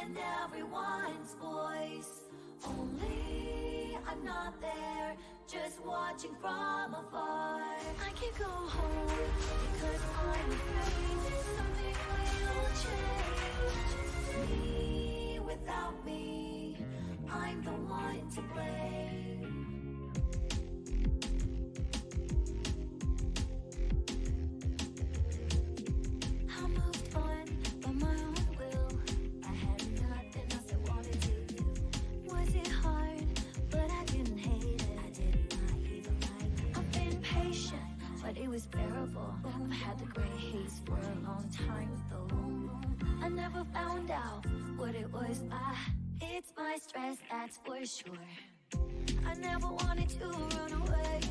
and everyone's voice. Only I'm not there, just watching from afar. I can't go home because I'm afraid something will change. Me without me, I'm the one to blame. I moved on by my own will. I had nothing else I wanted to do. Was it hard? But I didn't hate it. I did not even like it. I've been patient, but it was bearable. I've had the gray haze for a long time though. I never found out what it was. It's my stress, that's for sure. I never wanted to run away.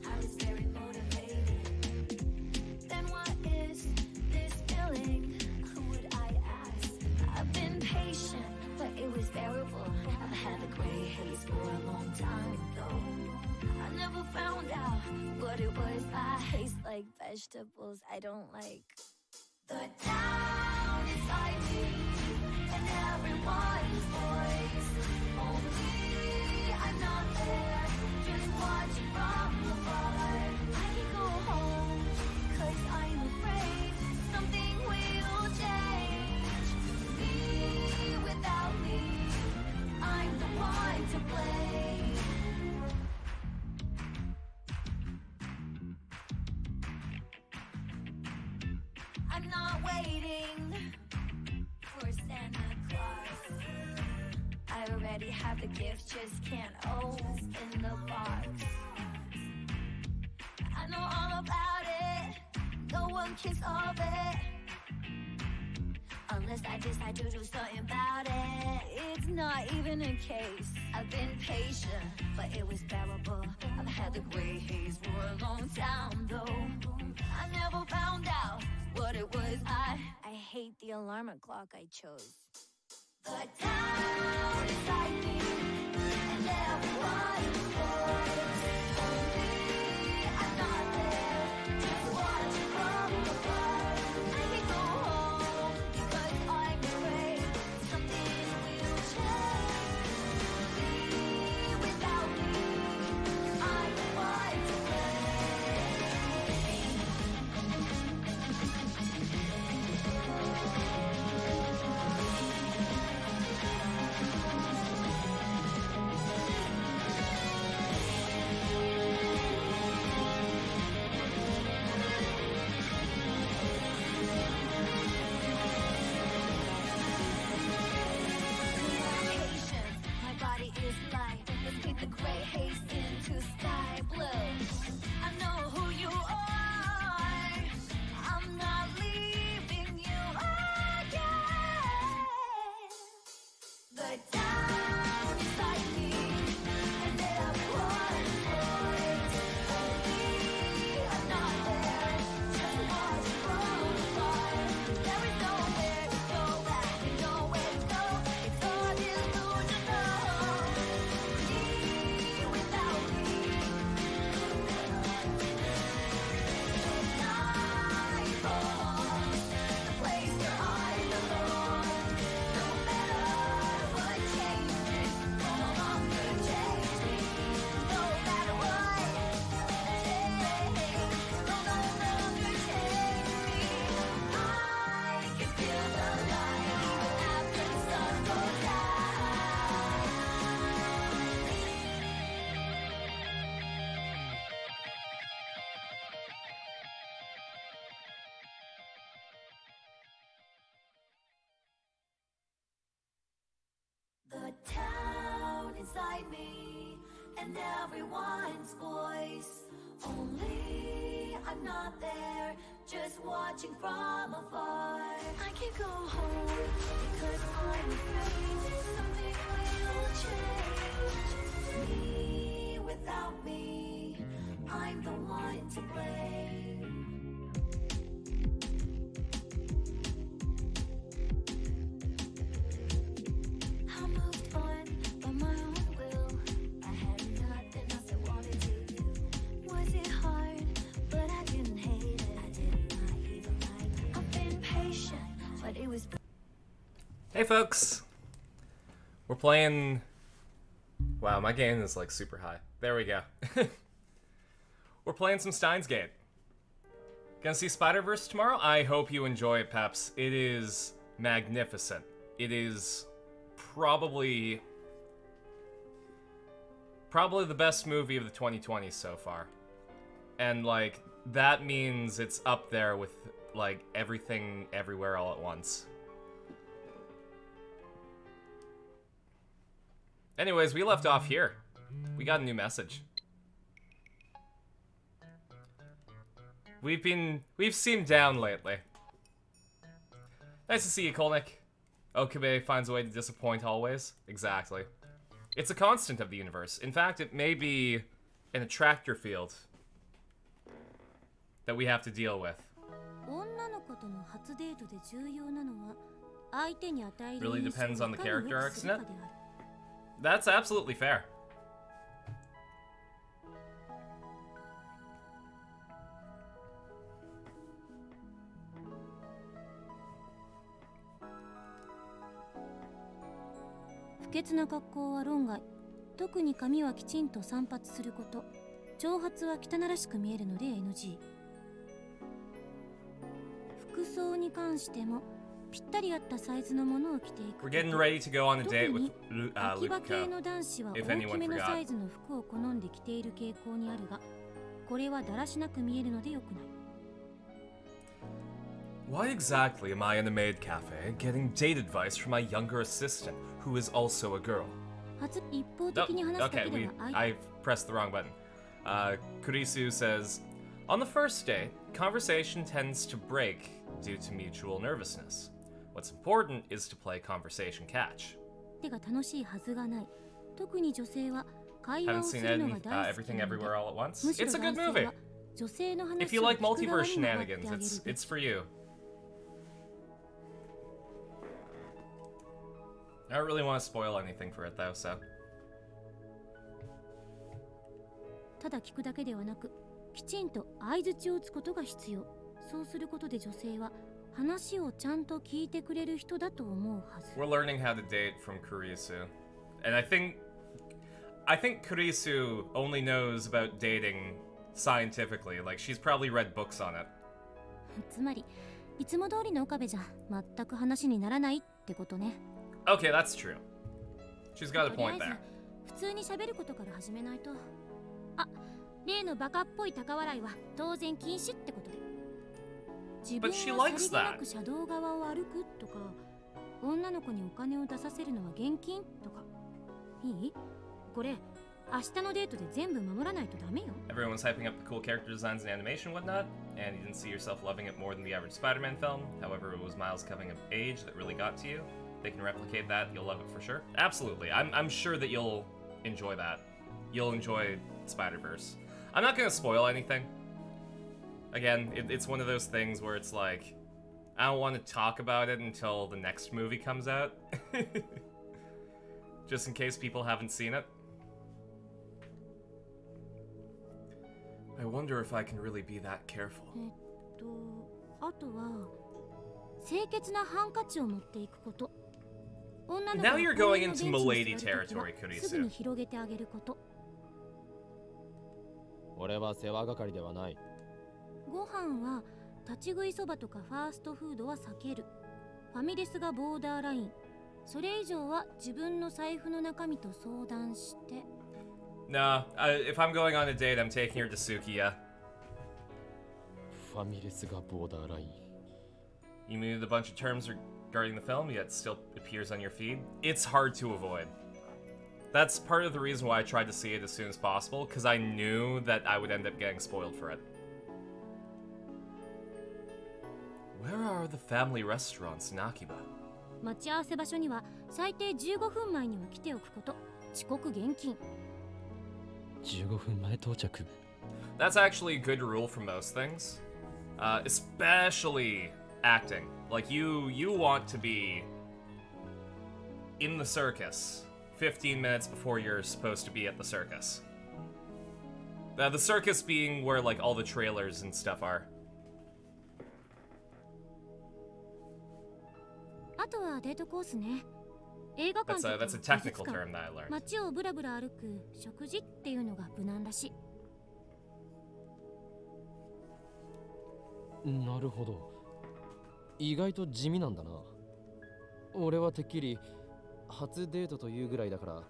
I was very motivated. Then what is this feeling? Who would I ask? I've been patient, but it was bearable. I've had the gray haze for a long time though. I never found out what it was. I taste like vegetables I don't like. The town inside me and everyone's voice. Only I'm not there, just watching from afar. I can go home, cause I'm afraid something will change. Me without me, I'm the one to blame. I'm not waiting for Santa Claus. I already have the gift, just can't open the box. I know all about it, no one can solve it unless I decide to do something about it. It's not even a case. I've been patient, but it was bearable. I've had the gray haze for a long time though. I never found out what it was. I hate the alarm clock I chose. The town inside me and everyone's voice. Only I'm not there, just watching from afar. I can go home because I'm afraid something will change. Me without me, I'm the one to the gray haze into sky blue. I know who you are. I'm not leaving you again. The town inside me and everyone's voice. Only I'm not there, just watching from afar. There is nowhere to go back, nowhere to go. It's all delusional. Without me, the town inside me and everyone's voice. Only I'm not there, just watching from afar. I can't go home because I'm afraid something will change. Me without me, I'm the one to blame. I moved on by my own will. I had nothing else I wanted to do. Was it hard? But I didn't hate it. I did not even like it. I've been patient, but it was Hey folks! We're playing... Wow, my gain is like super high. There we go. We're playing some Steins Gate. Gonna see Spider-Verse tomorrow? I hope you enjoy it, Peps. It is magnificent. It is probably the best movie of the 2020s so far. And like, that means it's up there with like everything everywhere all at once. Anyways, we left off here. We got a new message. We've seemed down lately. Nice to see you, Kolnick. Okabe finds a way to disappoint always. Exactly. It's a constant of the universe. In fact, it may be an attractor field that we have to deal with. Really depends on the character arcs in it. That's absolutely fair. We're getting ready to go on a date with Luca, if anyone forgot. Why exactly am I in a maid cafe getting date advice from my younger assistant, who is also a girl? Okay, I pressed the wrong button. Kurisu says, on the first date, conversation tends to break due to mutual nervousness. What's important is to play conversation catch. Haven't seen Everything Everywhere All at Once? It's a good movie. If you like multiverse shenanigans, it's for you. I don't really want to spoil anything for it though, so. We're learning how to date from Kurisu. And I think Kurisu only knows about dating scientifically. Like, she's probably read books on it. Okay, that's true. She's got a point there. But she likes that. Everyone's hyping up the cool character designs and animation and whatnot, and you didn't see yourself loving it more than the average Spider-Man film. However, it was Miles' coming of age that really got to you. They can replicate that, you'll love it for sure. Absolutely, I'm sure that you'll enjoy that. You'll enjoy Spider-Verse. I'm not gonna spoil anything. Again, it's one of those things where it's like, I don't want to talk about it until the next movie comes out. Just in case people haven't seen it. I wonder if I can really be that careful. Now you're going into Milady territory, Kurisu. No, if I'm going on a date, I'm taking her to Sukiya. You moved a bunch of terms regarding the film, yet still appears on your feed. It's hard to avoid. That's part of the reason why I tried to see it as soon as possible, because I knew that I would end up getting spoiled for it. Where are the family restaurants in Akiba? That's actually a good rule for most things. Especially acting. Like, you want to be in the circus 15 minutes before you're supposed to be at the circus. The circus being where, like, all the trailers and stuff are. トはデートコースね。映画館 That's a technical term that I learned. 街をブラブラ歩く食事っていうのが無難だし。なるほど。意外と地味なんだな。俺はてっきり初デートというぐらいだから、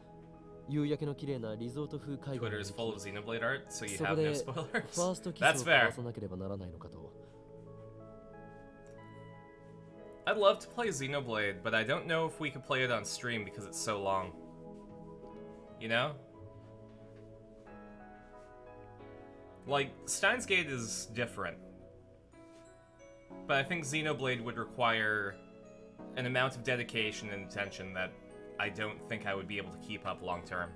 夕焼けの綺麗なリゾート風海岸 Twitter is full of Xenoblade art, so you そ have こ no でフ spoilers. ァーストキ That's スを交 fair. わさなければならないのかと。I'd love to play Xenoblade, but I don't know if we could play it on stream because it's so long. You know? Like, Steins Gate is different. But I think Xenoblade would require an amount of dedication and attention that I don't think I would be able to keep up long term.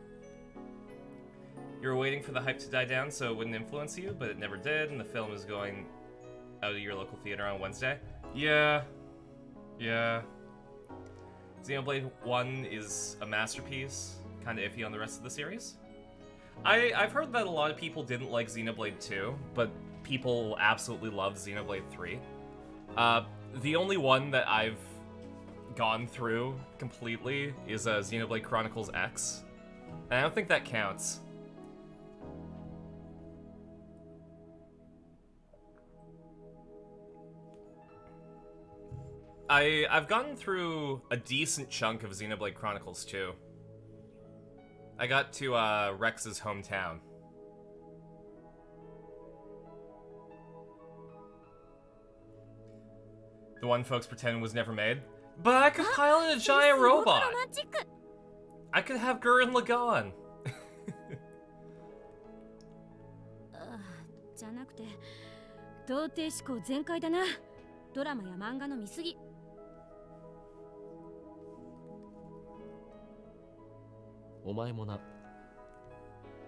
You were waiting for the hype to die down so it wouldn't influence you, but it never did, and the film is going out of your local theater on Wednesday. Yeah. Xenoblade 1 is a masterpiece, kinda iffy on the rest of the series. I've heard that a lot of people didn't like Xenoblade 2, but people absolutely loved Xenoblade 3. The only one that I've gone through completely is Xenoblade Chronicles X, and I don't think that counts. I've gotten through a decent chunk of Xenoblade Chronicles 2. I got to Rex's hometown. The one folks pretend was never made. But I could pilot a giant robot! I could have Gurren Lagann! じゃなくて、童貞思考全開だな。ドラマや漫画の見過ぎ。お前もな。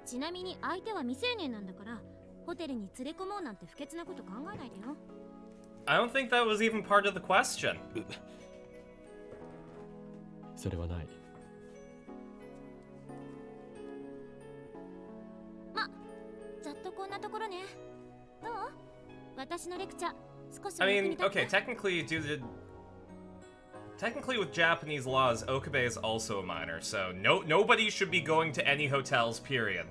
ちなみに相手は未成年なんだから、ホテルに連れ込もうなんて不潔なこと考えないでよ。I don't think that was even part of the question. それはない。ま、ざっとこんなところね。どう？私のレクチャー少し I お役に mean, 立って。 okay, technically with Japanese laws, Okabe is also a minor, so nobody should be going to any hotels, period.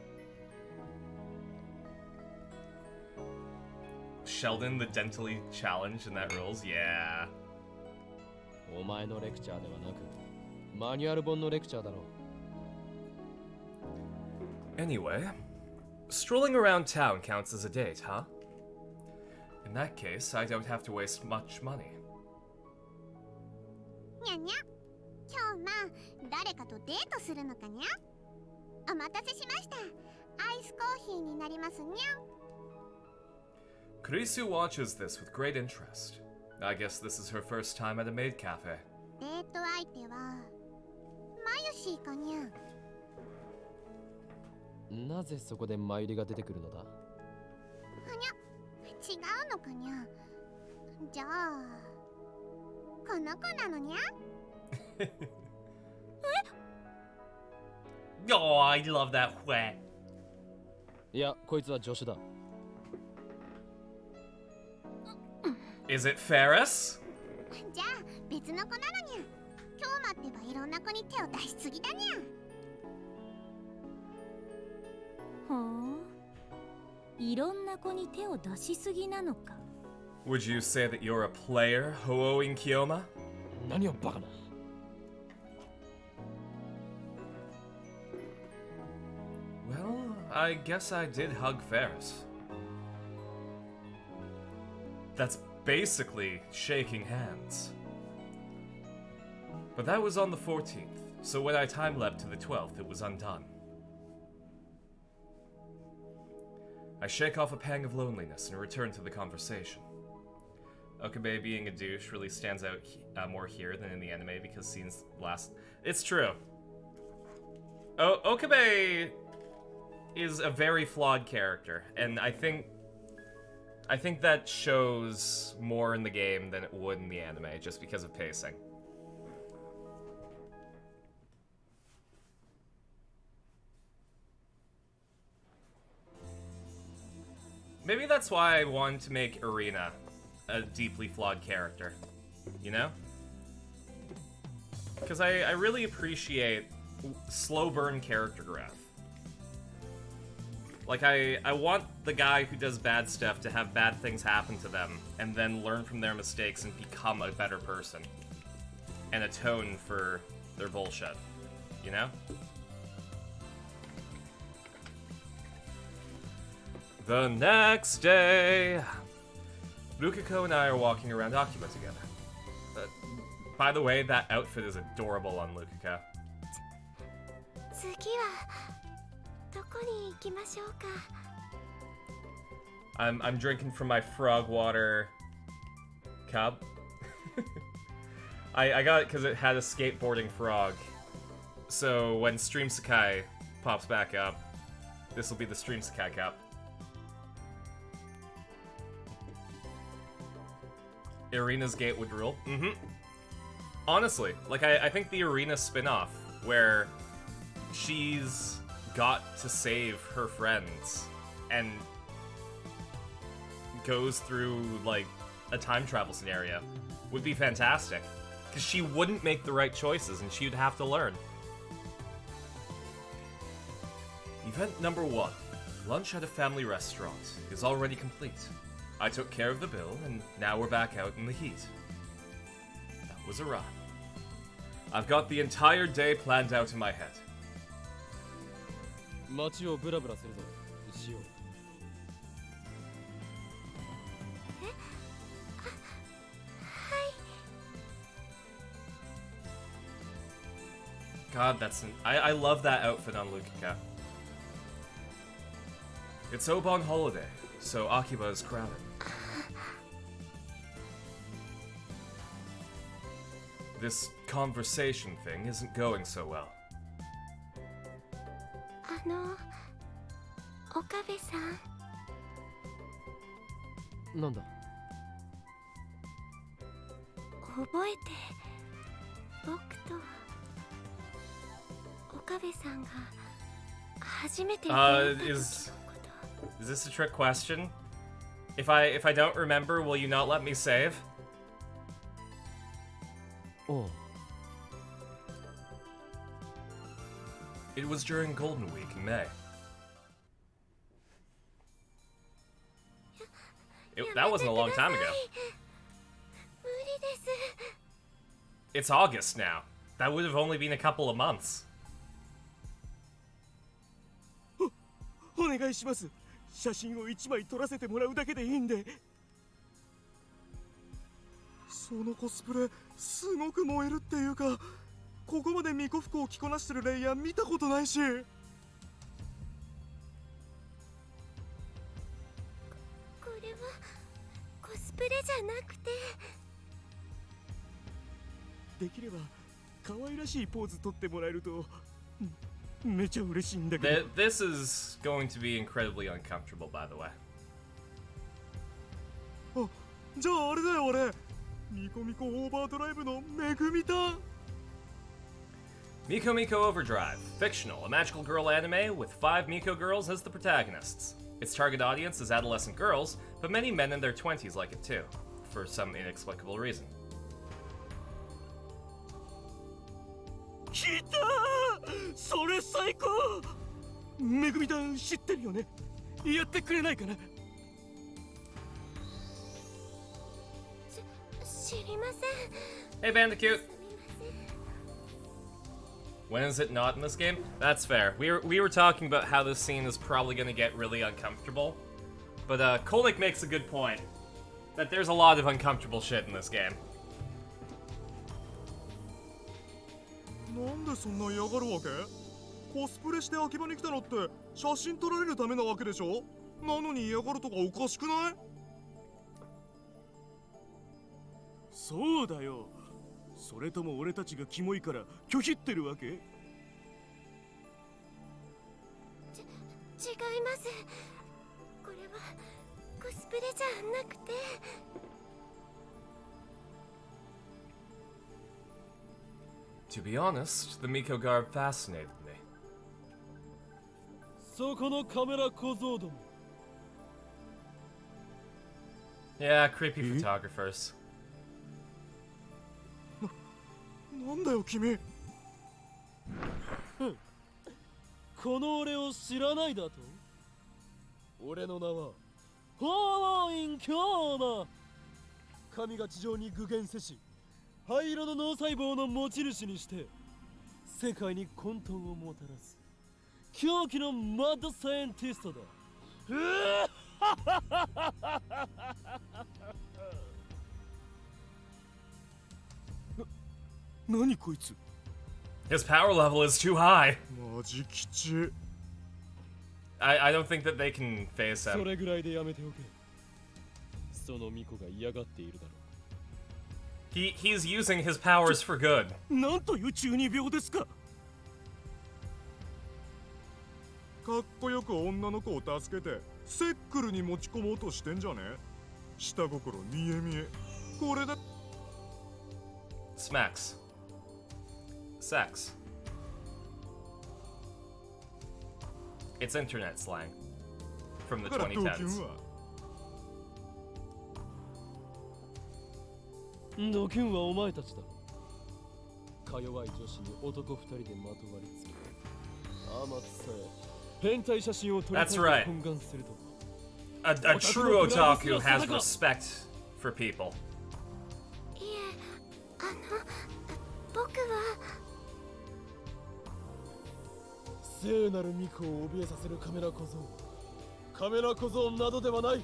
Sheldon, the dentally challenged, and that rules? Yeah. お前のレクチャーではなく、マニュアル本のレクチャーだろう。 Anyway, strolling around town counts as a date, huh? In that case, I don't have to waste much money. にゃにゃ、今日誰かとデートするのかにゃ。お待たせしました。アイスコーヒーになりますにゃ。Kurisu watches this with great interest. I guess this is her first time at a maid cafe. デート相手はマユシーかにゃ。なぜそこでマユリが出てくるのだ。はにゃ、違うのかにゃ。じゃあこの子なのにゃ。Oh, I love that wet. いや、こいつは助手だ。Is it Ferris? じゃあ別の子なのにゃ。今日待ってばいろんな子に手を出しすぎだにゃ。ほう。いろんな子に手を出しすぎなのか。Would you say that you're a player, Hoouin Kiyoma? 何をバカな。Well, I guess I did hug Ferris. That's basically shaking hands. But that was on the 14th, so when I time-leapt to the 12th, it was undone. I shake off a pang of loneliness and return to the conversation. Okabe being a douche really stands out more here than in the anime because scenes last... It's true. Okabe is a very flawed character, and I think that shows more in the game than it would in the anime, just because of pacing. Maybe that's why I wanted to make Irina a deeply flawed character, you know? Because I really appreciate slow burn character growth. Like, I want the guy who does bad stuff to have bad things happen to them, and then learn from their mistakes and become a better person. And atone for their bullshit. You know? The next day, Rukiko and I are walking around Akiba together. By the way, that outfit is adorable on Rukiko. 次はどこに行きましょうか。 I'm drinking from my frog water cup. I got it because it had a skateboarding frog. So when Stream Sakai pops back up, this will be the Stream Sakai cup. Arena's Gate would rule. Mm-hmm. Honestly, like, I think the Arena spin-off, where she's got to save her friends and goes through, like, a time travel scenario, would be fantastic. Because she wouldn't make the right choices, and she'd have to learn. Event number 1. Lunch at a family restaurant is already complete. I took care of the bill, and now we're back out in the heat. That was a run. I've got the entire day planned out in my head. 街をブラブラするぞ、しよう。 God, I love that outfit on Rukiko. It's Obon holiday, so Akiba is crowded. This conversation thing isn't going so well. 岡部さん。なんだ。覚えて、僕と岡部さんが初めて出会った時のこと。 Is this a trick question? If I don't remember, will you not let me save? Oh. It was during Golden Week in May. That wasn't a long time ago. It's August now. That would have only been a couple of months. お願いします。写真を1枚撮らせてもらうだけでいいんで。そのコスプレすごく燃えるっていうか、ここまで巫女服を着こなしてるレイヤー見たことないし。これはコスプレじゃなくて。できれば可愛らしいポーズ撮ってもらえるとめちゃ嬉しいんだけど。 This is going to be incredibly uncomfortable, by the way. あ、じゃああれだよ俺。ミコミコオーバードライブのめぐみだ。 Miko Miko Overdrive, fictional, a magical girl anime with 5 Miko girls as the protagonists. Its target audience is adolescent girls, but many men in their 20s like it too, for some inexplicable reason. 来たー！それ最高！めぐみだん知ってるよね？やってくれないかな？知りません。 Hey Bandicoot! When is it not in this game? That's fair. We were talking about how this scene is probably gonna get really uncomfortable. But Kolnik makes a good point. That there's a lot of uncomfortable shit in this game. なんでそんな嫌がるわけ？コスプレして秋葉に来たのって写真撮られるためなわけでしょ？なのに嫌がるとかおかしくない？そうだよ。それとも俺たちがキモいから拒否ってるわけ？違います。これはコスプレじゃなくて。 To be honest, the Miko garb fascinated me. そこのカメラ小僧ども。 Yeah, creepy photographers. ななんだよ君。この俺を知らないだと？俺の名はホーイン・キョーマ。神が地上に具現せし灰色の脳細胞の持ち主にして世界に混沌をもたらす狂気のマッドサイエンティストだ。何こいつ。 His power level is too high. マジ吉。 I don't think that they can phase そ him. れぐらいでやめておけ。その巫女が嫌がっているだろう。He's using his powers for good. なんという中二病ですか。かっこよく女の子を助けてセックルに持ち込もうとしてんじゃね。下心見え見え。これだ。 Smacks. Sex. It's internet slang from the からドキュ 2010s. ンは。ドキュンはお前たちだ。か弱い女子に男二人でまとわりつき、あまつさえ変態写真を撮りたい That's と right. 懇願すると。A true otaku has respect for people. いえ、僕は聖なる巫女を怯えさせるカメラ小僧。カメラ小僧などではない。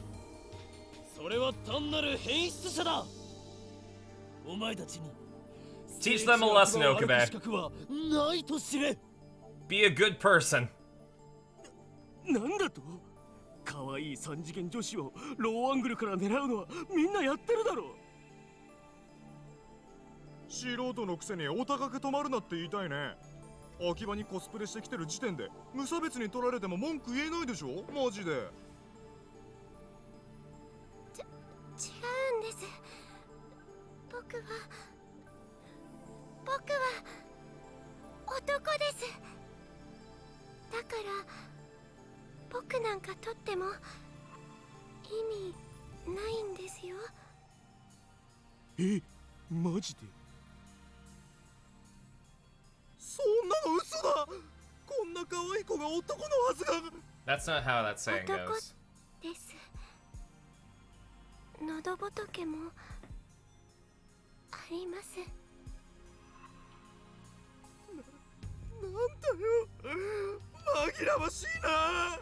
それは単なる変質者だ。お前たちに Teach them a lesson, 歩く Okabe. 資格はないと知れ。 Be a good person. なんだと。可愛い三次元女子をローアングルから狙うのはみんなやってるだろう。素人のくせにお高く止まるなって言いたいね。秋葉にコスプレしてきてる時点で無差別に取られても文句言えないでしょ。マジで。違うんです。僕は男です。だから僕なんかとっても意味ないんですよ。え、マジで。そんなの嘘だ。こんな可愛い子が男のはずが。 That's not how that saying goes. です。喉仏もあります。なんだよ。紛らわしいな。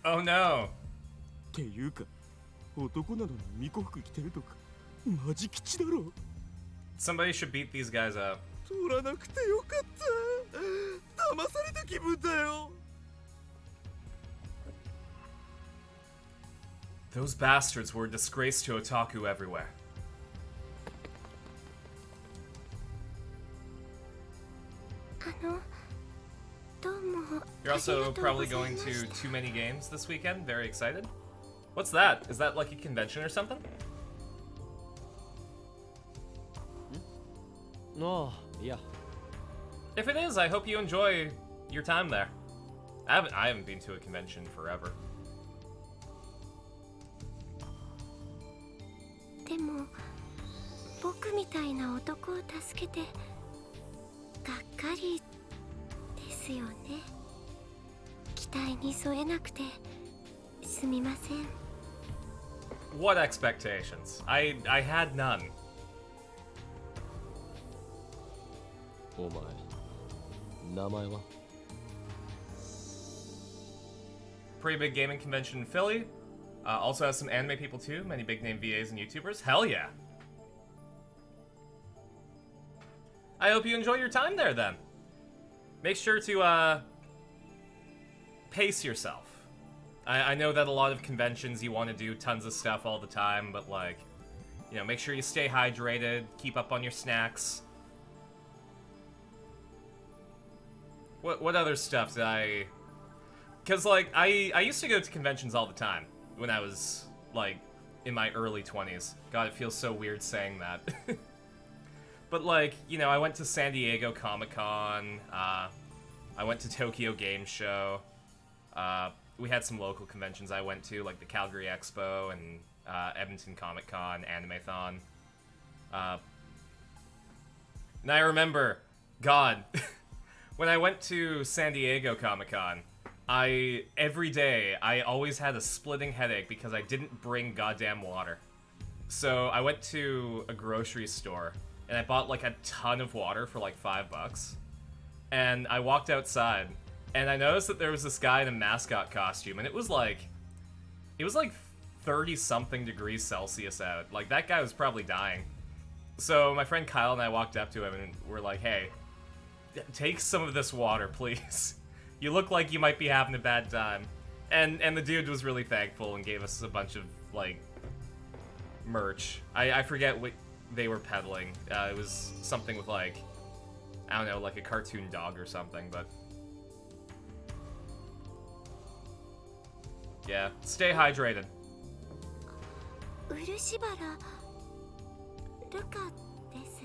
Oh no. っていうか、男なのに巫女服着てるとかマジ吉だろ。 Somebody should beat these guys up. 取らなくてよかった。騙された気分だよ。 Those bastards were a disgrace to otaku everywhere. どうも。 You're also probably going to too many games this weekend. Very excited. What's that? Is that like a convention or something? ああ、いや。 If it is, I hope you enjoy your time there. I haven't been to a convention forever. でも僕みたいな男を助けてがっかりですよね。期待に添えなくてすみません。 What expectations? I had none. お前、名前は？ Pretty big gaming convention in Philly. Also has some anime people too, many big name VAs and YouTubers. Hell yeah. I hope you enjoy your time there then. Make sure to pace yourself. I know that a lot of conventions you want to do tons of stuff all the time, but like, you know, make sure you stay hydrated, keep up on your snacks. What other stuff did I... Because, like, I used to go to conventions all the time when I was, like, in my early 20s. God, it feels so weird saying that. But, like, you know, I went to San Diego Comic-Con, I went to Tokyo Game Show, we had some local conventions I went to, like the Calgary Expo and Edmonton Comic-Con, Anime-thon. And I remember, God, when I went to San Diego Comic-Con, every day, I always had a splitting headache because I didn't bring goddamn water. So I went to a grocery store, and I bought like a ton of water for like $5. And I walked outside, and I noticed that there was this guy in a mascot costume, and it was like 30-something degrees Celsius out. Like, that guy was probably dying. So my friend Kyle and I walked up to him, and we're like, hey, take some of this water, please. You look like you might be having a bad time. And the dude was really thankful and gave us a bunch of, like, merch. I forget what they were peddling. It was something with, like, I don't know, like a cartoon dog or something, but... yeah, stay hydrated. 漆原ルカです。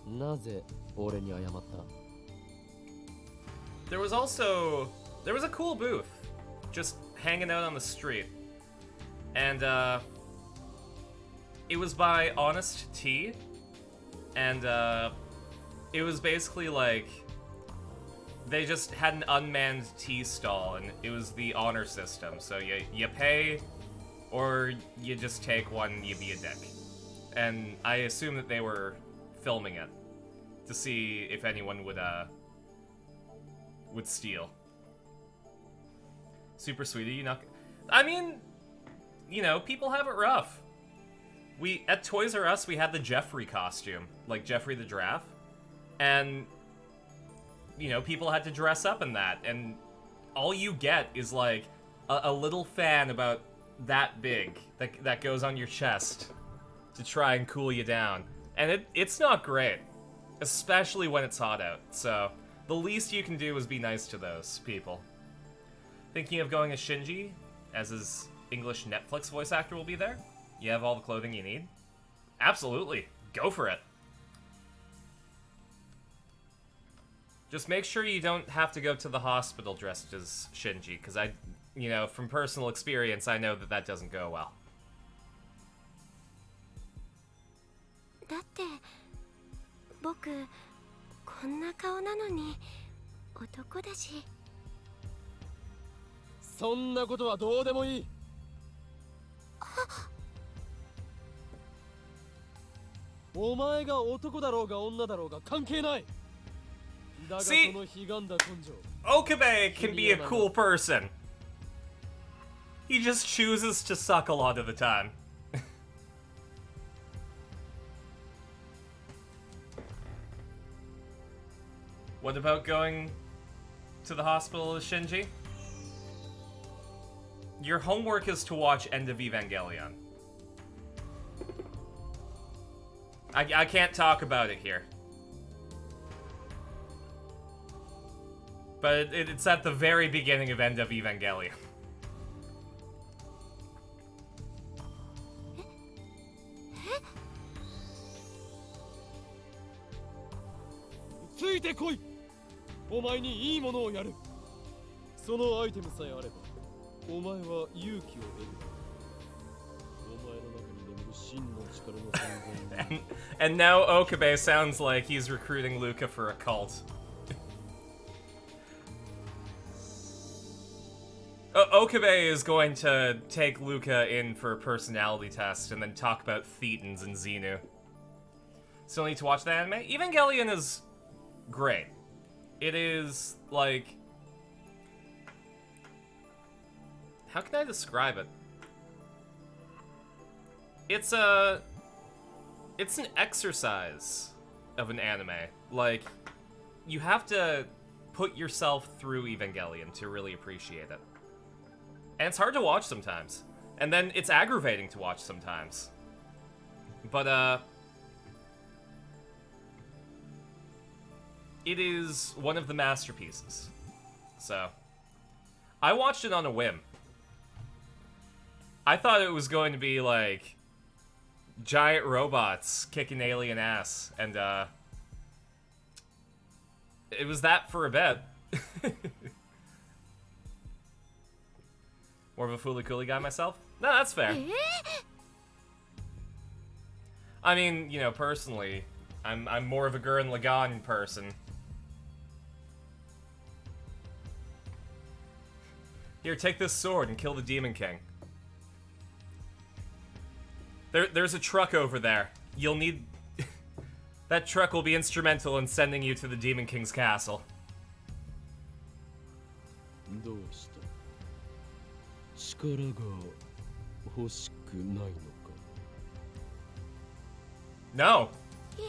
なぜ俺に謝った？ There was a cool booth just hanging out on the street. And it was by Honest Tea. And it was basically like they just had an unmanned tea stall, and it was the honor system. So you pay, or you just take one, you be a dick. And I assume that they were filming it to see if anyone would steal. Super sweetie, you not... I mean, you know, people have it rough. At Toys R Us, we had the Jeffrey costume, like Jeffrey the Giraffe. And, you know, people had to dress up in that. And all you get is, like, a little fan about that big that goes on your chest to try and cool you down. And it's not great, especially when it's hot out. So the least you can do is be nice to those people. Thinking of going as Shinji, as his English Netflix voice actor will be there? You have all the clothing you need? Absolutely. Go for it. Just make sure you don't have to go to the hospital dressed as Shinji, because you know, from personal experience, I know that doesn't go well. だって僕こんな顔なのに男だし。そんなことはどうでもいい。お前が男だろうが女だろうが関係ない。だがそのひがんだ根性。Okabe can be a cool person. He just chooses to suck a lot of the time. What about going to the hospital as Shinji? Your homework is to watch End of Evangelion. I can't talk about it here. But it's at the very beginning of End of Evangelion. ついてこい。お前にいいものをやる。そのアイテムさえあれば、お前は勇気を得る。お前の中に眠る真の力の存在。And now Okabe sounds like he's recruiting Luca for a cult. Okabe is going to take Luca in for a personality test and then talk about Thetans and Xenu. Still need to watch the anime? Evangelion is great. It is, like... how can I describe it? It's an exercise of an anime. Like, you have to put yourself through Evangelion to really appreciate it. And it's hard to watch sometimes. And then it's aggravating to watch sometimes. But, it is one of the masterpieces. So, I watched it on a whim. I thought it was going to be, like, giant robots kicking alien ass, and, it was that for a bit. More of a fooly-cooly guy myself? No, that's fair. I mean, you know, personally, I'm more of a Gurren Lagann person. Here, take this sword and kill the Demon King. There's a truck over there. You'll need... That truck will be instrumental in sending you to the Demon King's castle. どうした力が欲しくないのか No. いえ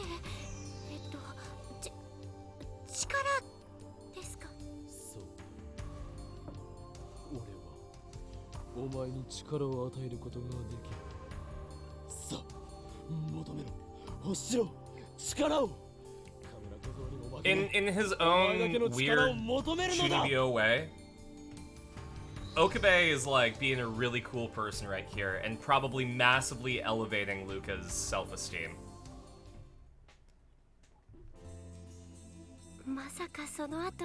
力ですか。そう俺はお前に力を与えることができるさあ求めろ欲しろ力を In his own weird Chunibyo way, Okabe is like being a really cool person right here and probably massively elevating Luca's self-esteem. まさかその後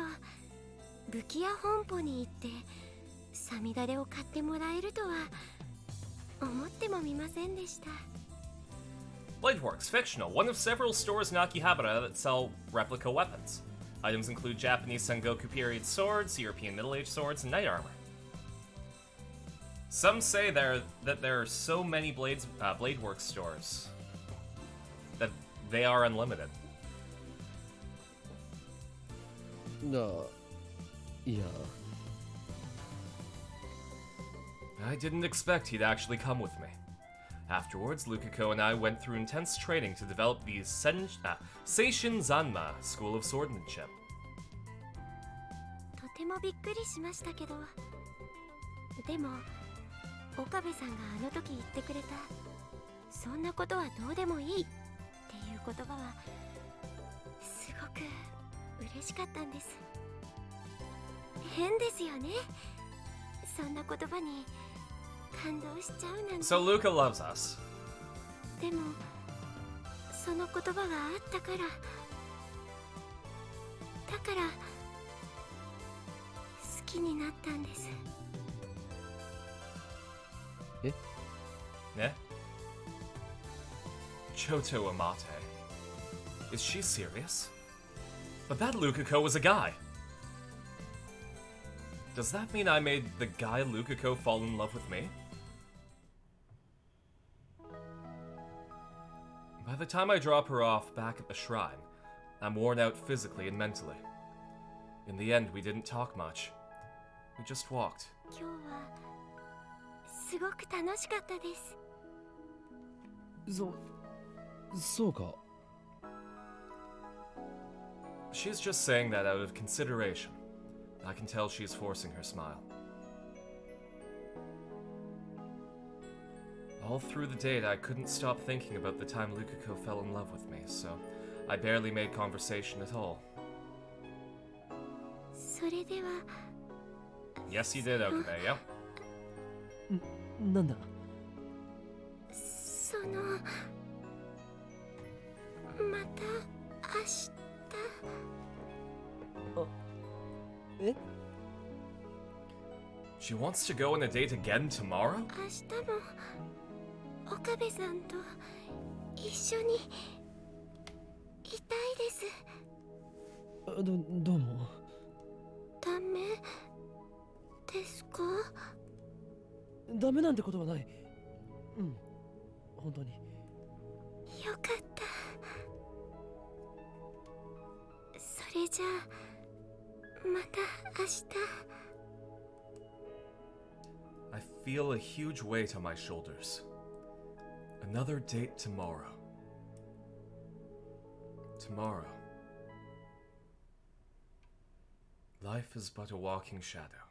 武器屋本舗に行ってサミダレを買ってもらえるとは思ってもみませんでした。 Bladeworks, fictional, one of several stores in Akihabara that sell replica weapons. Items include Japanese Sengoku period swords, European Middle Age swords, and knight armor. Some say that there are so many Bladeworks stores that they are unlimited. いや I didn't expect he'd actually come with me. Afterwards, Lukako and I went through intense training to develop the Seishin Zanma School of Swordsmanship. とてもびっくりしましたけど、でも岡部さんがあの時言ってくれたそんなことはどうでもいいっていう言葉はすごく嬉しかったんです。変ですよね、そんな言葉に感動しちゃうなんて。 So Luca loves us. でもその言葉があったから好きになったんです。え？ Ne? Choto Amate. Is she serious? But that Lukako was a guy. Does that mean I made the guy Lukako fall in love with me? By the time I drop her off back at the shrine, I'm worn out physically and mentally. In the end, we didn't talk much. We just walked. 今日はすごく楽しかったです。そうか She's just saying that out of consideration. I can tell she's forcing her smile. All through the date, I couldn't stop thinking about the time Lukako fell in love with me, so I barely made conversation at all. それでは Yes, you did, Okabe, yeah? なんだそのまた明日。え She wants to go on a date again tomorrow? 明日も岡部さんと一緒にいたいです。どうもダメですか？ダメなんてことはない本当によかった。それじゃあまた明日。 I feel a huge weight on my shoulders. Another date tomorrow. Tomorrow. Life is but a walking shadow.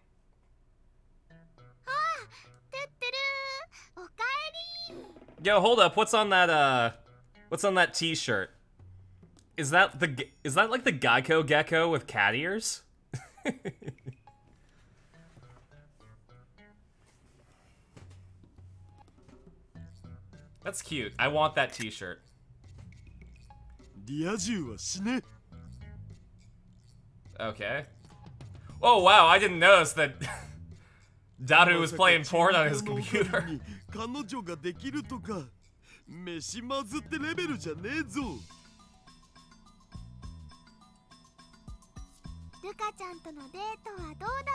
てってるー、おかえり。 Yo, hold up. What's on that t-shirt? Is that like the Geico gecko with cat ears? That's cute. I want that t-shirt. リア充は死ね。 Okay. Oh wow, I didn't notice that Daru was playing porn on his computer. 彼女ができるとか飯まずってレベルじゃねえぞ。ルカちゃんとのデートはどうだっ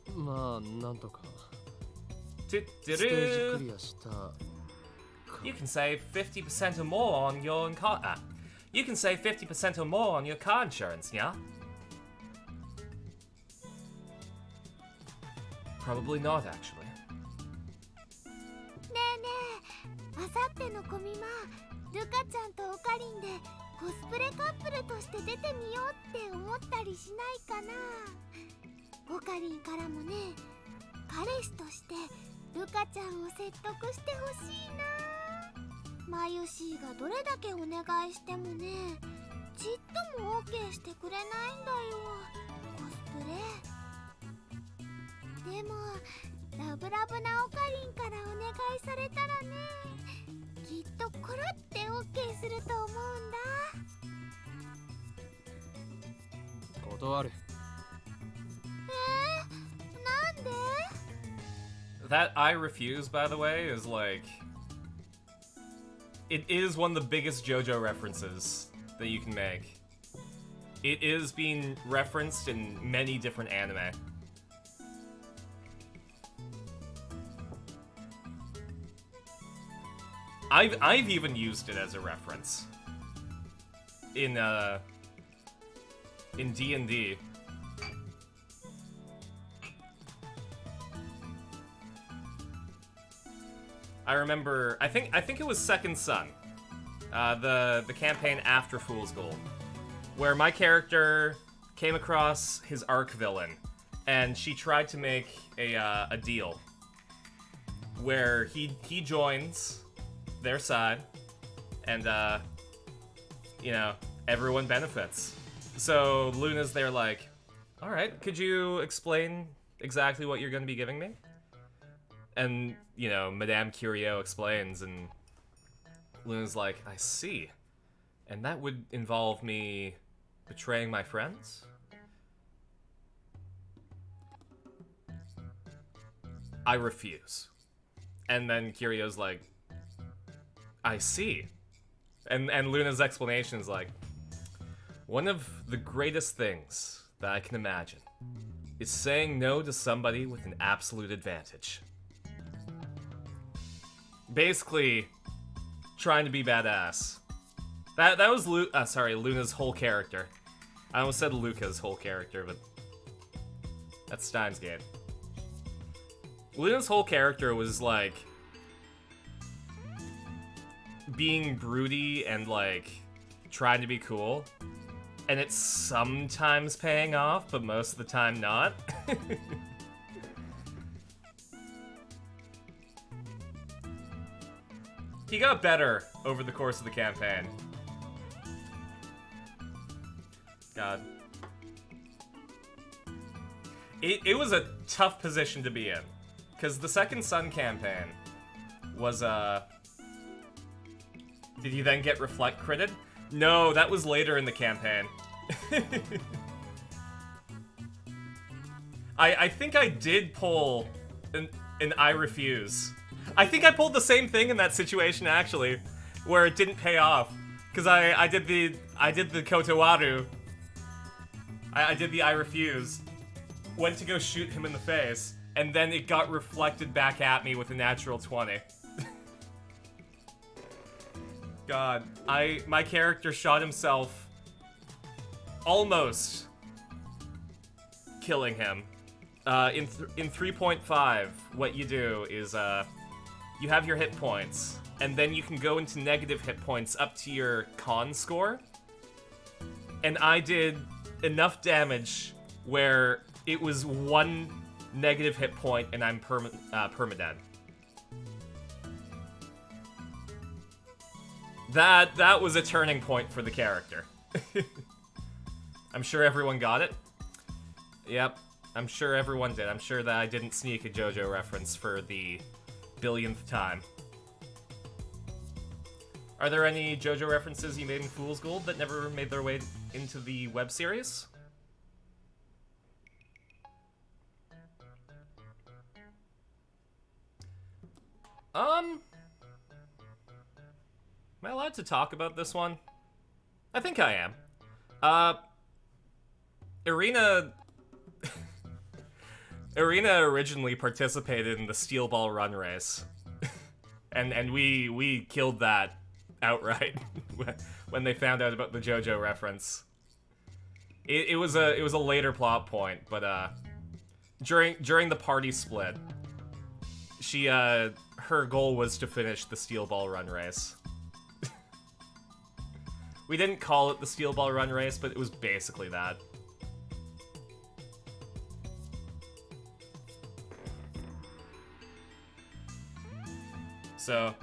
た？まあなんとか Do- ステージクリアしたか。 You can save 50% or more on your car. You can save 50% or more on your car insurance, yeah? Probably not, actually. ねえねえ、あさってのコミマ、ルカちゃんとオカリンでコスプレカップルとして出てみようって思ったりしないかな。オカリンからもね、彼氏としてルカちゃんを説得してほしいな。マユシーがどれだけお願いしてもね、ちっとも OK してくれないんだよ、コスプレ。でもラブラブなオカリンからお願いされたらね、きっとコロって OK すると思うんだ。断る。なんで？ That I refuse, by the way, is like... It is one of the biggest JoJo references that you can make. It is being referenced in many different anime. I've even used it as a reference in D&D. I remember, I think it was Second Son, the campaign after Fool's Gold, where my character came across his arc villain, and she tried to make a deal where he joins their side, and you know, everyone benefits. So Luna's there like, all right, could you explain exactly what you're going to be giving me? And, you know, Madame Curio explains, and Luna's like, I see. And that would involve me betraying my friends? I refuse. And then Curio's like, I see. And Luna's explanation is like, one of the greatest things that I can imagine is saying no to somebody with an absolute advantage. Basically, trying to be badass. That was Luna's whole character. I almost said Luca's whole character, but that's Steins Gate. Luna's whole character was like being broody and like trying to be cool, and it's sometimes paying off, but most of the time not. He got better over the course of the campaign. God. It was a tough position to be in. Because the Second Son campaign was, Did you then get Reflect critted? No, that was later in the campaign. I think I did pull an I refuse. I think I pulled the same thing in that situation, actually, where it didn't pay off. Because I did the Kotowaru. I did the I refuse. Went to go shoot him in the face, and then it got reflected back at me with a natural 20. God, my character shot himself, almost killing him. In 3.5, what you do is you have your hit points, and then you can go into negative hit points up to your con score. And I did enough damage where it was 1 negative hit point, and I'm permadead. That was a turning point for the character. I'm sure everyone got it. Yep, I'm sure everyone did. I'm sure that I didn't sneak a JoJo reference for the billionth time. Are there any JoJo references you made in Fool's Gold that never made their way into the web series? I allowed to talk about this one? I think I am. Irina... Irina originally participated in the Steel Ball Run race. and we killed that outright when they found out about the JoJo reference. It was a later plot point, but during the party split, she her goal was to finish the Steel Ball Run race. We didn't call it the Steel Ball Run race, but it was basically that. So,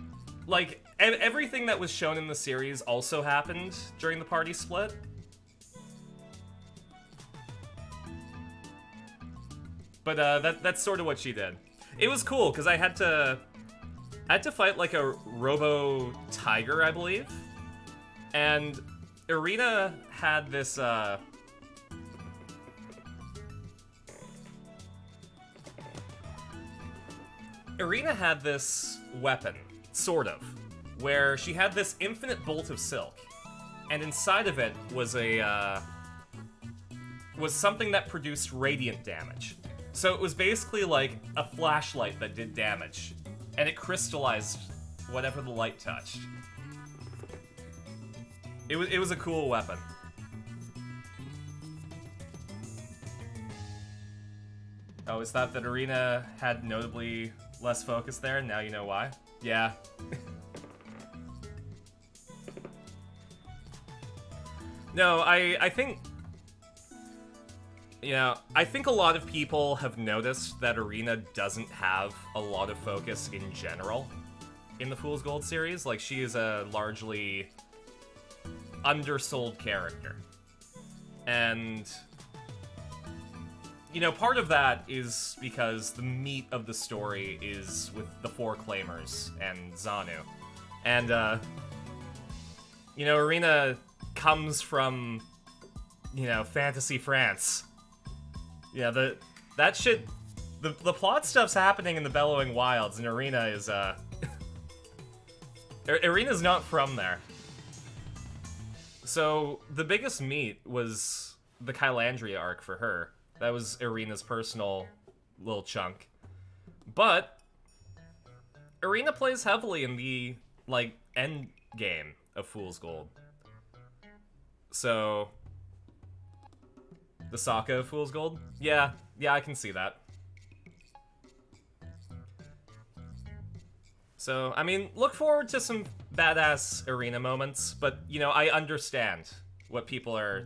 like, everything that was shown in the series also happened during the party split. But that's sort of what she did. It was cool because I had to fight like a Robo Tiger, I believe, and Irina had this weapon, sort of, where she had this infinite bolt of silk, and inside of it was was something that produced radiant damage. So it was basically like a flashlight that did damage, and it crystallized whatever the light touched. It was a cool weapon. Oh, is that Irina had notably less focus there? Now you know why? Yeah. No, I think... You know, I think a lot of people have noticed that Irina doesn't have a lot of focus in general in the Fool's Gold series. Like, she is a largely undersold character. And, you know, part of that is because the meat of the story is with the Four Claimers and Xanu. And, you know, Irina comes from, you know, fantasy France. Yeah, the plot stuff's happening in the Bellowing Wilds, and Irina is, Irina's not from there. So, the biggest meat was the Kylandria arc for her. That was Irina's personal little chunk. But, Irina plays heavily in the, like, end game of Fool's Gold. So... The Sokka of Fool's Gold? Yeah, I can see that. So, I mean, look forward to some badass Irina moments, but, you know, I understand what people are...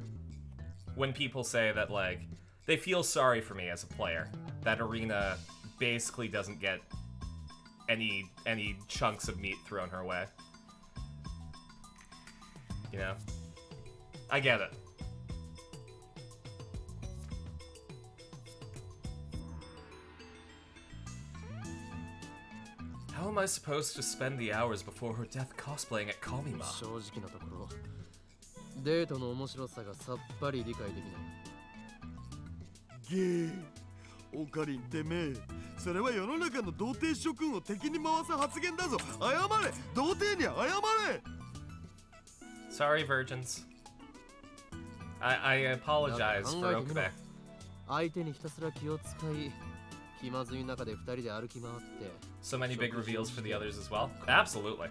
When people say that, like, they feel sorry for me as a player. That Irina basically doesn't get any chunks of meat thrown her way. You know? I get it. How am I supposed to spend the hours before her death cosplaying at Komima? 正直なところデートの面白さがさっぱり理解できないゲーオカリンてめえそれは世の中の童貞諸君を敵に回す発言だぞ謝れ童貞に謝れ Sorry, virgins. I apologize for Okabe. 相手にひたすら気を使い気まずい中で二人で歩き回って So many big reveals for the others as well? Absolutely.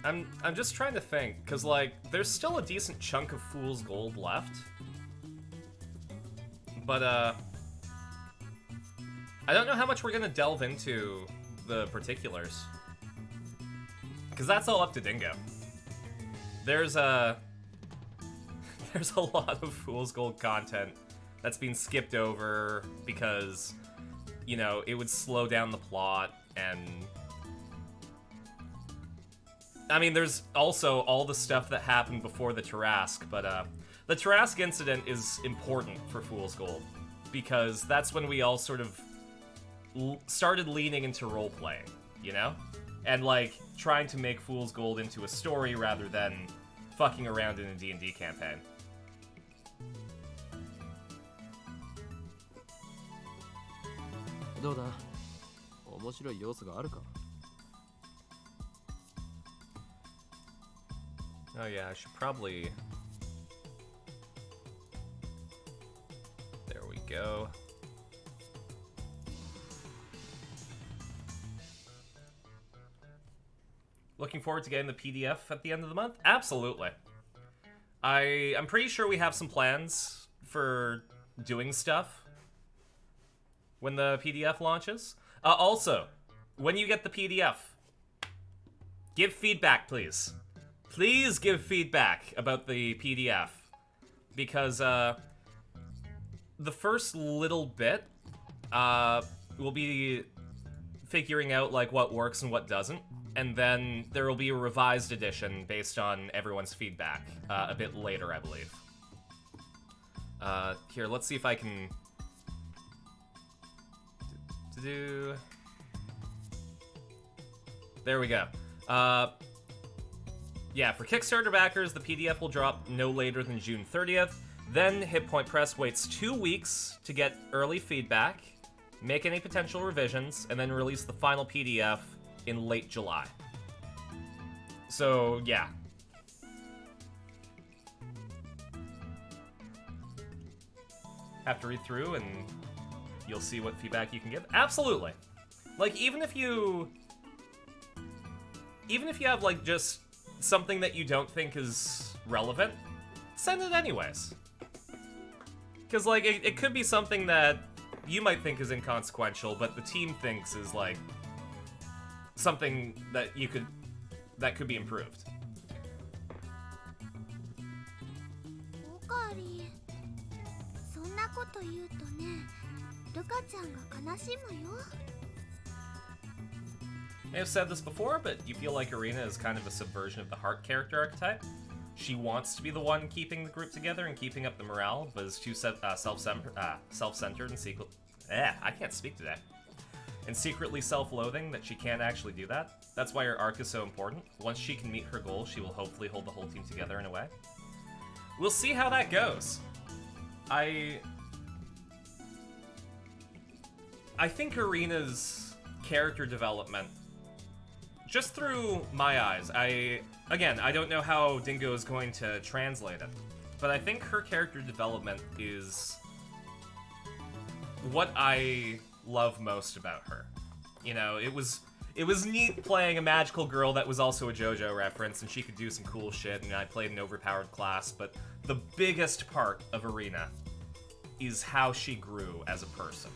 I'm just trying to think, cause like, there's still a decent chunk of Fool's Gold left. But I don't know how much we're gonna delve into the particulars. Cause that's all up to Dingo. There's a lot of Fool's Gold content that's been skipped over because, you know, it would slow down the plot, and... I mean, there's also all the stuff that happened before the Tarrasque, but, the Tarrasque incident is important for Fool's Gold, because that's when we all sort of started leaning into role-playing, you know? And, like, trying to make Fool's Gold into a story rather than fucking around in a D&D campaign. どうだ面白い要素があるか。 Oh yeah, I should probably... There we go. Looking forward to getting the PDF at the end of the month? Absolutely. I'm pretty sure we have some plans for doing stuff when the PDF launches. Also, when you get the PDF, give feedback, please. Please give feedback about the PDF. Because, the first little bit, we'll be figuring out, like, what works and what doesn't. And then there will be a revised edition based on everyone's feedback, a bit later, I believe. Here, let's see if I can... There we go. Yeah, for Kickstarter backers, the PDF will drop no later than June 30th. Then Hit Point Press waits 2 weeks to get early feedback, make any potential revisions, and then release the final PDF in late July. So, yeah. Have to read through and you'll see what feedback you can give. Absolutely. Like, even if you have, like, just something that you don't think is relevant, send it anyways. Because, like, it could be something that you might think is inconsequential, but the team thinks is, like, something that that could be improved. おかわり。そんなこと言うとね、ルカちゃんが悲しむよ。 I have said this before, but you feel like Irina is kind of a subversion of the Heart character archetype. She wants to be the one keeping the group together and keeping up the morale, but is too self-centered and secret. I can't speak today. And secretly self-loathing that she can't actually do that. That's why her arc is so important. Once she can meet her goal, she will hopefully hold the whole team together in a way. We'll see how that goes. I think Irina's character development, just through my eyes, I don't know how Dingo is going to translate it, but I think her character development is what I love most about her. You know, it was neat playing a magical girl that was also a JoJo reference, and she could do some cool shit, and I played an overpowered class, but the biggest part of Irina is how she grew as a person.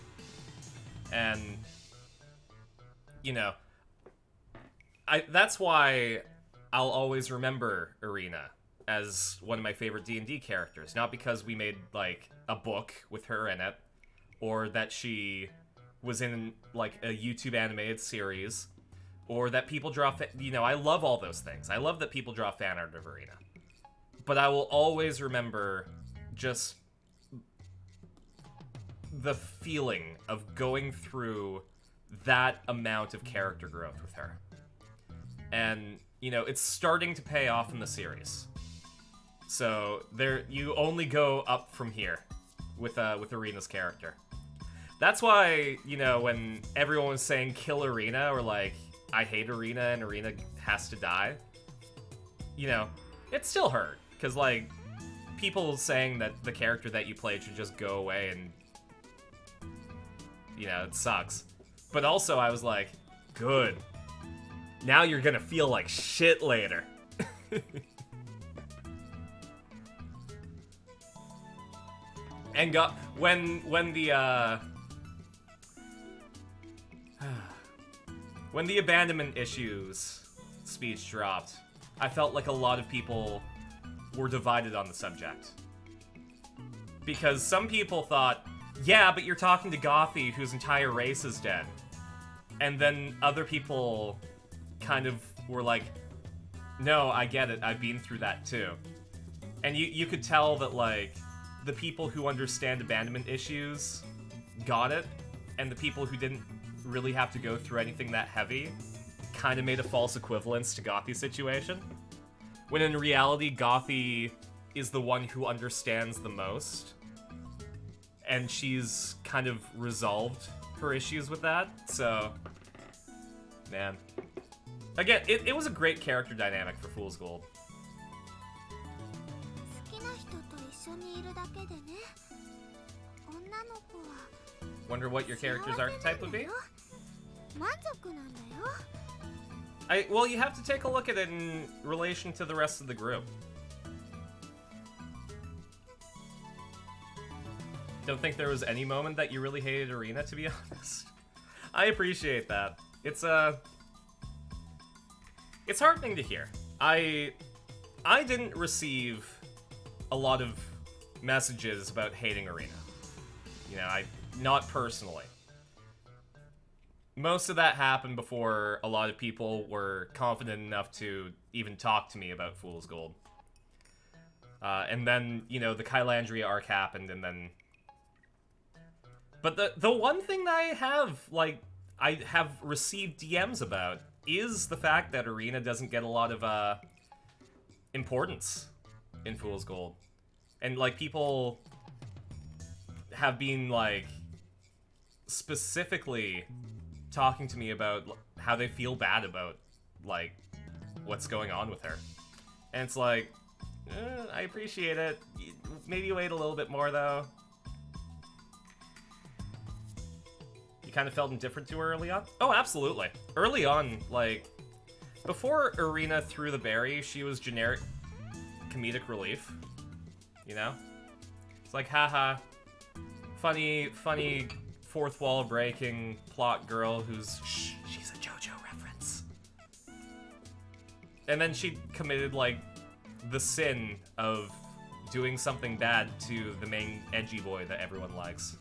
And, you know, that's why I'll always remember Irina as one of my favorite D&D characters. Not because we made, like, a book with her in it, or that she was in, like, a YouTube animated series, or that people draw, you know, I love all those things. I love that people draw fan art of Irina. But I will always remember just the feeling of going through that amount of character growth with her. And, you know, it's starting to pay off in the series. So you only go up from here with Irina's character. That's why, you know, when everyone was saying kill Irina, or like, I hate Irina and Irina has to die, you know, it still hurt. Because, like, people saying that the character that you played should just go away and, you know, it sucks. But also I was like, good. Now you're gonna feel like shit later. And when the abandonment issues speech dropped, I felt like a lot of people were divided on the subject. Because some people thought, yeah, but you're talking to Gothi, whose entire race is dead. And then other people kind of were like, no, I get it, I've been through that too. And you could tell that, like, the people who understand abandonment issues got it, and the people who didn't really have to go through anything that heavy kind of made a false equivalence to Gothi's situation. When in reality, Gothi is the one who understands the most, and she's kind of resolved her issues with that, so Man. Again, it was a great character dynamic for Fool's Gold. 好きな人と一緒にいるだけでね、女の子は Wonder what your character's archetype would be? 満足なんだよ。Well, you have to take a look at it in relation to the rest of the group. Don't think there was any moment that you really hated Arena, to be honest. I appreciate that. It's heartening to hear. I didn't receive a lot of messages about hating Arena. You know, not personally. Most of that happened before a lot of people were confident enough to even talk to me about Fool's Gold. And then, you know, the Kylandria arc happened, and then... But the one thing that I have received DMs about is the fact that Arena doesn't get a lot of, importance in Fool's Gold. And, like, people have been, like, specifically talking to me about how they feel bad about, like, what's going on with her. And it's like, I appreciate it. Maybe wait a little bit more, though. You kind of felt indifferent to her early on? Oh, absolutely. Early on, like, before Arena threw the berry, she was generic comedic relief. You know? It's like, haha, funny, fourth wall breaking plot girl who's she's a JoJo reference. And then she committed, like, the sin of doing something bad to the main edgy boy that everyone likes.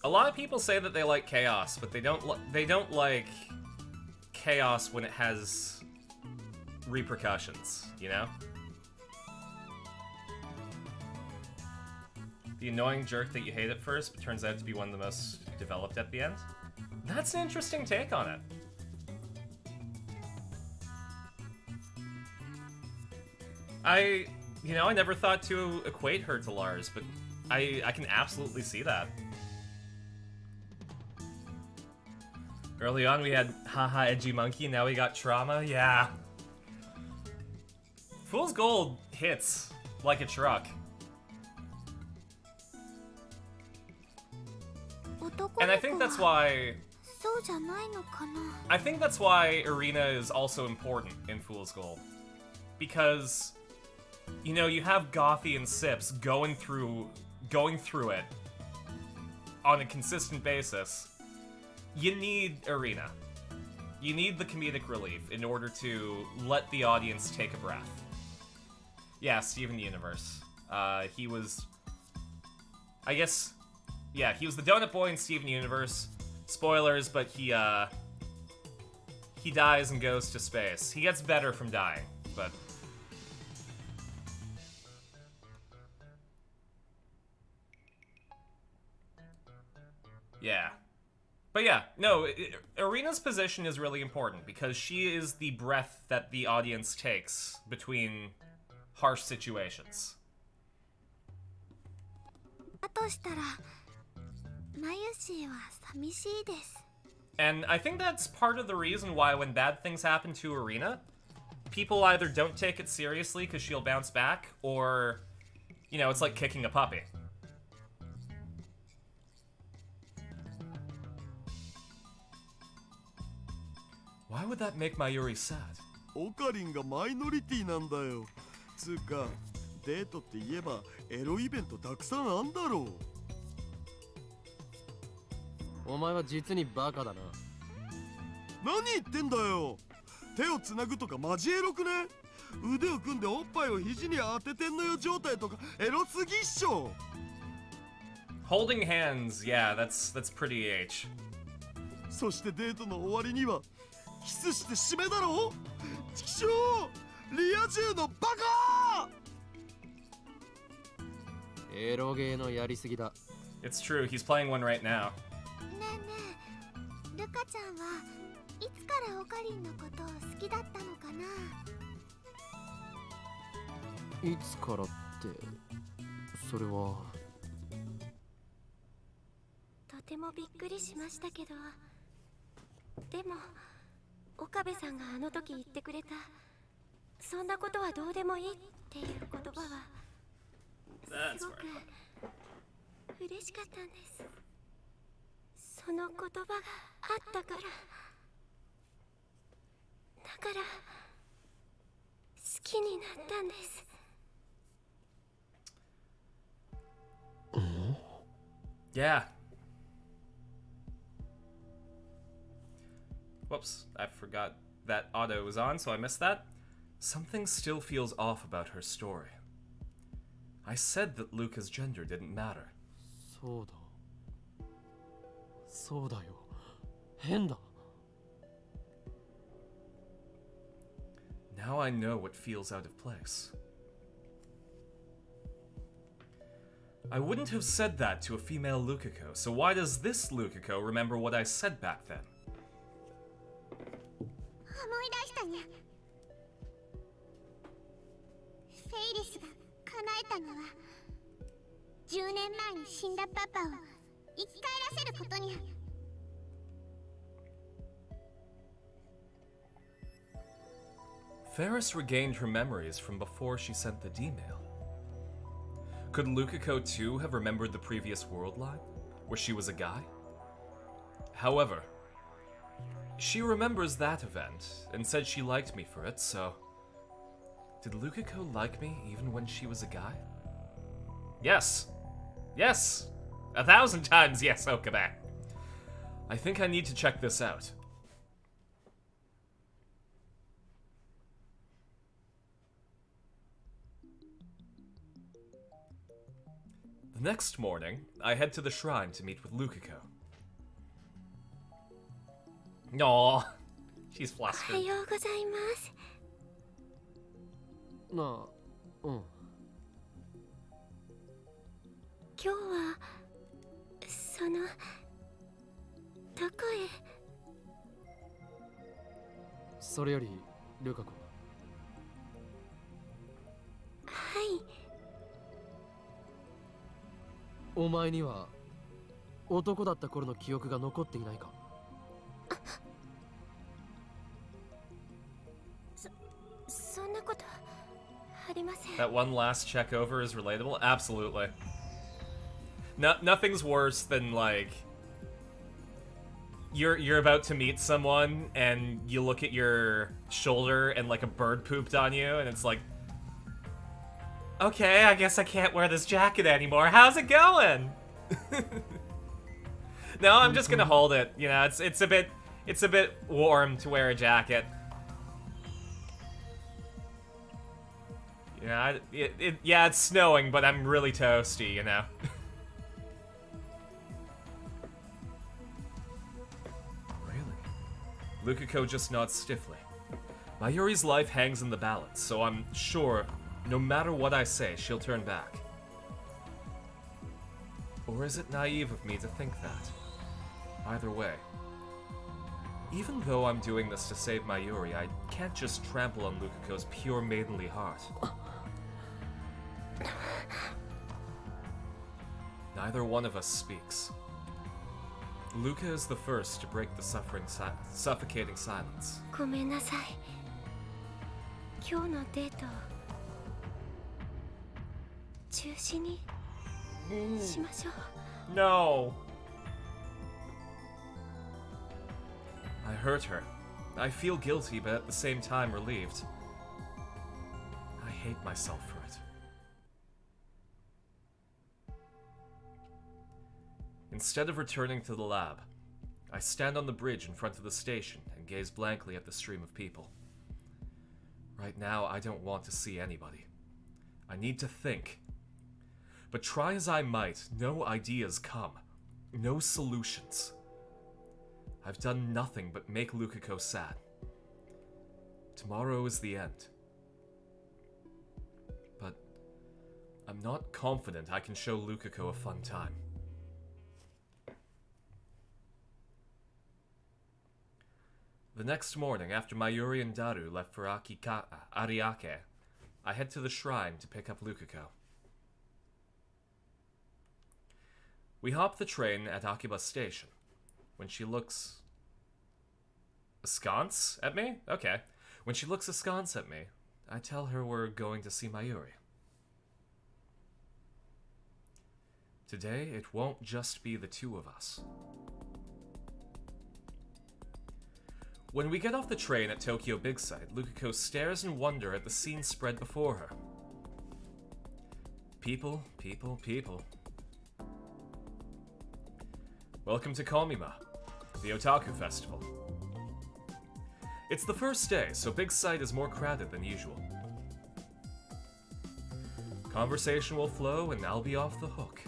A lot of people say that they like chaos, but they don't like chaos when it has repercussions, you know? The annoying jerk that you hate at first, but turns out to be one of the most developed at the end? That's an interesting take on it. I never thought to equate her to Lars, but I can absolutely see that. Early on we had haha edgy monkey, now we got trauma, yeah. Fool's Gold hits like a truck. And I think that's why... I think that's why Arena is also important in Fool's Gold. Because, you know, you have Gothy and Sips going through it on a consistent basis. You need Arena. You need the comedic relief in order to let the audience take a breath. Yeah, Steven Universe. He was... I guess... Yeah, he was the Donut Boy in Steven Universe. Spoilers, but he dies and goes to space. He gets better from dying, but... Yeah. But yeah, no, Arena's position is really important because she is the breath that the audience takes between harsh situations. And I think that's part of the reason why when bad things happen to Arena, people either don't take it seriously because she'll bounce back, or, you know, it's like kicking a puppy. Why would that make Mayuri sad? オカリンがマイノリティなんだよ。つうか、デートって言えばエロイベントたくさんあんだろう。お前は実にバカだな。何言ってんだよ。手をつなぐとかマジエロくね。腕を組んでおっぱいを肘に当ててんのよ状態とかエロすぎっしょ。Holding hands, yeah, that's pretty H. そしてデートの終わりにはキスして締めだろ。チキショー、リア充のバカ。エロゲーのやりすぎだ。It's true, he's playing one right now. ねえねえ、ルカちゃんはいつからオカリンのことを好きだったのかな。いつからって、それは。とてもびっくりしましたけど、でも岡部さんがあの時言ってくれた「そんなことはどうでもいい」っていう言葉は That's すご right. く嬉しかったんです。その言葉があったから、だから好きになったんです。Yeah. Whoops, I forgot that auto was on, so I missed that. Something still feels off about her story. I said that Luca's gender didn't matter. そうだそうだよ、変だ。 Now I know what feels out of place. I wouldn't have said that to a female Lukiko, so why does this Lukiko remember what I said back then? 思い出したにゃ。フェイリスが叶えたのは10年前に死んだパパを生き返らせることにゃ。 Ferris regained her memories from before she sent the D-mail. Could Lukiko too have remembered the previous world line, where she was a guy? However, she remembers that event and said she liked me for it, so... Did Lukiko like me even when she was a guy? Yes! Yes! 1,000 times yes, Okabe! I think I need to check this out. The next morning, I head to the shrine to meet with Lukiko. Aww, she's おは flustered. ようございます。なあ、うん。今日はそのどこへ？それよりルカ子、はい。お前には男だった頃の記憶が残っていないか？そんなことありません。 That one last check over is relatable? Absolutely. No, nothing's worse than, like... You're about to meet someone, and you look at your shoulder, and, like, a bird pooped on you, and it's like... Okay, I guess I can't wear this jacket anymore. How's it going? No, I'm just gonna hold it. You know, it's a bit warm to wear a jacket. Yeah, yeah, it's snowing, but I'm really toasty, you know. Really? Lukiko just nods stiffly. Mayuri's life hangs in the balance, so I'm sure no matter what I say, she'll turn back. Or is it naive of me to think that? Either way. Even though I'm doing this to save Mayuri, I can't just trample on Lukiko's pure maidenly heart. Neither one of us speaks. Luca is the first to break the suffocating silence. ごめんなさい。今日のデート中止にしましょう。 No! I hurt her. I feel guilty, but at the same time relieved. I hate myself for it. Instead of returning to the lab, I stand on the bridge in front of the station and gaze blankly at the stream of people. Right now, I don't want to see anybody. I need to think. But try as I might, no ideas come. No solutions. I've done nothing but make Lukiko sad. Tomorrow is the end. But I'm not confident I can show Lukiko a fun time. The next morning, after Mayuri and Daru left for Ariake, I head to the shrine to pick up Lukiko. We hop the train at Akiba Station. When she looks askance at me? Okay. When she looks askance at me, I tell her we're going to see Mayuri. Today, it won't just be the two of us. When we get off the train at Tokyo Big Sight, Lukiko stares in wonder at the scene spread before her. People, people, people. Welcome to Komima, the Otaku Festival. It's the first day, so Big Sight is more crowded than usual. Conversation will flow and I'll be off the hook.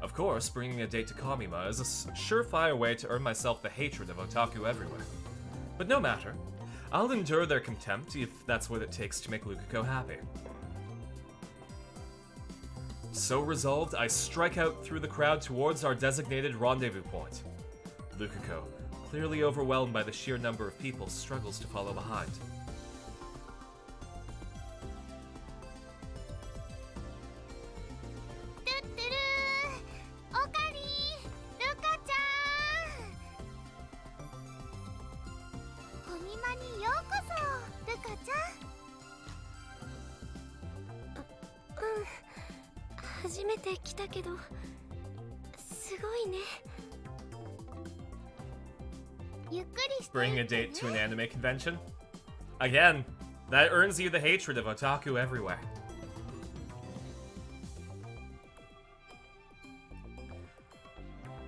Of course, bringing a date to Komima is a surefire way to earn myself the hatred of otaku everywhere. But no matter, I'll endure their contempt if that's what it takes to make Lukiko happy. So resolved, I strike out through the crowd towards our designated rendezvous point. Lukiko, clearly overwhelmed by the sheer number of people, struggles to follow behind. Bring a date to an anime convention? Again, that earns you the hatred of otaku everywhere.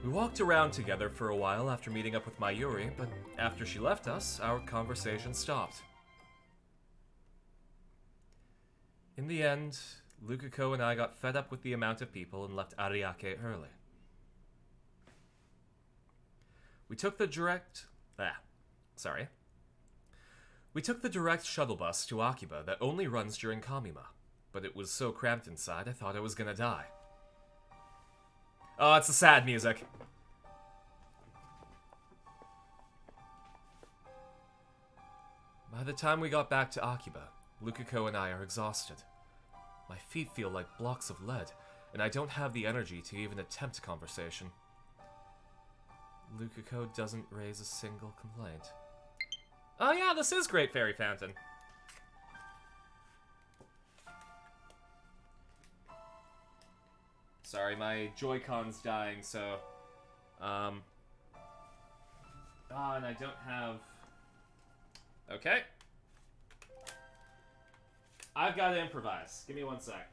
We walked around together for a while after meeting up with Mayuri, but after she left us, our conversation stopped. In the end, Lukiko and I got fed up with the amount of people and left Ariake early. We took the direct shuttle bus to Akiba that only runs during Komima, but it was so cramped inside I thought I was gonna die. Oh, it's the sad music. By the time we got back to Akiba, Lukiko and I are exhausted. My feet feel like blocks of lead, and I don't have the energy to even attempt conversation. Lukiko doesn't raise a single complaint. Oh yeah, this is Great Fairy Fountain. Sorry, my Joy-Con's dying, so... and I don't have... Okay. I've got to improvise. Give me one sec.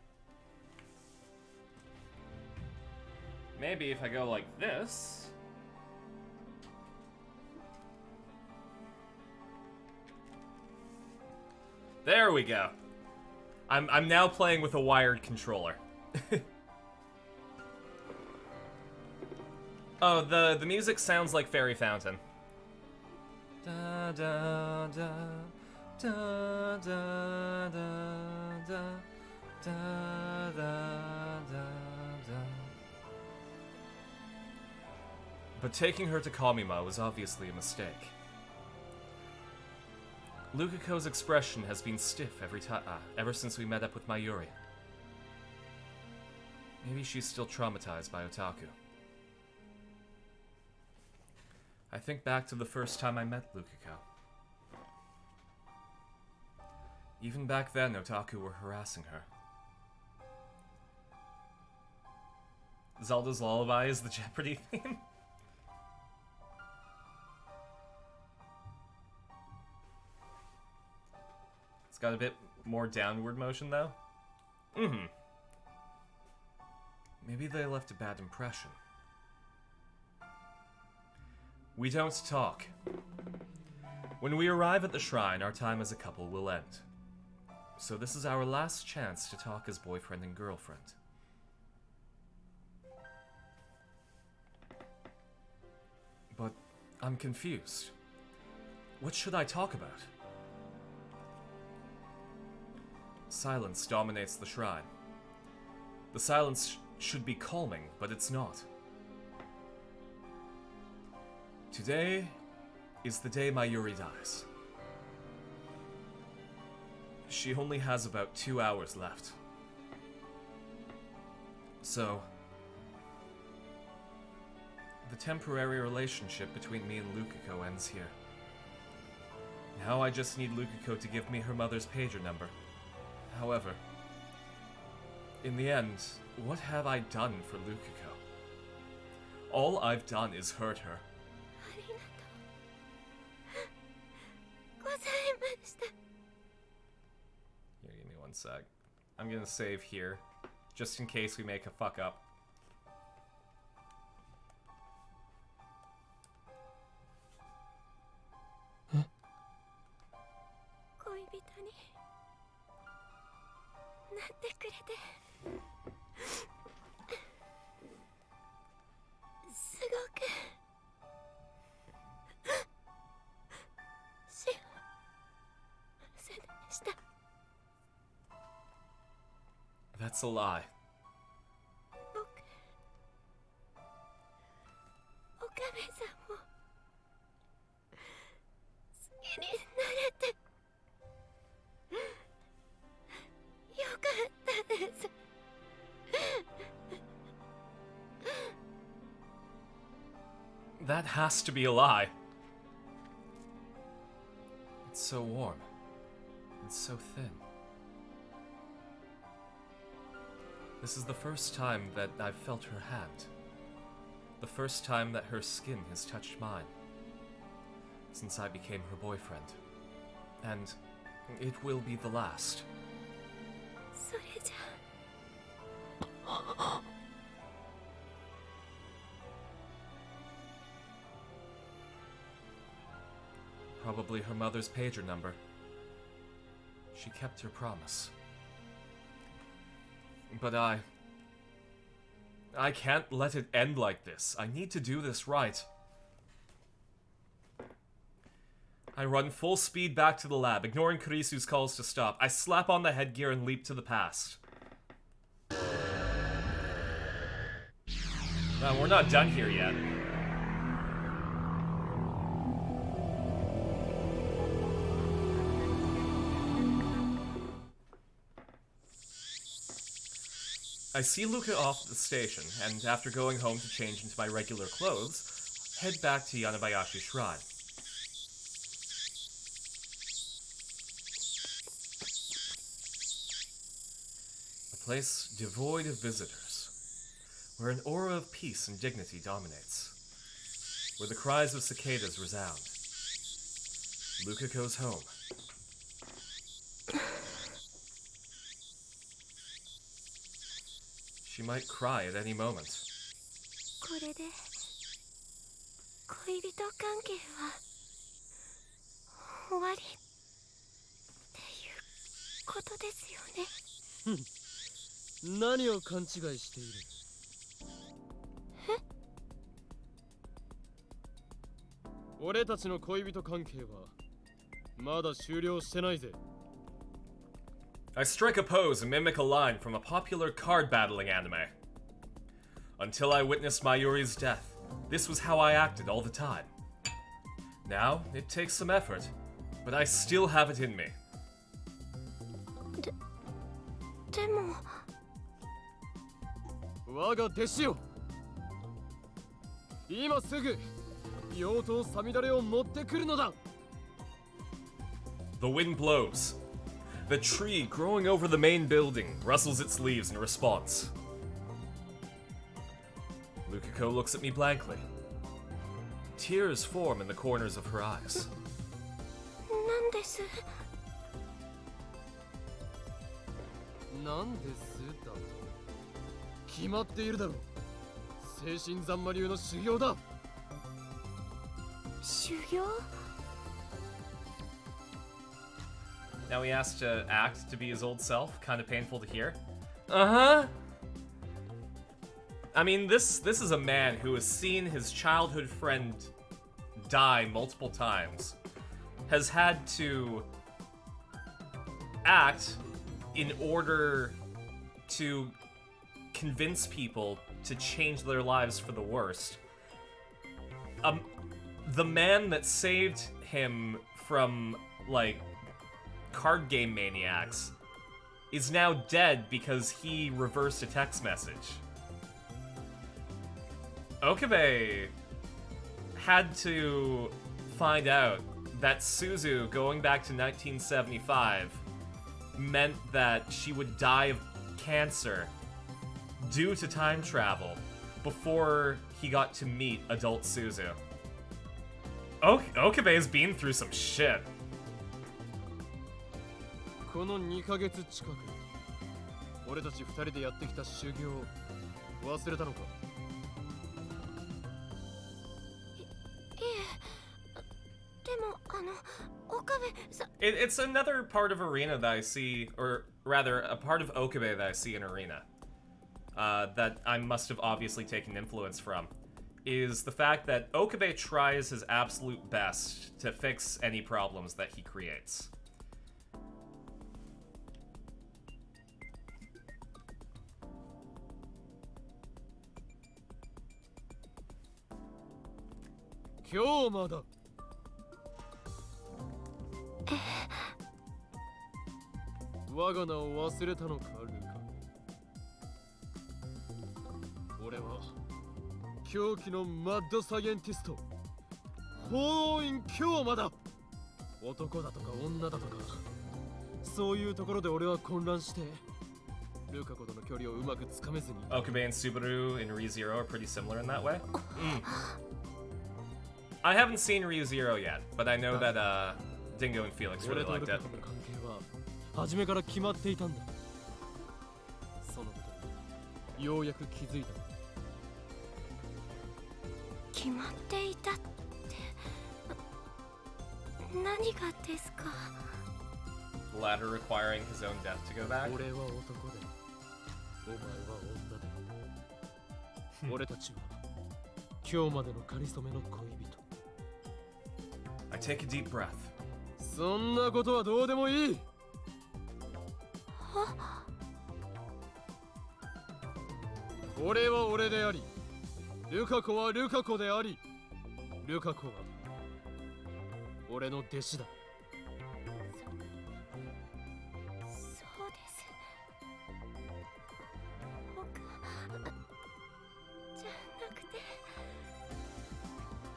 Maybe if I go like this... There we go. I'm now playing with a wired controller. Oh, the music sounds like Fairy Fountain. Da da da da da da da da da da. But taking her to Komima was obviously a mistake. Lukiko's expression has been stiff ever since we met up with Mayuri. Maybe she's still traumatized by otaku. I think back to the first time I met Lukiko. Even back then, otaku were harassing her. Zelda's Lullaby is the Jeopardy theme? It's got a bit more downward motion, though. Maybe they left a bad impression. We don't talk. When we arrive at the shrine, our time as a couple will end. So this is our last chance to talk as boyfriend and girlfriend. But I'm confused. What should I talk about? Silence dominates the shrine. The silence should be calming, but it's not. Today is the day Mayuri dies. She only has about 2 hours left. So, The temporary relationship between me and Lukiko ends here. Now I just need Lukiko to give me her mother's pager number. However, in the end, what have I done for Lukiko? All I've done is hurt her. ありがとうございました。 Here, give me one sec. I'm gonna save here, just in case we make a fuck up. 恋人になってくれてすごく幸せでした。 That's a lie. 僕岡部さんも好きになれてよかったです。 That has to be a lie. It's so warm and so thin. This is the first time that I've felt her hand. The first time that her skin has touched mine. Since I became her boyfriend. And it will be the last. それじゃ Probably her mother's pager number. She kept her promise. But I can't let it end like this. I need to do this right. I run full speed back to the lab, ignoring Kurisu's calls to stop. I slap on the headgear and leap to the past. No, we're not done here yet. I see Luca off at the station, and after going home to change into my regular clothes, head back to Yanabayashi Shrine. A place devoid of visitors, where an aura of peace and dignity dominates, where the cries of cicadas resound. Luca goes home. She might cry at any moment. これで恋人関係は終わりっていうことですよね。何を勘違いしている。俺たちの恋人関係はまだ終了してないぜ。 I strike a pose and mimic a line from a popular card battling anime. Until I witnessed Mayuri's death, this was how I acted all the time. Now, it takes some effort, but I still have it in me. でも我が弟子よ、今すぐ妖刀サミダレを持ってくるのだ。 The wind blows. The tree growing over the main building rustles its leaves in response. Lukiko looks at me blankly. Tears form in the corners of her eyes. なんです。なんですだと決まっているだろう。精神残魔流の修行だ。修行？ Now he has to act to be his old self. Kind of painful to hear. Uh-huh. I mean, this is a man who has seen his childhood friend die multiple times. Has had to act in order to convince people to change their lives for the worst. The man that saved him from, like, card game maniacs is now dead because he reversed a text message. Okabe had to find out that Suzu, going back to 1975, meant that she would die of cancer due to time travel before he got to meet adult Suzu. Okabe's been through some shit. この2ヶ月近く俺たち2人でやってきた修行を忘れたのか。でも岡部さ It's another part of Arena that I see, or rather, a part of Okabe that I see in Arena, that I must have obviously taken influence from, is the fact that Okabe tries his absolute best to fix any problems that he creates. Kyomada. 我が名を忘れたのか、ルカ。俺は狂気のマッドサイエンティスト、法院京馬だ。男だとか女だとか、そういうところで俺は混乱して、ルカ子との距離をうまくつかめずに。Okabe and Subaru in ReZero are pretty similar in that way. I haven't seen ReZero yet, but I know that Dingo and Felix really 俺と liked ルカ it. 子の関係は初めから決まっていたんだ。そのことにようやく気づいた。決まっていたって何がですか。 The latter requiring his own death to go back. 俺は男でお前は女で俺たちは今日までのかりそめの恋人。 I take a deep breath. そんなことはどうでもいい。俺は俺であり、ルカ子はルカ子であり、ルカ子は俺の弟子だ。そうです。僕じゃなくて、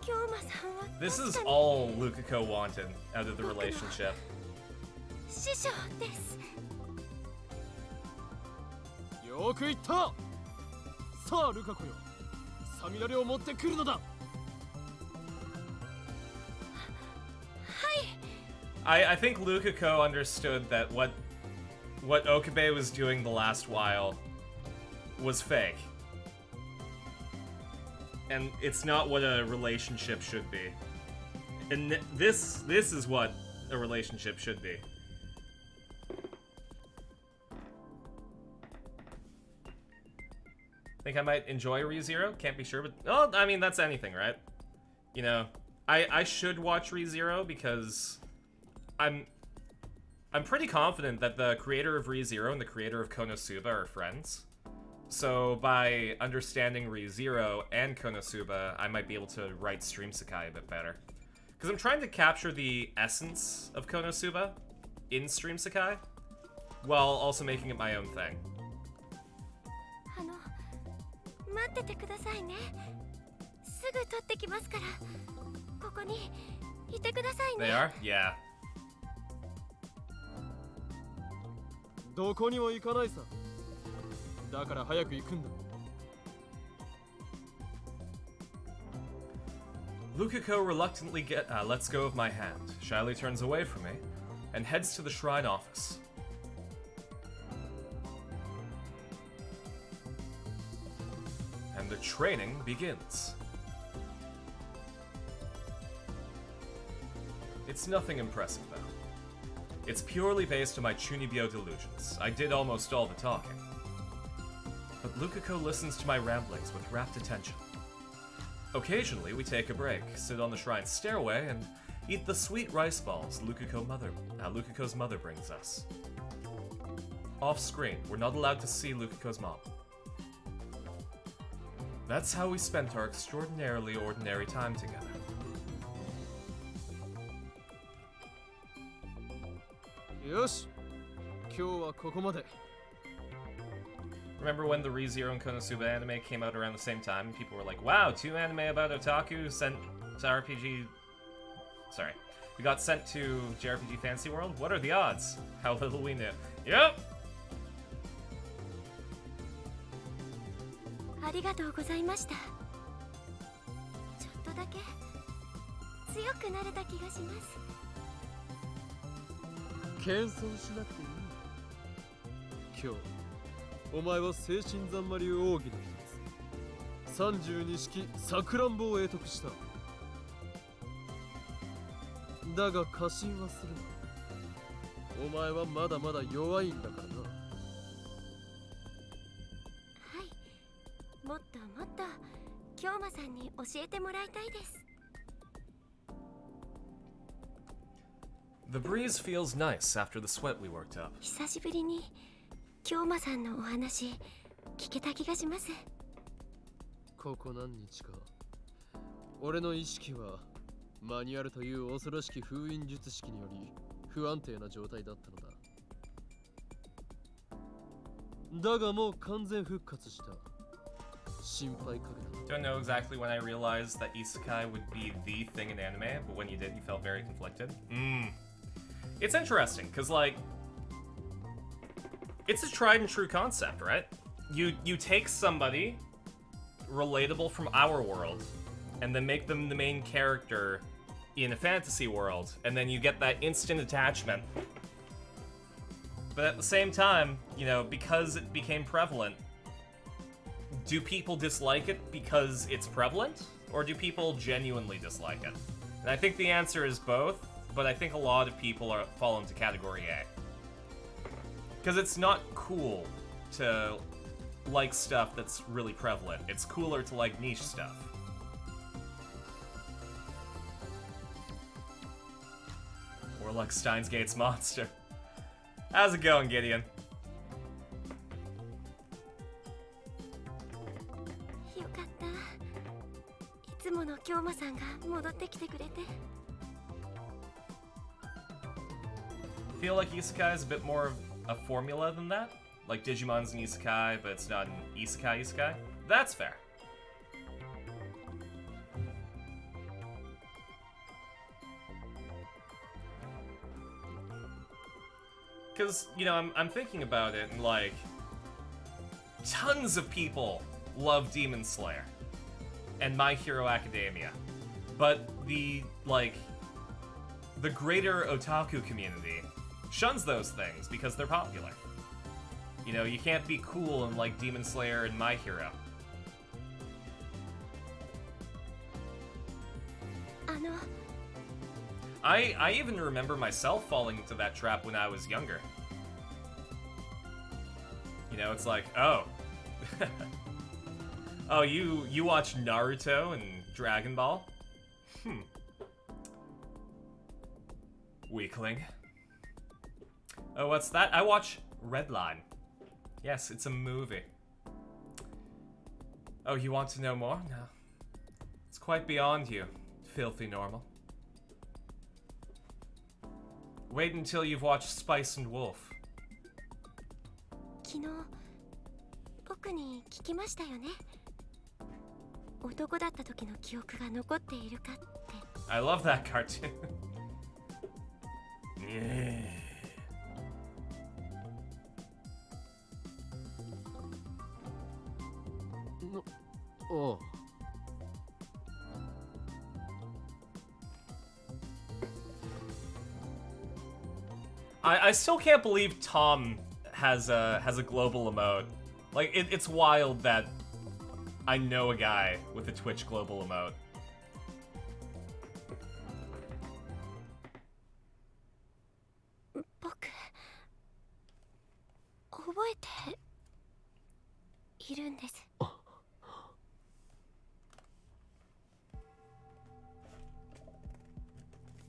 京馬さんは This is 確かに all Lukako wanted out of the relationship. 師匠です。よく言った。さあルカ子よ、サミダレを持ってくるのだ。 I think Lukako understood that what Okabe was doing the last while was fake. And it's not what a relationship should be. And this is what a relationship should be. Think I might enjoy ReZero? Can't be sure, but oh, I mean that's anything, right? You know, I should watch ReZero because I'm pretty confident that the creator of ReZero and the creator of Konosuba are friends. So by understanding ReZero and Konosuba, I might be able to write Stream Sakai a bit better. Because I'm trying to capture the essence of Konosuba in Stream Sakai, while also making it my own thing. 待っててくださいね。すぐ取ってきますから。ここにいてくださいね。 They are? Yeah. どこにも行かないさ。だから早く行くんだ。 Lukako reluctantly lets go of my hand, shyly turns away from me, and heads to the shrine office. And the training begins. It's nothing impressive, though. It's purely based on my Chunibyo delusions. I did almost all the talking. But Lukako listens to my ramblings with rapt attention. Occasionally, we take a break, sit on the shrine's stairway, and eat the sweet rice balls Lukako's mother brings us. Off-screen, we're not allowed to see Lukako's mom. That's how we spent our extraordinarily ordinary time together. よし、今日はここまで。Remember when the ReZero and Konosuba anime came out around the same time? People were like, wow, 2 anime about otaku sent to RPG... Sorry. We got sent to JRPG Fantasy World? What are the odds? How little we knew. Yep! ありがとうございました。ちょっとだけ強くなれた気がします。謙遜しなくていい。今日お前は精神ざんまり奥義の一つ32式さくらんぼを得得した。だが過信はするな。お前はまだまだ弱いんだからな。はい、もっともっと京馬さんに教えてもらいたいです。 The breeze feels nice after the sweat we worked up. 久しぶりに京馬さんのお話聞けた気がします。ここ何日か俺の意識はマニュアルという恐ろしき封印術式により不安定な状態だったのだ。だがもう完全復活した。心配かけた。 Don't know exactly when I realized that isekai would be the thing in anime, but when you did, you felt very conflicted. It's interesting, because, like, it's a tried and true concept, right? You take somebody relatable from our world, and then make them the main character in a fantasy world, and then you get that instant attachment. But at the same time, you know, because it became prevalent, do people dislike it because it's prevalent? Or do people genuinely dislike it? And I think the answer is both, but I think a lot of people fall into category A. Because it's not cool to like stuff that's really prevalent. It's cooler to like niche stuff. Or like Steins Gate's monster. How's it going, Gideon? よかった。いつもの京馬さんが戻ってきてくれて。 Feel like isekai is a bit more of a formula than that? Like Digimon's an isekai, but it's not an isekai? That's fair. Because, you know, I'm thinking about it, and like, tons of people love Demon Slayer and My Hero Academia. But the greater otaku community shuns those things because they're popular. You know, you can't be cool and like Demon Slayer and My Hero. I even remember myself falling into that trap when I was younger. You know, it's like, oh. Oh, you watch Naruto and Dragon Ball? Weakling. Oh, what's that? I watch Redline. Yes, it's a movie. Oh, you want to know more? No. It's quite beyond you, filthy normal. Wait until you've watched Spice and Wolf. 昨日僕に聞きましたよね。男だった時の記憶が残っているかって。 I love that cartoon. Yeah. Oh. I still can't believe Tom has a global emote. Like it's wild that I know a guy with a Twitch global emote. 僕覚えているんです。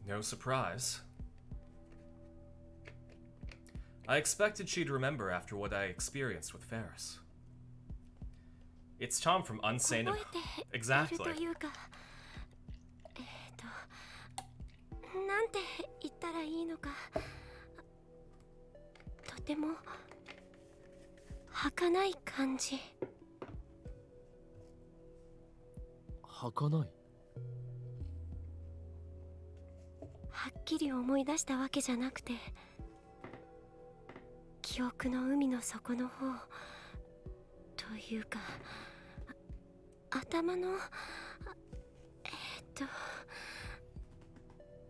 No surprise. I expected she'd remember after what I experienced with Ferris. It's Tom from Unsane. Exactly. というか、なんて言ったらいいのか。とても儚い感じ。儚い。はっきり思い出したわけじゃなくて、記憶の海の底の方というか、頭の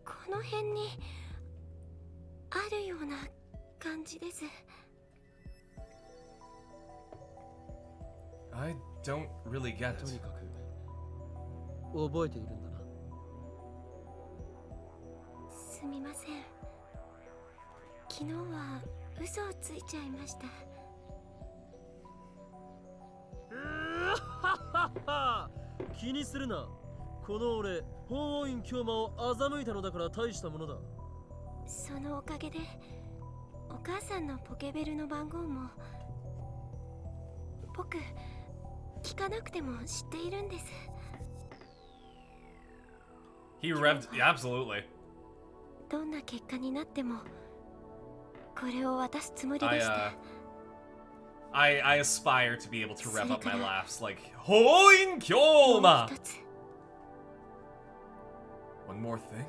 この辺にあるような感じです。I don't really get とに it. かく覚えているんだな。すみません。昨日は嘘をついちゃいました。気にするな。この俺、法王院京馬を欺いたのだから大したものだ。そのおかげでお母さんのポケベルの番号も僕聞かなくても知っているんです。 He revved. Yeah, absolutely. どんな結果になってもこれを渡すつもりでした。 I aspire to be able to rev up my laughs like Hoin Kyoma! もう一つ One more thing?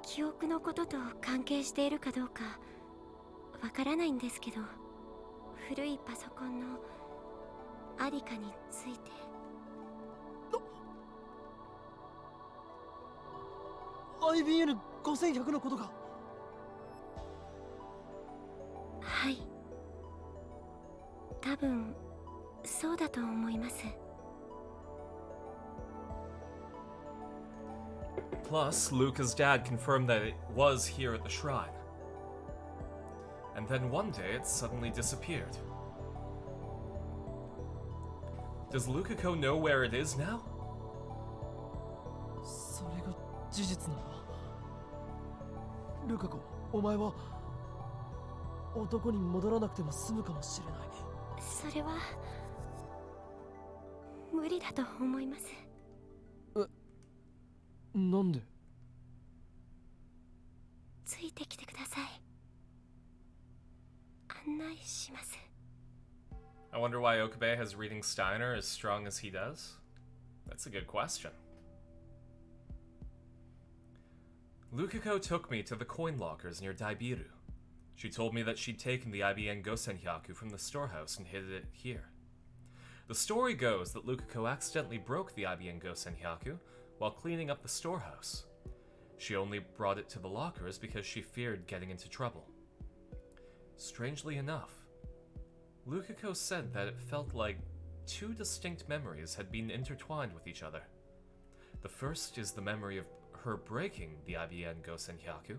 記憶のことと関係しているかどうかわからないんですけど、古いパソコンのありかについて。 IBN5100 のことか。はい、多分そうだと思います。 Plus, Luca's dad confirmed that it was here at the shrine. And then one day it suddenly disappeared. Does Lukako know where it is now? それが事実なら、ルカ子、お前は男に戻らなくても済むかもしれない。それは無理だと思います。なんで？ついてきてください。案内します。 I wonder why Okabe has reading Steiner as strong as he does? That's a good question. Lukako took me to the coin lockers near Daibiru. She told me that she'd taken the IBN Gosenhyaku from the storehouse and hid it here. The story goes that Lukako accidentally broke the IBN Gosenhyaku while cleaning up the storehouse. She only brought it to the lockers because she feared getting into trouble. Strangely enough, Lukako said that it felt like two distinct memories had been intertwined with each other. The first is the memory of her breaking the IBN Gosenhyaku.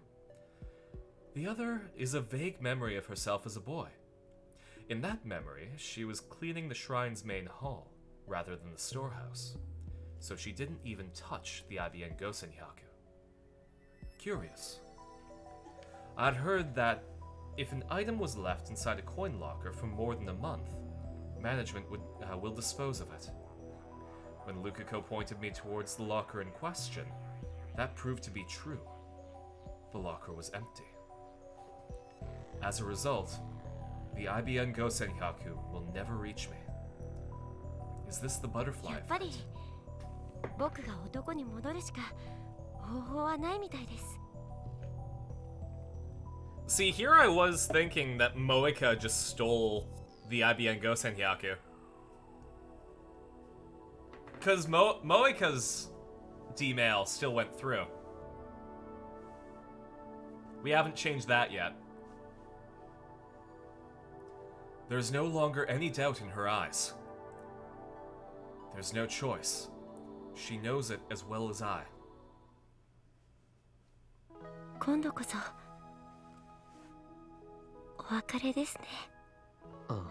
The other is a vague memory of herself as a boy. In that memory, she was cleaning the shrine's main hall rather than the storehouse, so she didn't even touch the IBN Gosenhyaku. Curious. I'd heard that if an item was left inside a coin locker for more than a month, management will dispose of it. When Lukako pointed me towards the locker in question, that proved to be true. The locker was empty. As a result, the IBN Gosenhyaku will never reach me. Is this the butterfly やっぱり effect? 僕が男に戻るしか方法はないみたいです。 See, here I was thinking that Moeka just stole the IBN Gosenhyaku. Because Moeka's D-mail still went through. We haven't changed that yet. There's no longer any doubt in her eyes. There's no choice. She knows it as well as I. 今度こそお別れですね。ああ。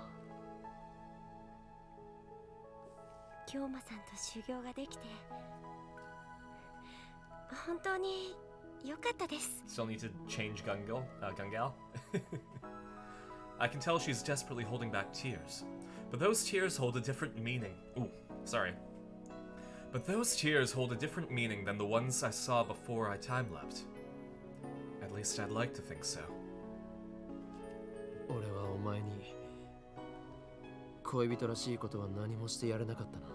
京馬さんと修行ができて本当に良かったです。 Still need to change Gungal? I can tell she's desperately holding back tears. But those tears hold a different meaning. Ooh, sorry. But those tears hold a different meaning than the ones I saw before I time-leapt. At least I'd like to think so. 俺はお前に恋人らしいことは何もしてやれなかったな。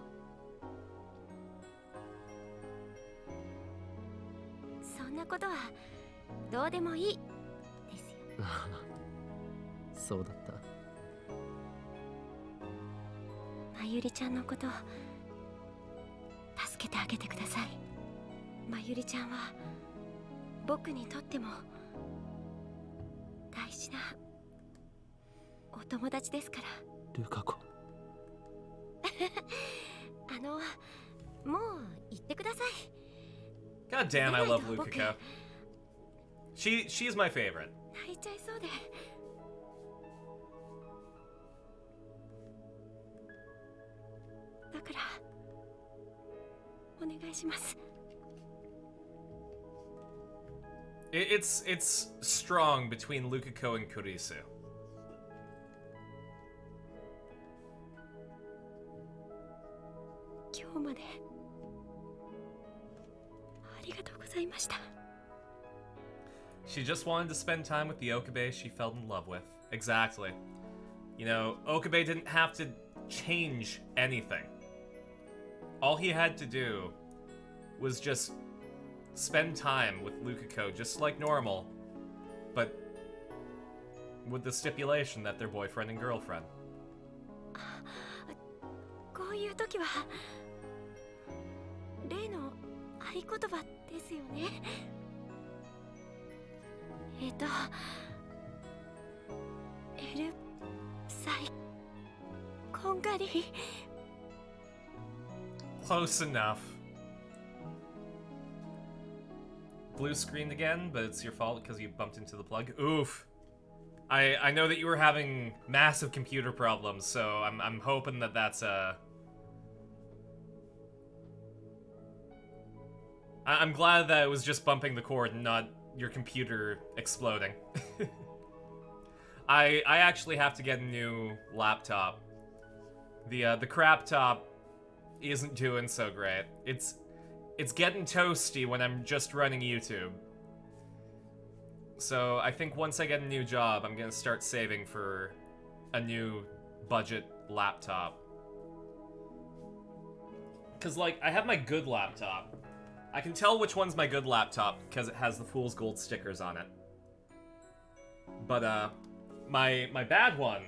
そんなことはどうでもいいですよ。そうだった。まゆりちゃんのこと助けてあげてください。まゆりちゃんは僕にとっても大事なお友達ですから。ルカ子。もう言ってください。 God damn, I love Lukako. She's my favorite. 泣いちゃいそうで。だからお願いします。It's strong between Lukako and Kurisu. 今日までありがとうございました。 She just wanted to spend time with the Okabe she fell in love with. Exactly. You know, Okabe didn't have to change anything. All he had to do was just spend time with Lukako just like normal, but with the stipulation that they're boyfriend and girlfriend. こういう時は例の合言葉ですよね。エルサイこんがり。 Close enough. Blue screened again, but it's your fault because you bumped into the plug. Oof. I know that you were having massive computer problems, so I'm hoping that that's I'm glad that it was just bumping the cord and not your computer exploding. I actually have to get a new laptop. The crap top isn't doing so great. It's getting toasty when I'm just running YouTube. So I think once I get a new job, I'm gonna start saving for a new budget laptop. Cause like, I have my good laptop. I can tell which one's my good laptop because it has the Fool's Gold stickers on it. But my bad one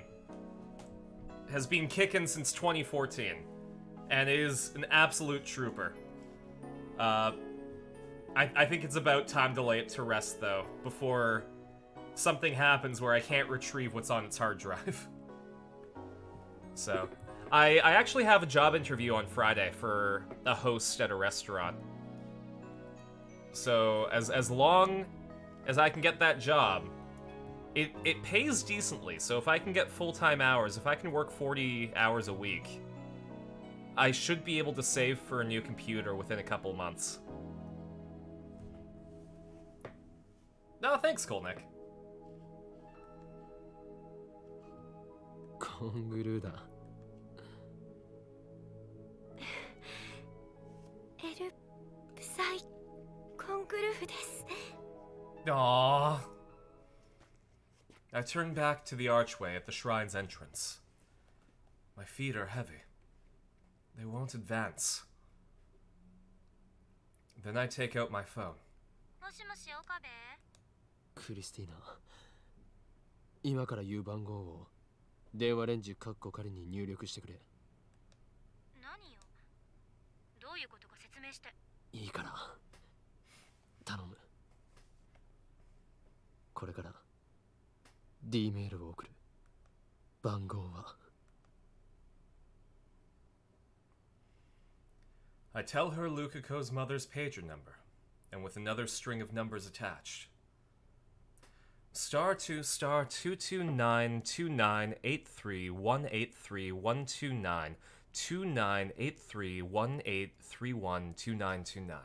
has been kicking since 2014 and is an absolute trooper. I think it's about time to lay it to rest, though, before something happens where I can't retrieve what's on its hard drive. So, I actually have a job interview on Friday for a host at a restaurant. So, as long as I can get that job, it pays decently, so if I can get full-time hours, if I can work 40 hours a week, I should be able to save for a new computer within a couple months. No, thanks, Kolnick. コングルーだ。エルサイコングルフです。 Aww. I turn back to the archway at the shrine's entrance. My feet are heavy. They won't advance. Then I take out my phone. もしもし岡部。クリスティーナ、今から言う番号を電話レンジカッコ仮に入力してくれ。何よ。どういうことか説明して。いいから頼む。これから D メールを送る。番号は I tell her Lukako's mother's pager number, and with another string of numbers attached. *2 *229 2983 183 129 2983 1831 2929.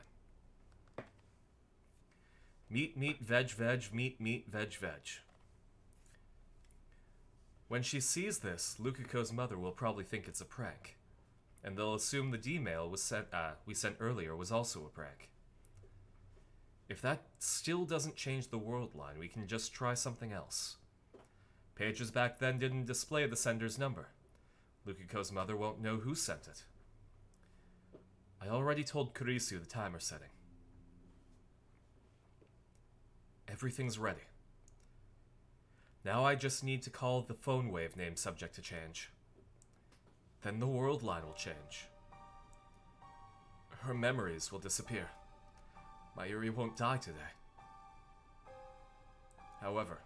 Meat veg meat veg. When she sees this, Lukako's mother will probably think it's a prank, and they'll assume the D-mail we sent earlier was also a prank. If that still doesn't change the world line, we can just try something else. Pages back then didn't display the sender's number. Lukiko's mother won't know who sent it. I already told Kurisu the timer setting. Everything's ready. Now I just need to call the phone wave name subject to change. Then the world line will change. Her memories will disappear. Mayuri won't die today. However,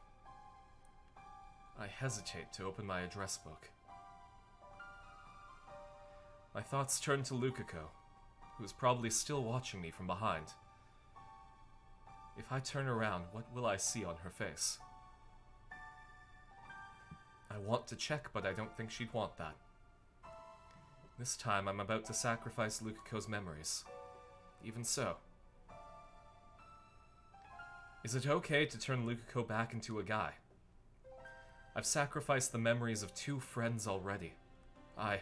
I hesitate to open my address book. My thoughts turn to Lukiko, who is probably still watching me from behind. If I turn around, what will I see on her face? I want to check, but I don't think she'd want that. This time, I'm about to sacrifice Lukiko's memories. Even so. Is it okay to turn Lukiko back into a guy? I've sacrificed the memories of 2 friends already. I...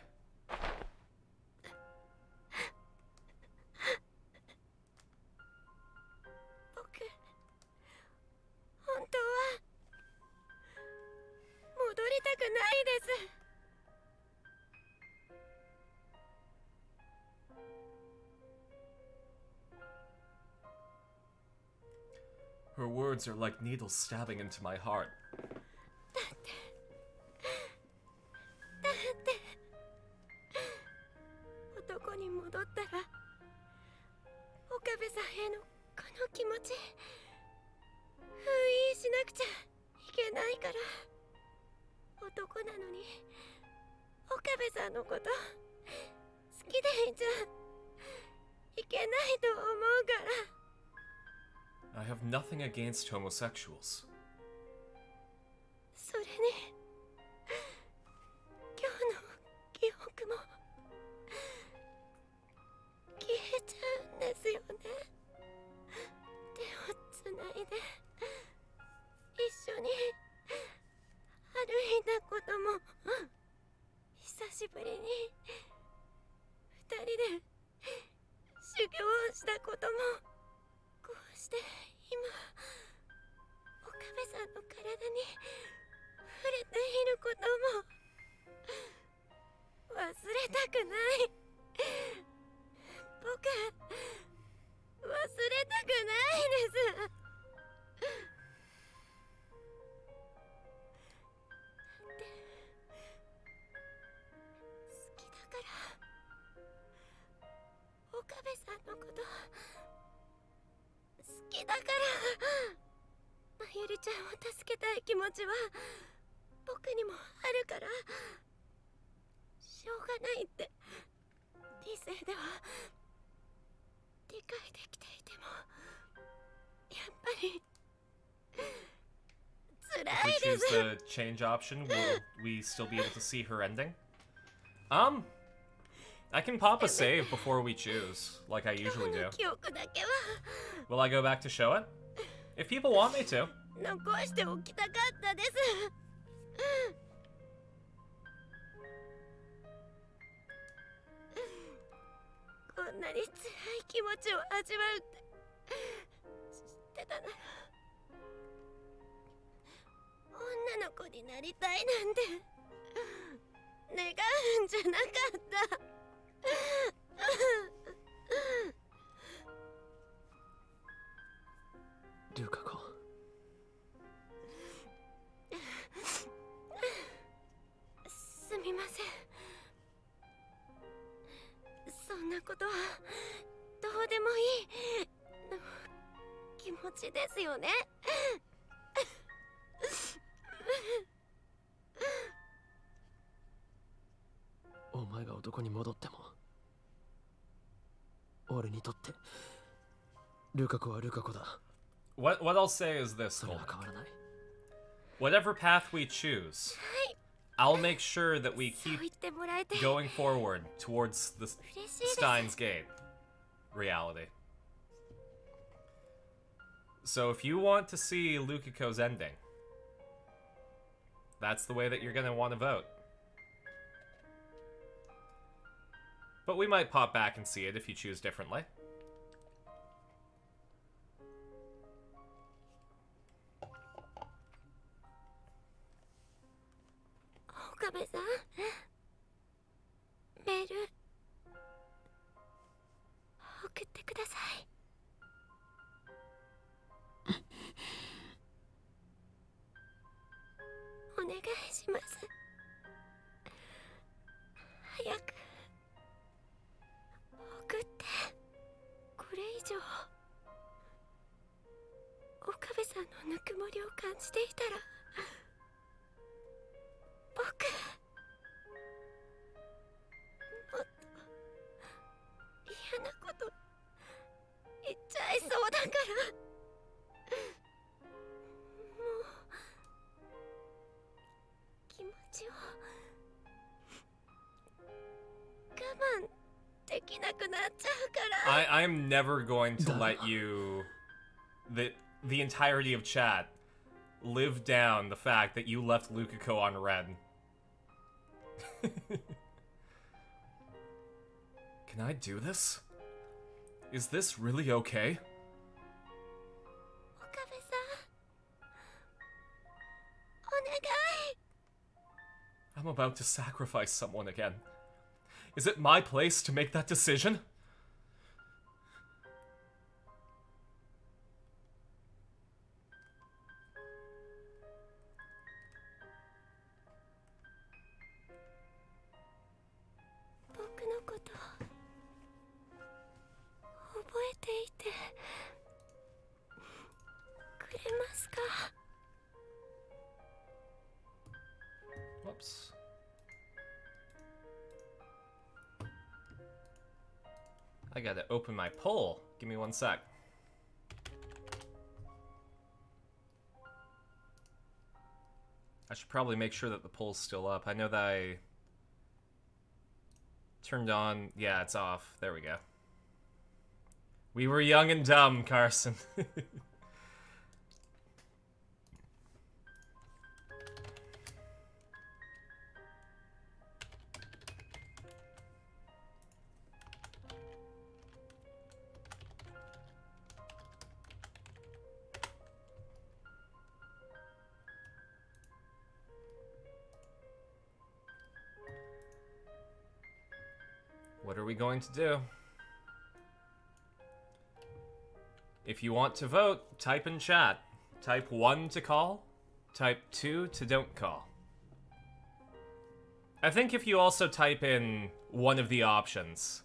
Her words are like needles stabbing into my heart. 男に戻ったら岡部さんへのこの気持ち封印しなくちゃいけないから。男なのに岡部さんのこと好きでいちゃいけないと思うから。 I have nothing against homosexuals. それに今日の記憶も消えちゃうんですよね。手をつないで一緒に歩いたことも久しぶりに二人で修行をしたこともこうして今岡部さんの体に触れていることも忘れたくない。僕忘れたくないです。好きだから岡部さんのこと好きだからまゆりちゃんを助けたい気持ちは僕にもあるからしょうがないって理性では理解できていてもやっぱり辛 If we いで choose す。 the change option, will we still be able to see her ending? I can pop a save before we choose, like I usually 今日 do. の記憶だけは Will I go back to show it? If people want me to. 残しておきたかったです。こんなに辛い気持ちを味わうって知ってたなら女の子になりたいなんて願うんじゃなかった。ルカ子、すみません。そんなことはどうでもいい気持ちですよね。お前が男に戻っても俺にとってルカ子はルカ子だ。 What I'll say is this, それ Coleman. は変わらない。 Whatever path we choose, I'll make sure that we そう keep 言ってもらえて going forward towards the 嬉しいです。 Steins Gate reality. So if you want to see Lukiko's ending, that's the way that you're gonna want to vote. But we might pop back and see it if you choose differently. 岡部さん、メール送ってください。お願いします。早く送って。これ以上岡部さんのぬくもりを感じていたら僕もっと嫌なこと言っちゃいそうだから。もう気持ちを我慢できなくなっちゃうから。 I'm never going to let you, the entirety of chat, live down the fact that you left Lukiko on red. Can I do this? Is this really okay? 岡部さん、お願い。 I'm about to sacrifice someone again. Is it my place to make that decision? 僕のこと覚えていてくれますか？ Whoops. I gotta open my poll. Give me one sec. I should probably make sure that the poll's still up. I know that I turned on... Yeah, it's off. There we go. We were young and dumb, Carson. What are we going to do? If you want to vote, type in chat. Type 1 to call, type 2 to don't call. I think if you also type in one of the options.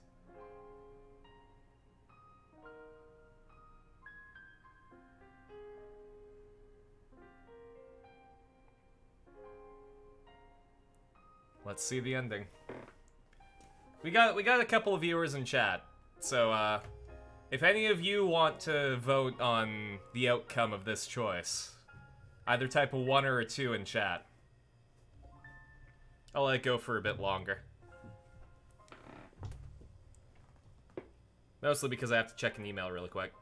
Let's see the ending. We got a couple of viewers in chat, so if any of you want to vote on the outcome of this choice, either type a 1 or a 2 in chat. I'll let it go for a bit longer. Mostly because I have to check an email really quick.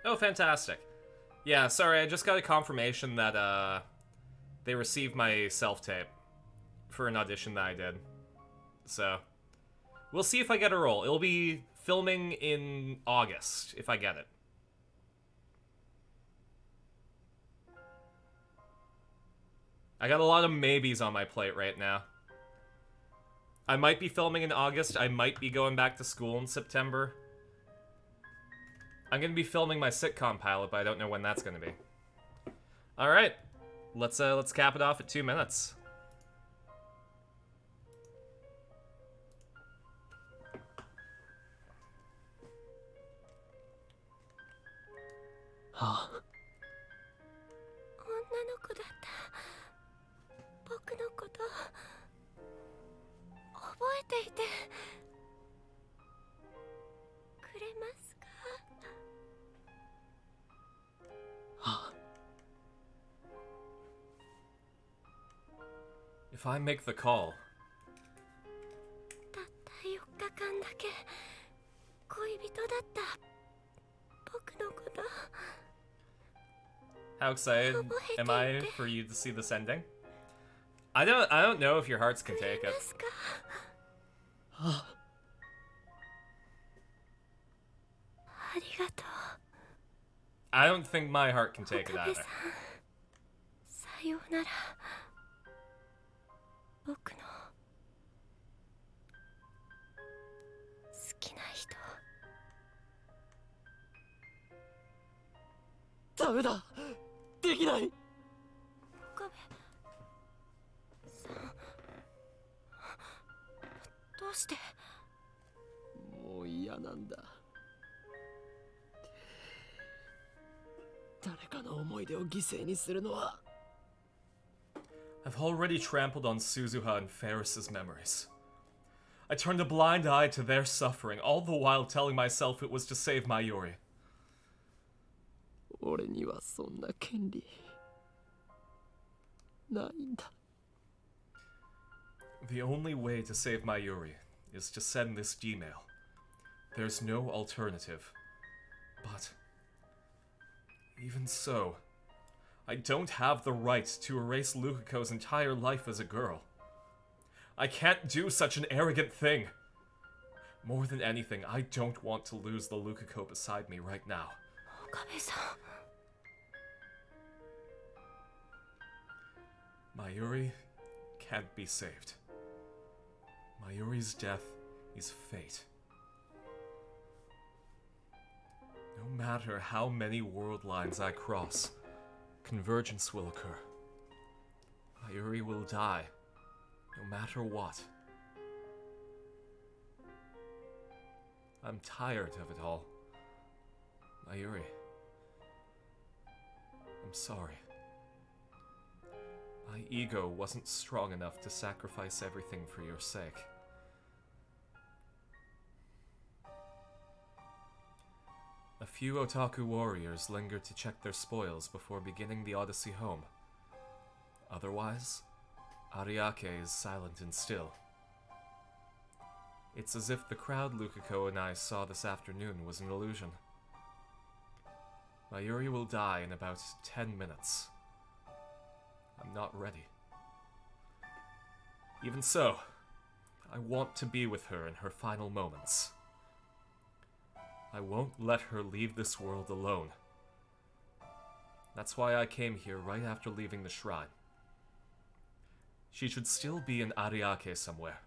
Oh, fantastic. Yeah, sorry, I just got a confirmation that, they received my self-tape for an audition that I did. So, we'll see if I get a role. It'll be filming in August, if I get it. I got a lot of maybes on my plate right now. I might be filming in August, I might be going back to school in September. I'm gonna be filming my sitcom pilot, but I don't know when that's gonna be. Alright, let's cap it off at 2 minutes. Huh? 女の子だった僕のこと覚えていてくれますか？ If I make the call. たった4日間だけ恋人だった僕のこと How excited am I for you to see this ending? I don't know if your hearts can take it. ますか。ありがとう。 I don't think my heart can take it 岡部 either. さん、さようなら。僕の好きな人。ダメだ、できない。岡部さん、どうして。もう嫌なんだ。誰かの思い出を犠牲にするのは。 I've already trampled on Suzuha and Ferris's memories. I turned a blind eye to their suffering, all the while telling myself it was to save Mayuri. 俺にはそんな権利ないんだ。 The only way to save Mayuri is to send this Gmail. There's no alternative. But even so, I don't have the right to erase Lukiko's entire life as a girl. I can't do such an arrogant thing. More than anything, I don't want to lose the Lukiko beside me right now. 岡部さん。 Mayuri can't be saved. Mayuri's death is fate. No matter how many world lines I cross, convergence will occur. Mayuri will die, no matter what. I'm tired of it all. Mayuri, I'm sorry. My ego wasn't strong enough to sacrifice everything for your sake. A few otaku warriors linger to check their spoils before beginning the odyssey home. Otherwise, Ariake is silent and still. It's as if the crowd Lukiko and I saw this afternoon was an illusion. Mayuri will die in about 10 minutes. I'm not ready. Even so, I want to be with her in her final moments. I won't let her leave this world alone. That's why I came here right after leaving the shrine. She should still be in Ariake somewhere.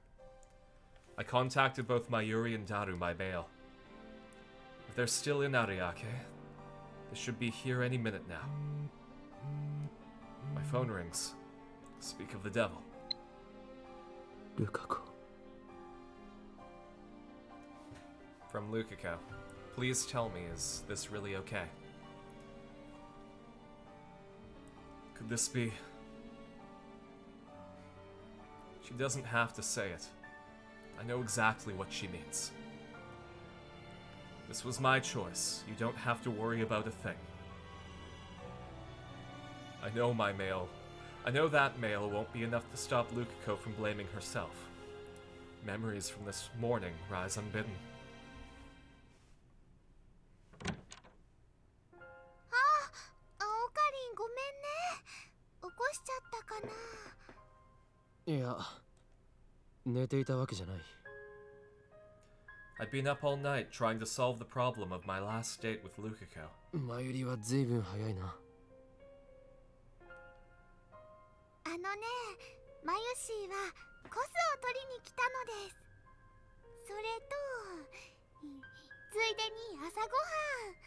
I contacted both Mayuri and Daru by mail. If they're still in Ariake, they should be here any minute now. My phone rings. Speak of the devil. ルカ子。 From Lukiko. Please tell me, is this really okay? Could this be... She doesn't have to say it. I know exactly what she means. This was my choice. You don't have to worry about a thing. I know my mail. I know that mail won't be enough to stop Lukiko from blaming herself. Memories from this morning rise unbidden. あ、オカリンごめんね。起こしちゃったかな。いや、寝ていたわけじゃない。 I'd been up all night trying to solve the problem of my last date with Lukiko. 前よりは随分早いな。あのね、マユシーはコスを取りに来たのです。それと、ついでに朝ごはん。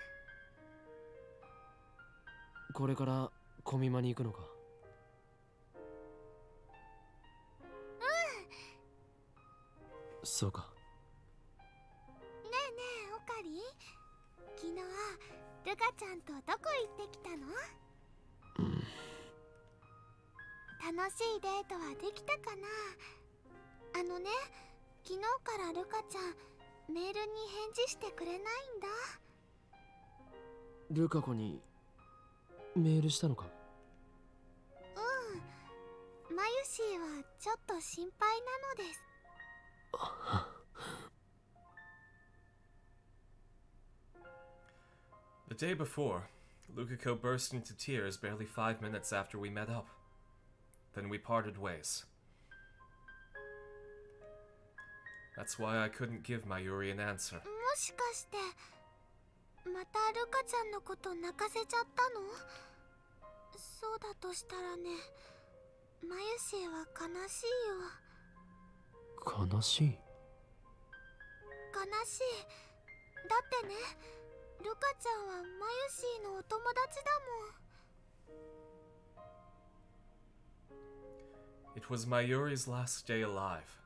これからコミマに行くのか。そうか。ねえねえ、オカリン。昨日、ルカちゃんとどこ行ってきたの？楽しいデートはできたかな？あのね、昨日からルカちゃん、メールに返事してくれないんだ。ルカ子にメールしたのか？うん。マユシーはちょっと心配なのです。The day before, Lukiko burst into tears barely 5 minutes after we met up. Then we parted ways. That's why I couldn't give Mayuri an answer. もしかしてまたルカちゃんのこと泣かせちゃったの？そうだとしたらね、マユシーは悲しいよ。悲しい。悲しい。だってね、ルカちゃんはマユシーのお友達だもん。 It was Mayuri's last day alive.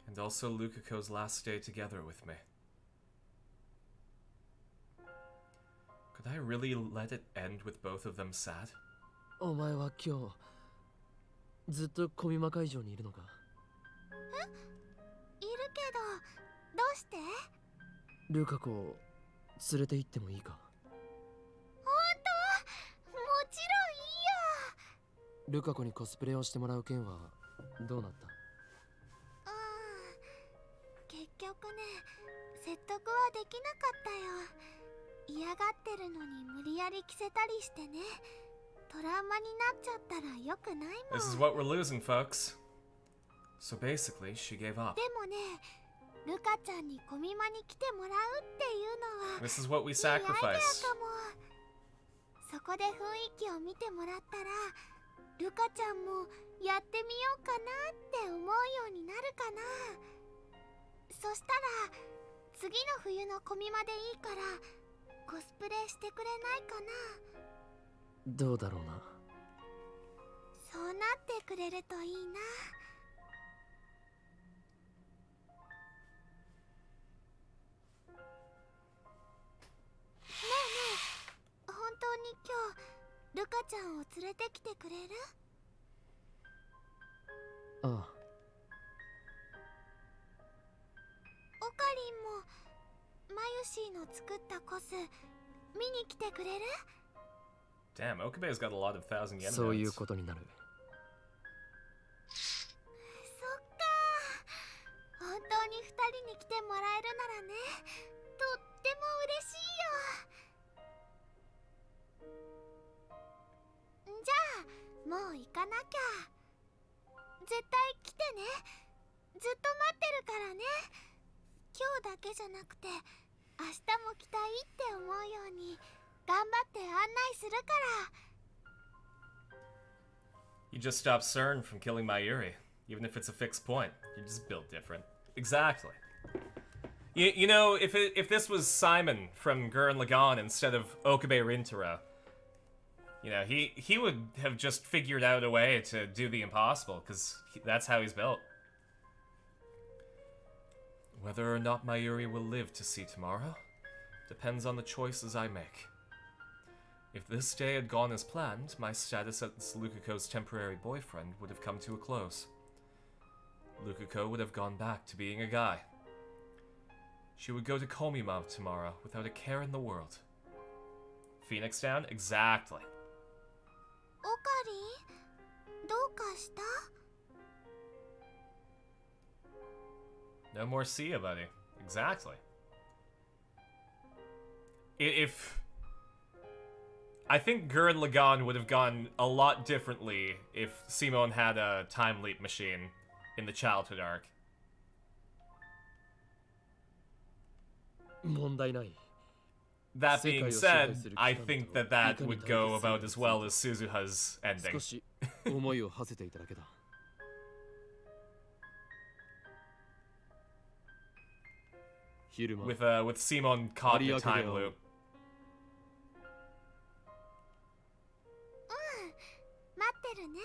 And also Lukiko's last day together with me. Could I really let it end with both of them sad? お前は今日ずっとコミマ会場にいるのか？いるけど、どうして？ルカ子を連れて行ってもいいか？ほんと？もちろんいいよ。ルカ子にコスプレをしてもらう件はどうなった？結局ね、説得はできなかったよ。嫌がってるのに無理やり着せたりしてね、トラウマになっちゃったらよくないもん。 This is what we're losing, folks. So basically, she gave up. でもね、ルカちゃんにコミマに来てもらうっていうのは This is what we いいアイデア sacrifice. かも。そこで雰囲気を見てもらったら、ルカちゃんもやってみようかなって思うようになるかな。そしたら次の冬のコミマでいいからコスプレしてくれないかな。どうだろうな。そうなってくれるといいな。ねえねえ、本当に今日ルカちゃんを連れてきてくれる？ああ。オカリンもマユシーの作ったコス見に来てくれる？ Damn, Okabe's got a lot of 1,000 yen そういう notes. ことになる。そっか。本当に2人に来てもらえるならね、とっても嬉しいよ。じゃあもう行かなきゃ。絶対来てね。ずっと待ってるからね。今日だけじゃなくて明日も来たいって思うように頑張って案内するから。 You just stop CERN from killing Mayuri, even if it's a fixed point. You're just built different. Exactly. You know, if this was Simon from Gurren Lagann instead of Okabe Rintaro, you know, he would have just figured out a way to do the impossible, because that's how he's built. Whether or not Mayuri will live to see tomorrow depends on the choices I make. If this day had gone as planned, my status as Lukiko's temporary boyfriend would have come to a close. Lukiko would have gone back to being a guy. She would go to Komima tomorrow without a care in the world. Phoenix Down? Exactly. オカリン、どうかした？ No more Sia, buddy. Exactly. If... I think Gurren Lagann would have gone a lot differently if Simone had a time leap machine in the childhood arc. 問題ない。 That being said, I think that that would go about as well as Suzuha's ending. 少し思いを馳せていただけだ。昼間 With Simone caught in a time loop. 待ってるね。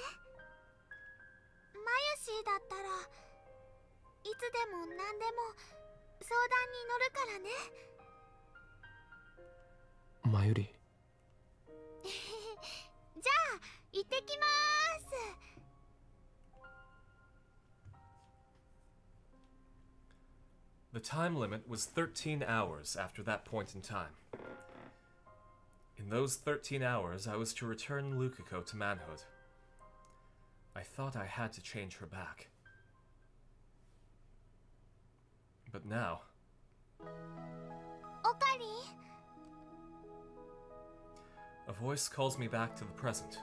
マユシーだったらいつでも何でも相談に乗るからね。マユリ。じゃあ行ってきまーす。 The time limit was 13 hours after that point in time. In those 13 hours, I was to return Lukiko to manhood. I thought I had to change her back. But now... オカリン、A voice calls me back to the present.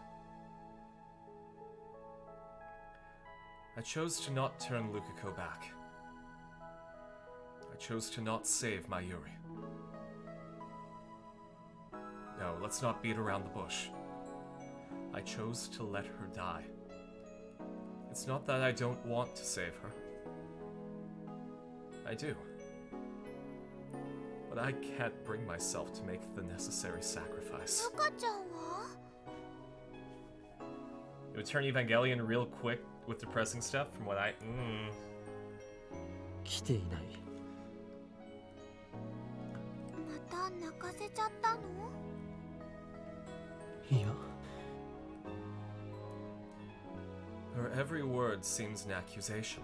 I chose to not turn Lukiko back. I chose to not save Mayuri. No, let's not beat around the bush. I chose to let her die. It's not that I don't want to save her. I do. But I can't bring myself to make the necessary sacrifice. ルカちゃんは It would turn Evangelion real quick with depressing stuff from what I... 来ていない。また泣かせちゃったの？いや、 Her every word seems an accusation.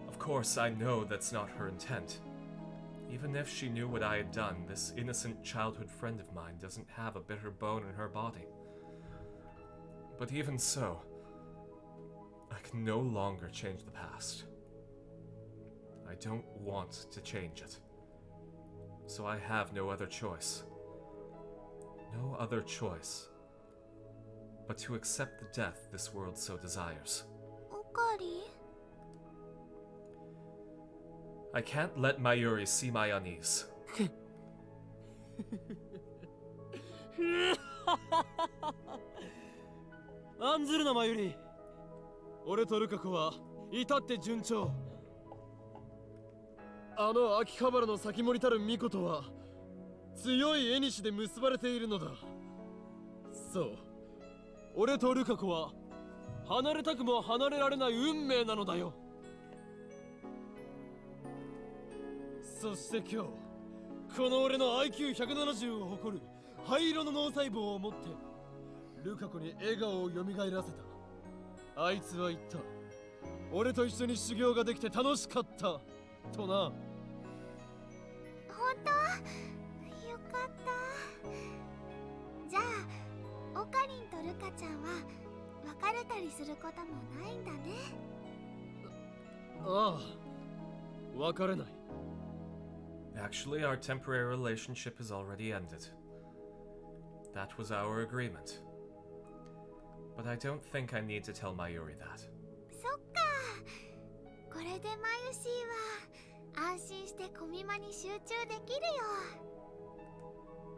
Of course, I know that's not her intent. Even if she knew what I had done, this innocent childhood friend of mine doesn't have a bitter bone in her body. But even so, I can no longer change the past. I don't want to change it. So I have no other choice. No other choice but to accept the death this world so desires. おかり？ I can't let Mayuri see my unease. 案ずるなマユリ。俺とルカ子は至って順調。あの秋葉原の先森たる巫女とは強い縁で結ばれているのだ。そう、俺とルカ子は離れたくも離れられない運命なのだよ。そして今日、この俺の IQ170 を誇る灰色の脳細胞を持ってルカ子に笑顔を蘇らせた。あいつは言った。俺と一緒に修行ができて楽しかったとな。本当？よかった。じゃあオカリンとルカちゃんは別れたりすることもないんだね。ああ、別れない。Actually, our temporary relationship has already ended. That was our agreement. But I don't think I need to tell Mayuri that. そっか。これでマユシーは安心してコミマに集中できるよ。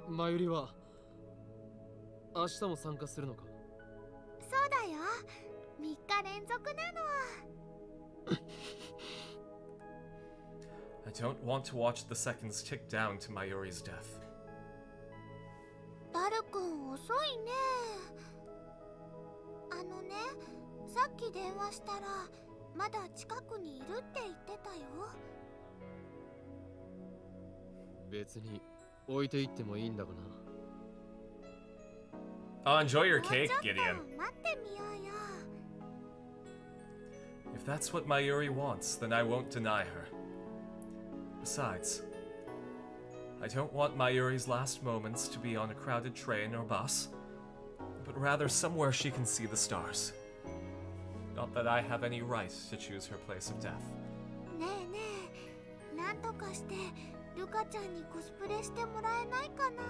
マユリは明日も参加するのか？そうだよ。3日連続なの。I don't want to watch the seconds tick down to Mayuri's death. ダルくん遅いね。さっき電話したらまだ近くにいるって言ってたよ。別に置いていってもいいんだがな。Oh, enjoy your もう cake, ちょっと Gideon. 待ってみようよ。 If that's what Mayuri wants, then I won't deny her. Besides, I don't want Mayuri's last moments to be on a crowded train or bus, but rather somewhere she can see the stars. Not that I have any right to choose her place of death. ねえねえ、なんとかしてルカちゃんにコスプレしてもらえないかな。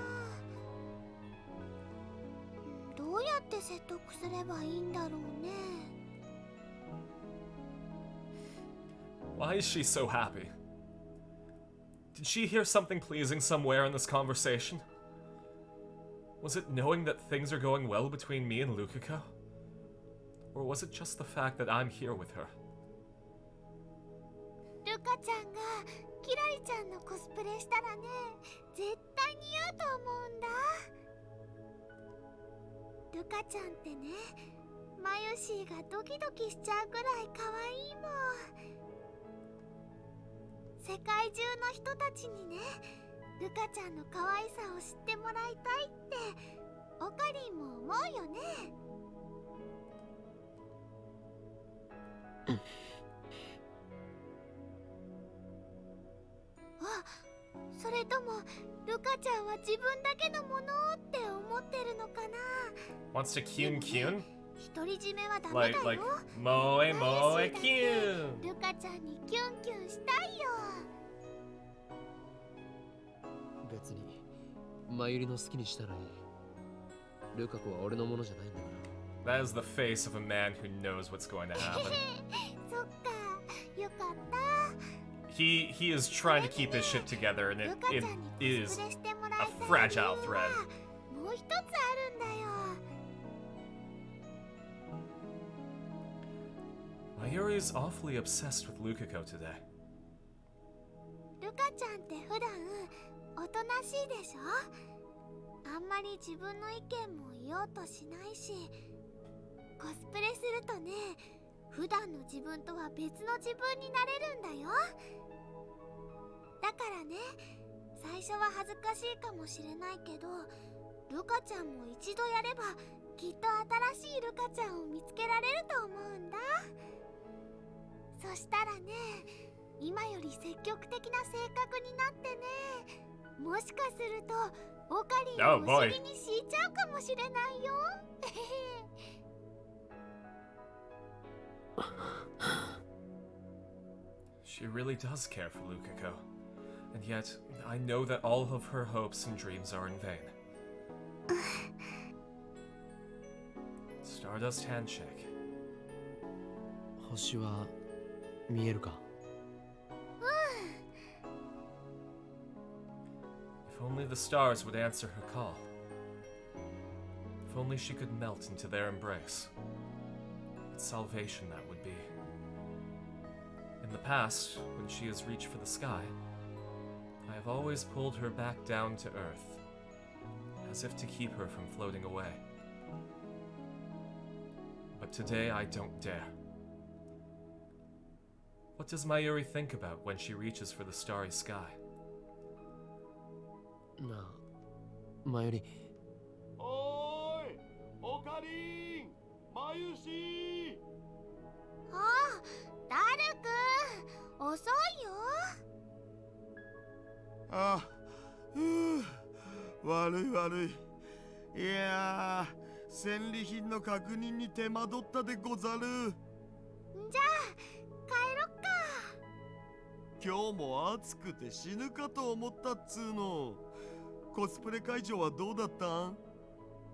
どうやって説得すればいいんだろうね。Why is she so happy? Did she hear something pleasing somewhere in this conversation? Was it knowing that things are going well between me and Lukiko? Or was it just the fact that I'm here with her? ルカちゃんがキラリちゃんのコスプレしたらね、絶対似合うと思うんだ。ルカちゃんってね、マユシーがドキドキしちゃうくらい可愛いもん。世界中の人たちにね、ルカちゃんの可愛さを知ってもらいたいってオカリンも思うよね。あ、それともルカちゃんは自分だけのものって思ってるのかな。 Wants to kyun kyun? 独り占めはダメだよ。 Like moe moe kyun. ルカちゃんにキュンキュンしたいよ。別にマユリの好きにしたらいい。ルカ子は俺のものじゃないんだから。 That is the face of a man who knows what's going to happen. そっか、よかった。He is trying to keep his shit together, and ルカ it ちゃんにコス is プレしてもらい a たい理由 fragile は thread. もう一つあるんだよ。Mayuri is awfully obsessed with Lukako today. ルカちゃんって普段おとなしいでしょ。あんまり自分の意見も言おうとしないし、コスプレするとね、普段の自分とは別の自分になれるんだよ。だからね、最初は恥ずかしいかもしれないけど、ルカちゃんも一度やればきっと新しいルカちゃんを見つけられると思うんだ。そしたらね、今より積極的な性格になってね、もしかするとオカリンを Oh, お boy. 尻に敷いちゃうかもしれないよ。She really does care for Lukako. And yet, I know that all of her hopes and dreams are in vain. Stardust handshake. 星は見えるか？ If only the stars would answer her call. If only she could melt into their embrace. What salvation that would be. In the past, when she has reached for the sky, I have always pulled her back down to earth, as if to keep her from floating away. But today I don't dare. What does Mayuri think about when she reaches for the starry sky? なあ、前より。おーい、オカリン、マユシ。ああ、ダルくん、遅いよ。あ、悪い悪い。いやー、戦利品の確認に手間取ったでござる。じゃあ帰ろっか。今日も暑くて死ぬかと思ったっつーの。コスプレ会場はどうだったん？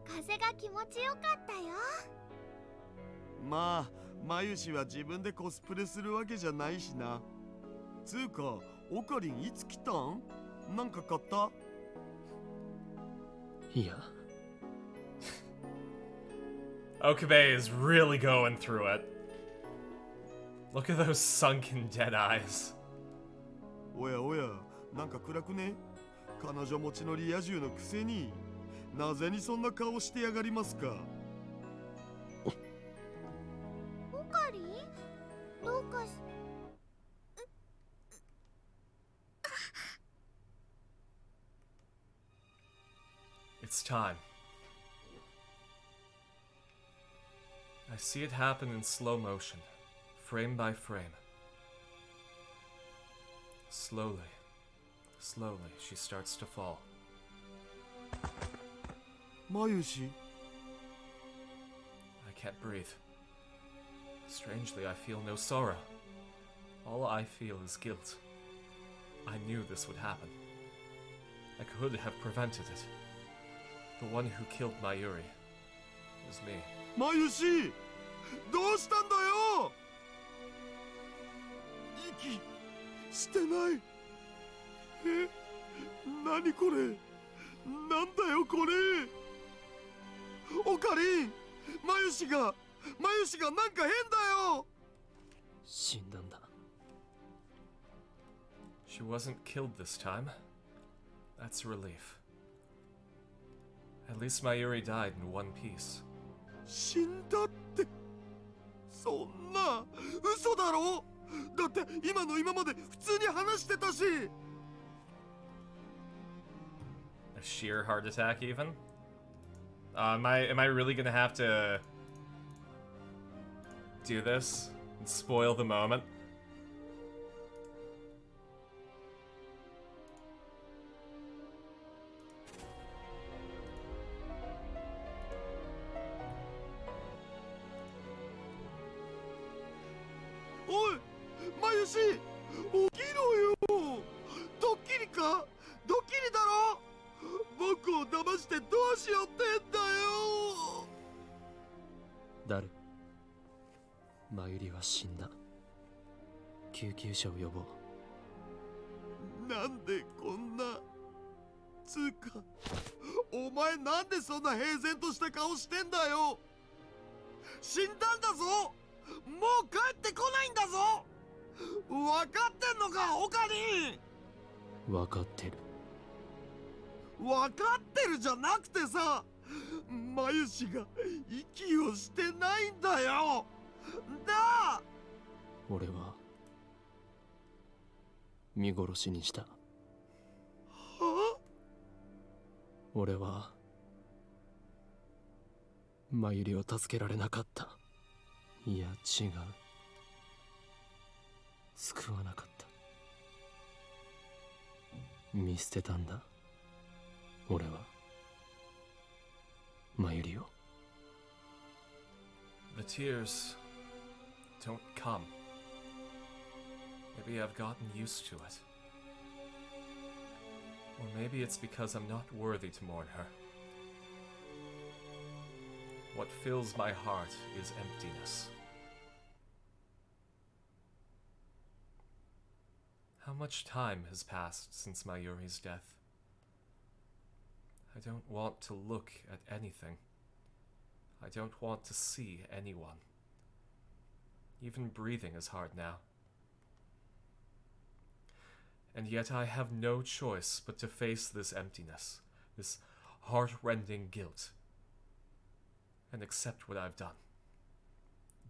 風が気持ちよかったよ。まあ、マユシは自分でコスプレするわけじゃないしな。つうか、オカリンいつ来たん？なんか買った？いや。Okabe is really going through it. Look at those sunken dead eyes. おやおや、なんか暗くね？彼女持ちのリア充のくせに、なぜにそんな顔してやがりますか？オカリン、どうかし。It's time. I see it happen in slow motion, frame by frame. Slowly, slowly, she starts to fall. マユシ、 I can't breathe. Strangely, I feel no sorrow. All I feel is guilt. I knew this would happen. I could have prevented it. The one who killed Mayuri was me. マユシ、どうしたんだよ？息してない。え、何これ？なんだよこれ？オカリン、マユシがなんか変だよ。死んだんだ。She wasn't killed this time. That's a relief. At least Mayuri died in one piece. 死んだって、そんな嘘だろ？だって今の今まで普通に話してたし。A sheer heart attack, even? Am I really gonna have to do this and spoil the moment?おい、マユシ、起きろよ。ドッキリか？ドッキリだろ？僕を騙してどうしようってんだよ。マユリは死んだ。救急車を呼ぼう。なんでこんなつうか、お前なんでそんな平然とした顔してんだよ。死んだんだぞ。もう帰ってこないんだぞ。分かってんのかオカリン。分かってる。分かってるじゃなくてさ、マユシが息をしてないんだよ。なあ。俺は見殺しにした。は？俺はマユリを助けられなかった。いや違う、救わなかった。見捨てたんだ俺はマユリを。 The tears don't come. Maybe I've gotten used to it. Or maybe it's because I'm not worthy to mourn her. What fills my heart is emptiness. How much time has passed since Mayuri's death? I don't want to look at anything. I don't want to see anyone. Even breathing is hard now. And yet I have no choice but to face this emptiness, this heart-rending guilt, and accept what I've done.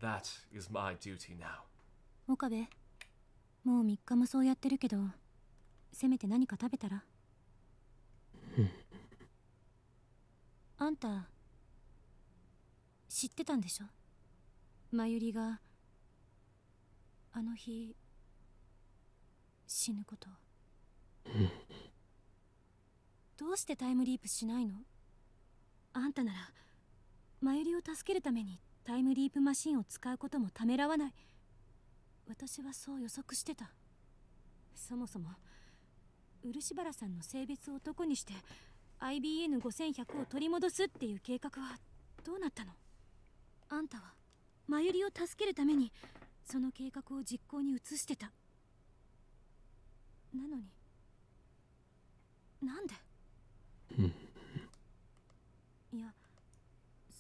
That is my duty now. 岡部、もう3日もそうやってるけど、せめて何か食べたら。あんた知ってたんでしょ、マユリがあの日死ぬこと。どうしてタイムリープしないの？あんたならマユリを助けるためにタイムリープマシンを使うこともためらわない。私はそう予測してた。そもそも漆原さんの性別を男にして IBN5100 を取り戻すっていう計画はどうなったの？あんたはマユリを助けるためにその計画を実行に移してた。なのになんで？いや、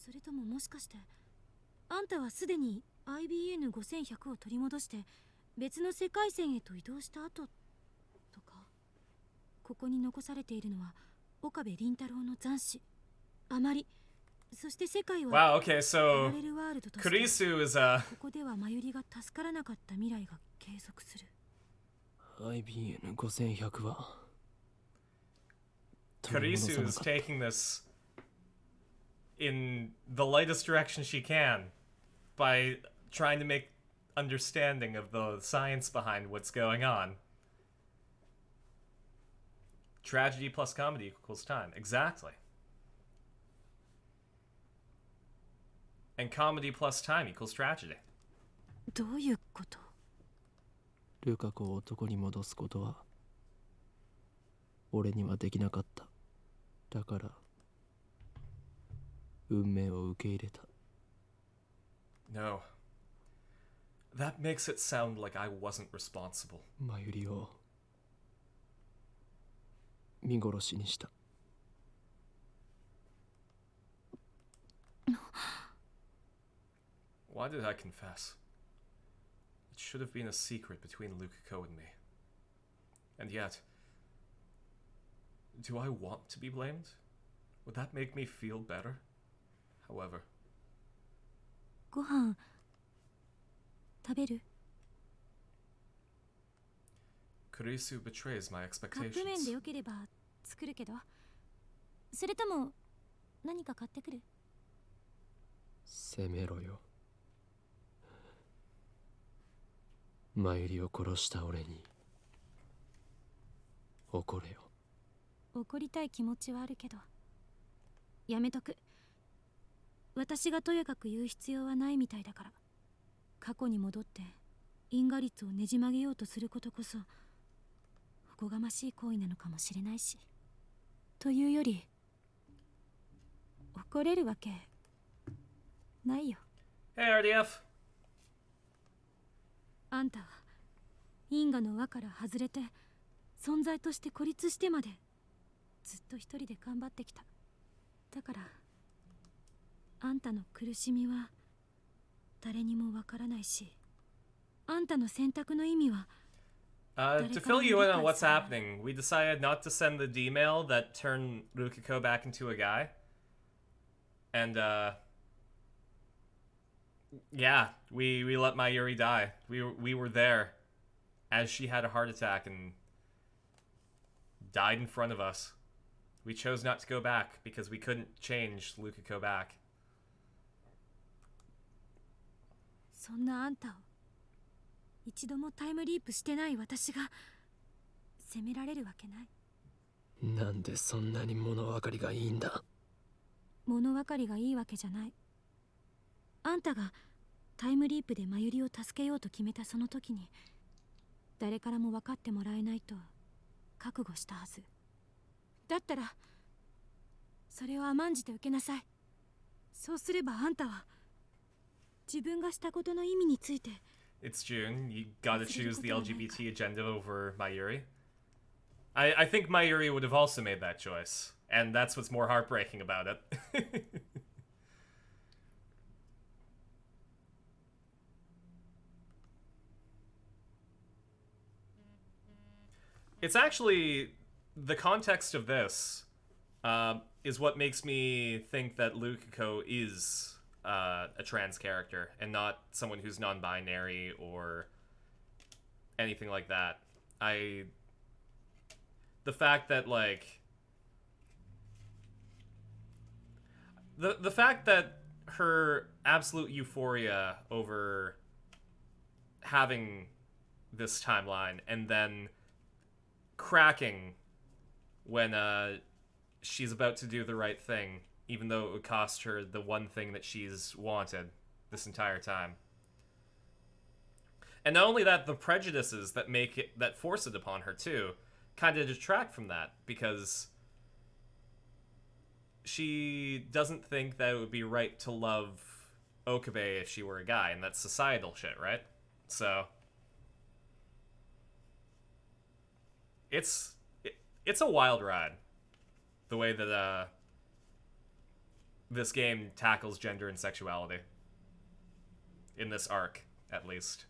それとももしかしてあんたはすでに IBN5100 を取り戻して別の世界線へと移動した後とか。ここに残されているのは岡部倫太郎の残滓、あまり、そして世界は Wow, okay, so パラレルワールドとして Kurisu is ここではマユリが助からなかった未来が継続する。 IBN5100 は Kurisu is taking this in the lightest direction she can by trying to make understanding of the science behind what's going on. Tragedy plus comedy equals time. Exactly. And comedy plus time equals tragedy. どういうこと？ルカ子を男に戻すことは俺にはできなかった。だから運命を受け入れた。 No. That makes it sound like I wasn't responsible. マユリを見殺しにした。Why did I confess? It should have been a secret between Lukako and me. And yet, do I want to be blamed? Would that make me feel better? However, ご飯食べる？ Kurisu betrays my カップ麺 expectations. でよければ作るけど、それとも何か買ってくる？責めろよ。マユリを殺した俺に怒れよ。怒りたい気持ちはあるけどやめとく。私がとやかく言う必要はないみたいだから。過去に戻って因果率をねじ曲げようとすることこそおこがましい行為なのかもしれないし、というより怒れるわけないよ。Hey, RDF! あんたは因果の輪から外れて存在として孤立してまでずっと一人で頑張ってきた。だからあんたの苦しみは誰にもわからないし、あんたの選択の意味はTo fill you in on what's happening, we decided not to send the D-mail that turned Rukiko back into a guy. And, yeah, we let Mayuri die. We were there as she had a heart attack and died in front of us. We chose not to go back because we couldn't change Rukiko back. そんなあんたを一度もタイムリープしてない私が責められるわけない。なんでそんなに物分かりがいいんだ。物分かりがいいわけじゃない。あんたがタイムリープでマユリを助けようと決めたその時に誰からも分かってもらえないと覚悟したはず。だったらそれを甘んじて受けなさい。そうすればあんたは自分がしたことの意味について It's June. You gotta choose the LGBT agenda over Mayuri. I think Mayuri would have also made that choice. And that's what's more heartbreaking about it. It's actually... The context of this is what makes me think that Lukiko is... a trans character and not someone who's non-binary or anything like that. The fact that like the fact that her absolute euphoria over having this timeline and then cracking when she's about to do the right thing, even though it would cost her the one thing that she's wanted this entire time. And not only that, the prejudices that force it upon her too kind of detract from that, because she doesn't think that it would be right to love Okabe if she were a guy, and that's societal shit, right? So it's a wild ride, the way that this game tackles gender and sexuality. In this arc, at least.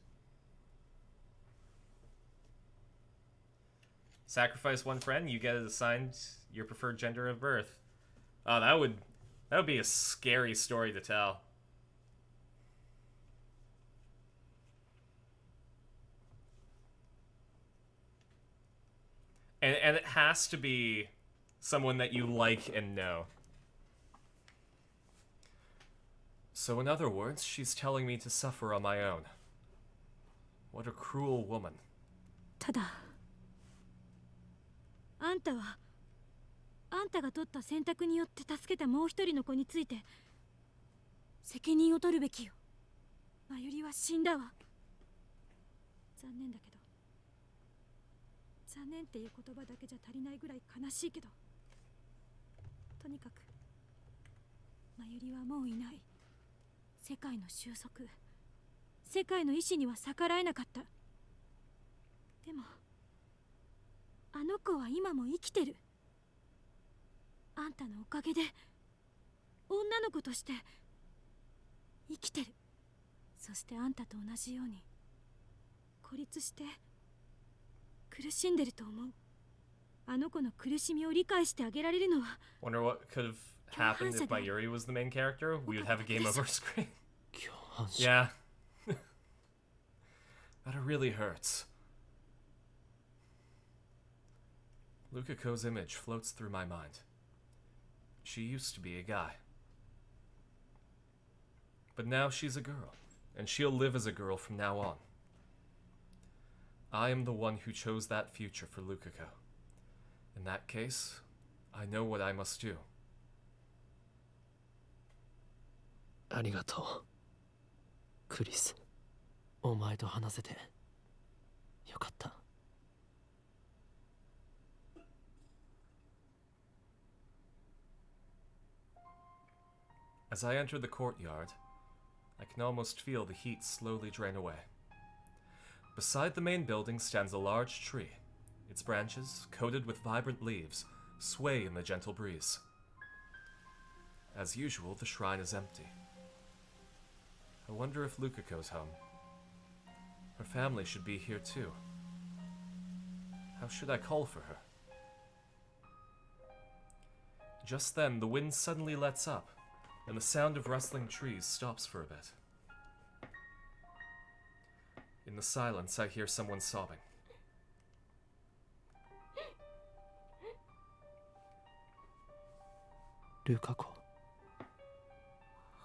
Sacrifice one friend, you get assigned your preferred gender of birth. Oh, that would be a scary story to tell. And it has to be someone that you like and know. So in other words, she's telling me to suffer on my own. What a cruel woman. ただあんたはあんたが取った選択によって助けたもう一人の子について責任を取るべきよ。マユリは死んだわ。残念だけど、残念っていう言葉だけじゃ足りないぐらい悲しいけど、とにかくマユリはもういない。世界の収束、世界の意志には逆らえなかった。でもあの子は今も生きてる。あんたのおかげで女の子として生きてる。そしてあんたと同じように孤立して苦しんでると思う。あの子の苦しみを理解してあげられるのは Wonder what could have happened if Mayuri was the main character? We would have a game over screen. Yeah. That really hurts. Lukiko's image floats through my mind. She used to be a guy. But now she's a girl, and she'll live as a girl from now on. I am the one who chose that future for Lukiko. In that case, I know what I must do. ありがとうクリス。お前と話せてよかった。As I enter the courtyard, I can almost feel the heat slowly drain away. Beside the main building stands a large tree. Its branches, coated with vibrant leaves, sway in the gentle breeze. As usual, the shrine is empty. I wonder if Lukiko's home. Her family should be here too. How should I call for her? Just then, the wind suddenly lets up, and the sound of rustling trees stops for a bit. In the silence, I hear someone sobbing. Lukako.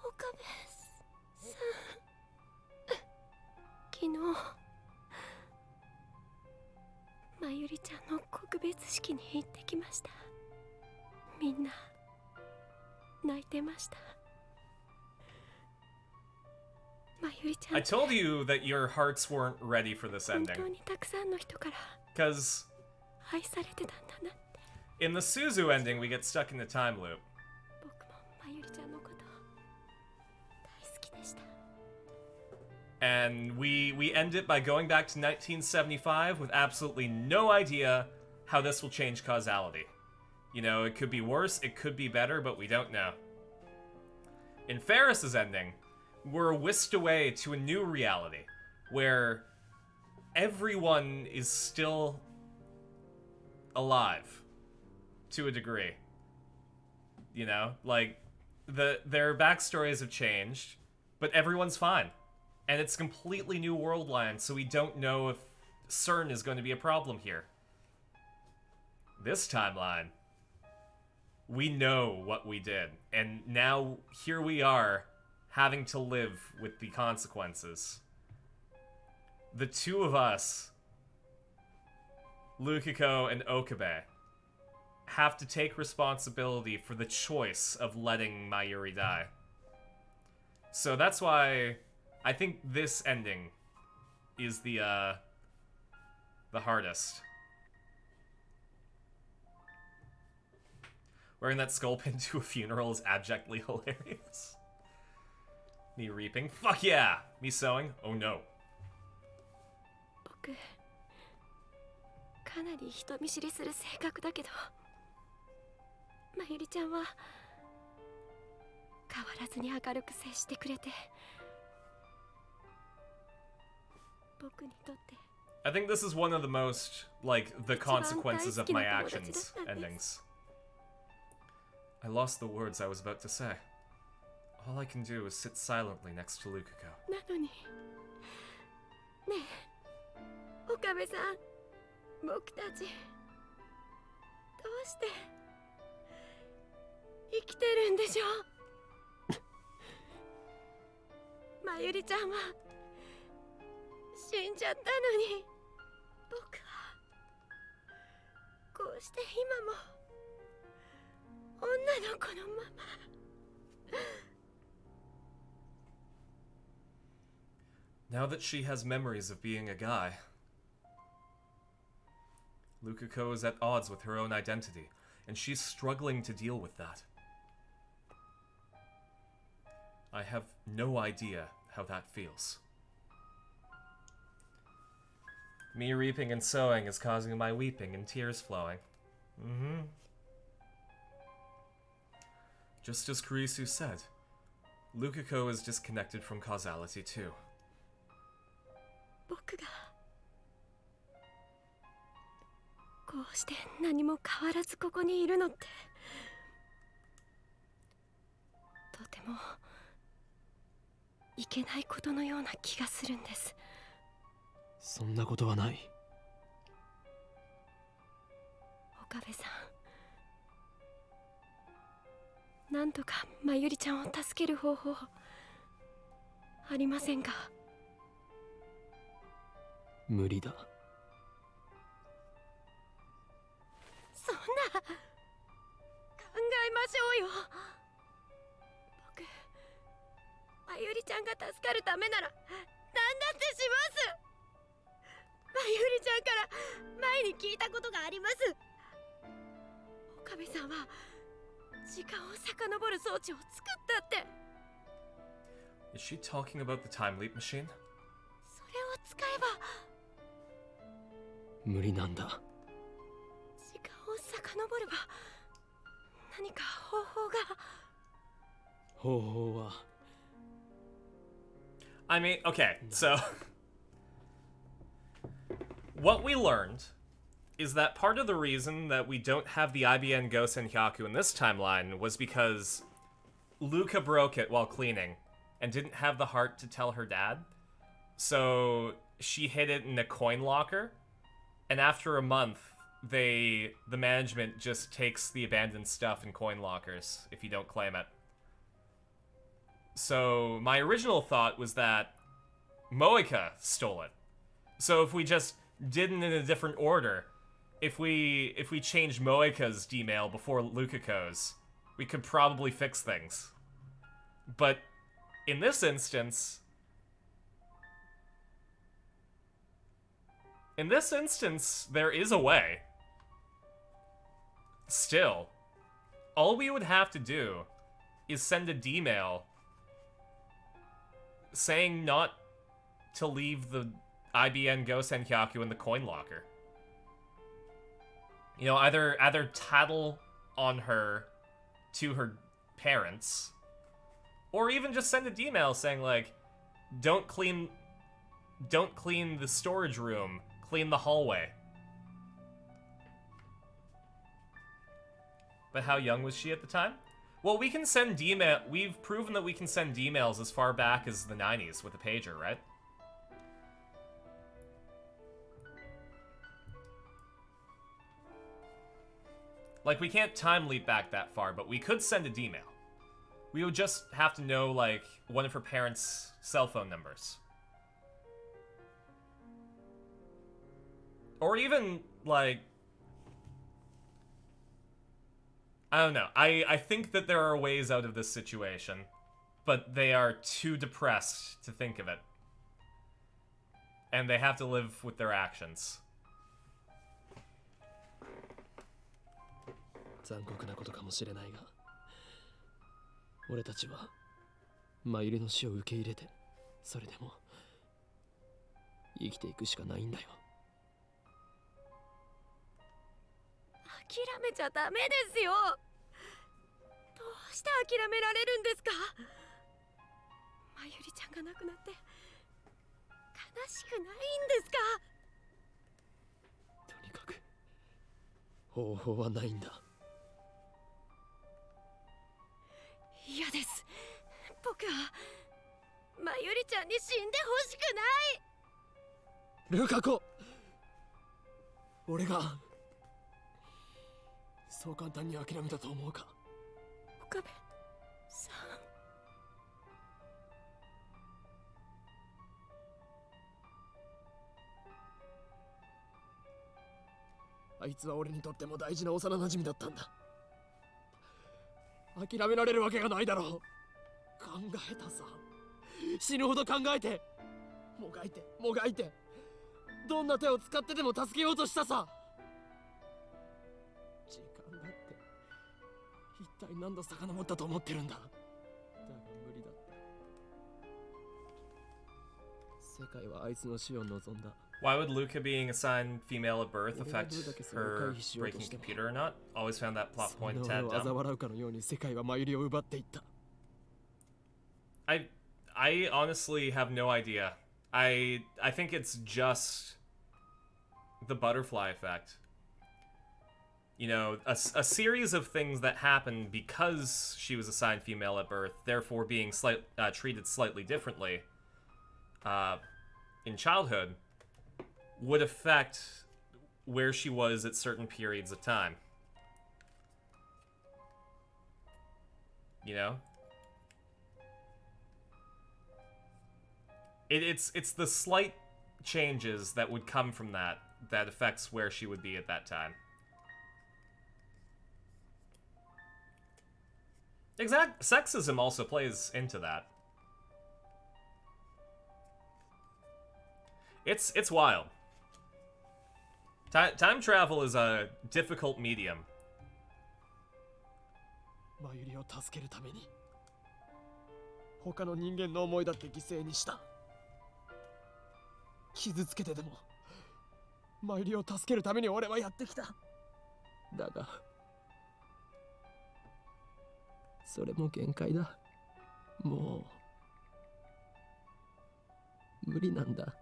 岡部さん昨日まゆりちゃんの告別式に行ってきました。みんな泣いてました。まゆりちゃん I told you that your hearts weren't ready for this 本 ending. 当にたくさんの人から Because 愛されてたんだなって。 in the Suzu ending, we get stuck in the time loop. 僕もまゆりちゃんのこと大好きでした。 And we end it by going back to 1975 with absolutely no idea how this will change causality. You know, it could be worse, it could be better, but we don't know. In Ferris's ending, we're whisked away to a new reality where everyone is still alive to a degree. You know, like their backstories have changed, but everyone's fine. And it's a completely new world line, so we don't know if CERN is going to be a problem here. This timeline, we know what we did, and now here we are, having to live with the consequences. The two of us, Lukiko and Okabe, have to take responsibility for the choice of letting Mayuri die. So that's why I think this ending is the hardest. Wearing that skull pin to a funeral is abjectly hilarious. Me reaping? Fuck yeah! Me sowing? Oh no. 僕かなり人見知りする性格だけどまゆりちゃんは変わらずに明るく接してくれて僕にとって I think this is one of the most, like, the consequences of my actions endings. I lost the words I was about to say. All I can do is sit silently next to Lukiko. なのにねえ岡部さん僕たちどうして生きてるんでしょうまゆりちゃんは死んじゃったのに僕はこうして今も女の子のまま Now that she has memories of being a guy, Lukiko is at odds with her own identity, and she's struggling to deal with that. I have no idea how that feels. Me reaping and sowing is causing my weeping and tears flowing. Just as Kurisu said, Lukiko is disconnected from causality too. 僕がこうして何も変わらずここにいるのってとてもいけないことのような気がするんです。そんなことはない。岡部さん、なんとかまゆりちゃんを助ける方法ありませんか？無理だ。そんな考えましょうよ。僕まゆりちゃんが助かるためなら何だってします。まゆりちゃんから前に聞いたことがあります。岡部さんは時間を遡る装置を作ったって。 Is she talking about the time leap machine? それを使えば無理なんだ。時間を遡れば何か方法が。方法は I mean, okay, so what we learned is that part of the reason that we don't have the IBN Go Senhyaku in this timeline was because Luca broke it while cleaning and didn't have the heart to tell her dad. So she hid it in a coin locker, and after a month, the management just takes the abandoned stuff in coin lockers if you don't claim it. So my original thought was that Moeka stole it. So if we just did it in a different order, if we changed Moeka's D-mail before Lukako's, we could probably fix things. But in this instance, there is a way. Still, all we would have to do is send a D-mail saying not to leave the IBN Go Senkyaku in the coin locker. You know, either tattle on her to her parents, or even just send a D-mail saying, like, don't clean the storage room, clean the hallway. But how young was she at the time? Well, we can send D-mail. We've proven that we can send D-mails as far back as the 90s with a pager, right? Like, we can't time leap back that far, but we could send a D-mail. We would just have to know, like, one of her parents' cell phone numbers. Or even, like, I don't know. I think that there are ways out of this situation, but they are too depressed to think of it. And they have to live with their actions. 残酷なことかもしれないが、俺たちは真由里の死を受け入れて、それでも生きていくしかないんだよ。諦めちゃダメですよ。どうして諦められるんですか。真由里ちゃんが亡くなって悲しくないんですか。とにかく方法はないんだ。嫌です。僕は真由里ちゃんに死んでほしくない。ルカ子、俺がそう簡単に諦めたと思うか。岡部さん。あいつは俺にとっても大事な幼馴染だったんだ。諦められるわけがないだろう。考えたさ。死ぬほど考えて、もがいてもがいて、どんな手を使ってでも助けようとしたさ。時間だって一体何度遡ったと思ってるんだ。だが無理だって。世界はあいつの死を望んだ。Why would Luca being assigned female at birth affect her breaking computer or not? Always found that plot point a tad dumb. I honestly have no idea. I think it's just the butterfly effect. You know, a series of things that happen because she was assigned female at birth, therefore being treated slightly differently in childhood, would affect where she was at certain periods of time. You know? It's the slight changes that would come from that affects where she would be at that time. Sexism also plays into that. It's wild. Time travel is a difficult medium. 真由里を助けるために他の人間の思いだって犠牲にした。傷つけてでもマユリを助けるために俺はやってきた。だがそれも限界だ。もう無理なんだ。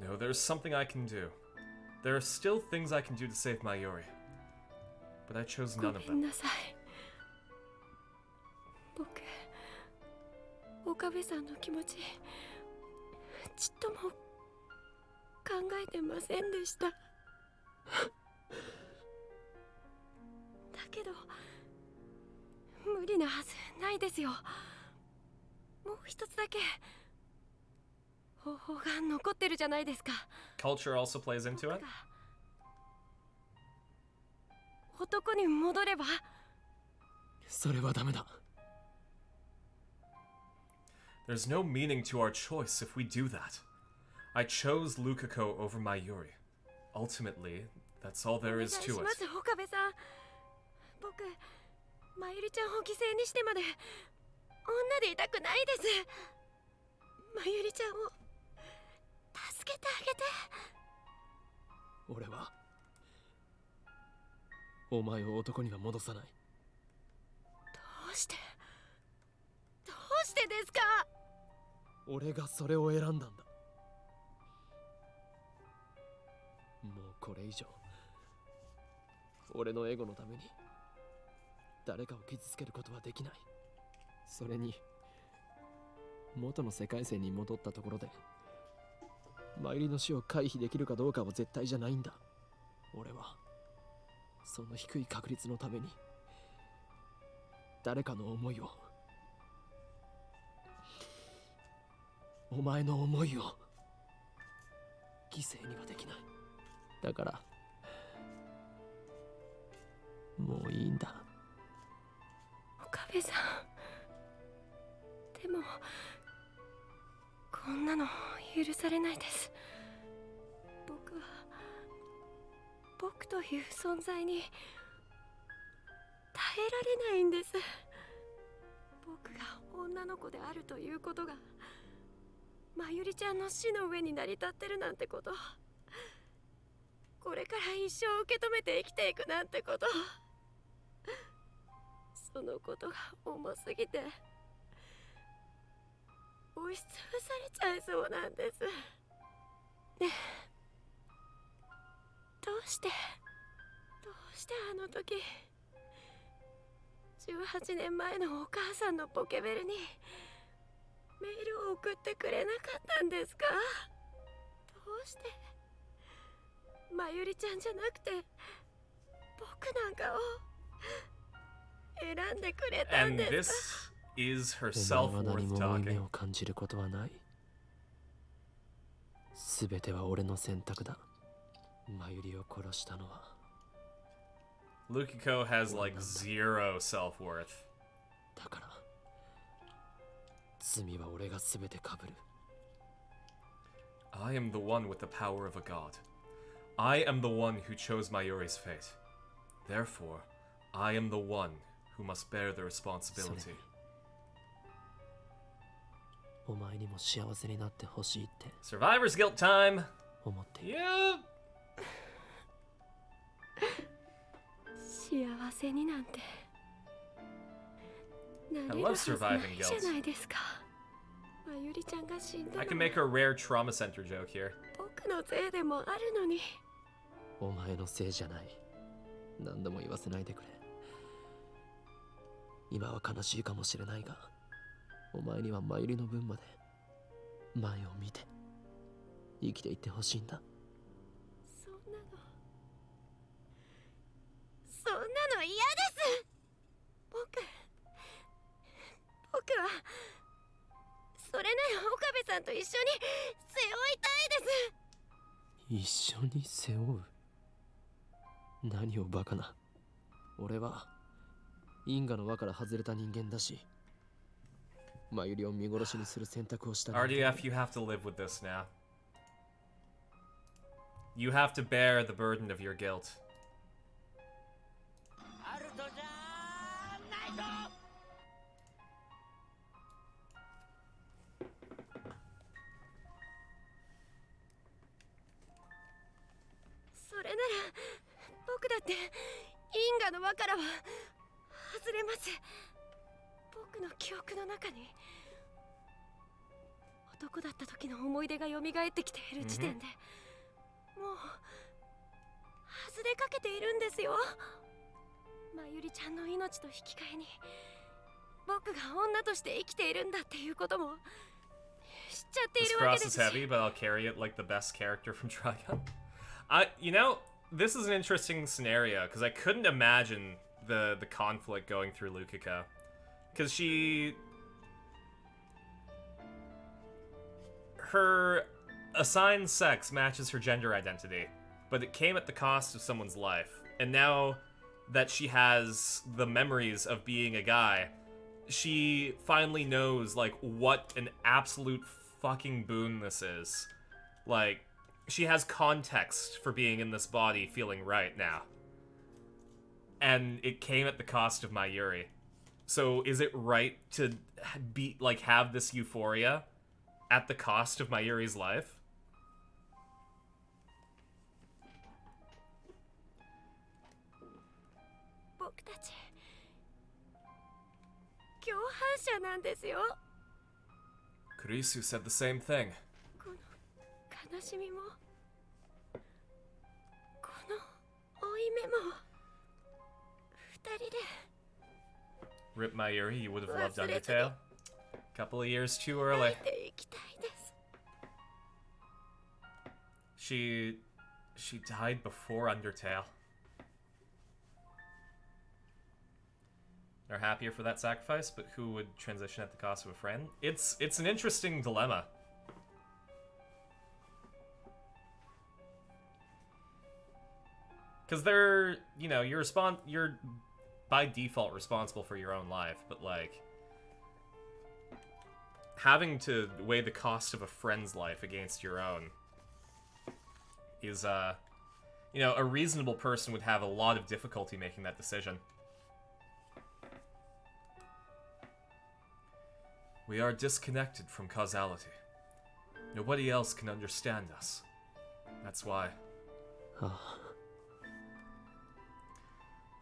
No, there's something I can do. There are still things I can do to save Mayuri. But I chose ご none of めん them. なさい。僕、岡部さんの気持ちちっとも考えてませんでした。だけど無理なはずないですよ。もう一つだけ方法が残ってるじゃないですか。 Culture also plays into 僕 it. が男に戻れば。それはダメだ。 There's no meaning to our choice if we do that. I chose Lukako over Mayuri. Ultimately, that's all there is お願い to し it. ます岡部さん。僕まゆりちゃんを犠牲にしてまで女でいたくないです。まゆりちゃんを助けてあげて。俺はお前を男には戻さない。どうしてですか。俺がそれを選んだんだ。もうこれ以上俺のエゴのために誰かを傷つけることはできない。それに元の世界線に戻ったところでマユリの死を回避できるかどうかは絶対じゃないんだ。俺はその低い確率のために誰かの思いを、お前の思いを犠牲にはできない。だからもういいんだ。岡部さん、でもこんなの許されないです。僕は僕という存在に耐えられないんです。僕が女の子であるということがまゆりちゃんの死の上に成り立ってるなんてこと、これから一生受け止めて生きていくなんてこと、そのことが重すぎて押しつぶされちゃいそうなんです。ねえ、どうしてあの時18年前のお母さんのポケベルにメールを送ってくれなかったんですか。どうしてまゆりちゃんじゃなくて僕なんかを選んでくれたん And です this is her お前は何 self-worth も負い目 talking. を感じることはない。すべては俺の選択だ。マユリを殺したのは Lukiko has like zero self-worth. だから罪は俺がすべて被る。 I am the one with the power of a god. I am the one who chose Mayuri's fate. Therefore, I am the one who must bear the それ responsibility. にお前にも幸せになってほしいって Survivor's guilt time! 思っている。 Yeah! 幸せになんてなれ I る love はずな surviving いじゃないですか。まゆりちゃんが死んだ I の can は make a rare trauma center joke here. 僕のせいでもあるのに。お前のせいじゃない。何度も言わせないでくれ。今は悲しいかもしれないが、お前にはマユリの分まで前を見て生きていってほしいんだ。そんなの嫌です。僕はそれなら岡部さんと一緒に背負いたいです。一緒に背負う？何をバカな。俺は因果の輪から外れた人間だし、マユリを見殺しにする選択をした人間 RDF, you have to live with this now. You have to bear the burden of your guilt. アルトじゃないぞ。僕だって因果の輪からは外れます。僕の記憶の中に男だった時の思い出が蘇ってきている時点で、もう外れかけているんですよ。まゆりちゃんの命と引き換えに僕が女として生きているんだっていうことも知っちゃってい This るわけ cross です is し。 heavy, but I'll carry it like the best character from Trigun. This is an interesting scenario because I couldn't imagine the conflict going through Lukaka, because her assigned sex matches her gender identity, but it came at the cost of someone's life. And now that she has the memories of being a guy, she finally knows, like, what an absolute fucking boon this is. Like, she has context for being in this body feeling right now. And it came at the cost of Mayuri. So is it right to be, like, have this euphoria at the cost of Mayuri's life? 僕たち共犯者なんですよ。 Kurisu said the same thing. この悲しみもこの負い目も二人で Rip Mayuri, you would have loved 忘れずに Undertale. Couple of years too 泣 early. いていきたいです。 She died before Undertale. They're happier for that sacrifice, but who would transition at the cost of a friend? It's an interesting dilemma. Because they're, you know, you're by default responsible for your own life, but like having to weigh the cost of a friend's life against your own is, you know, a reasonable person would have a lot of difficulty making that decision. We are disconnected from causality. Nobody else can understand us. That's why. あ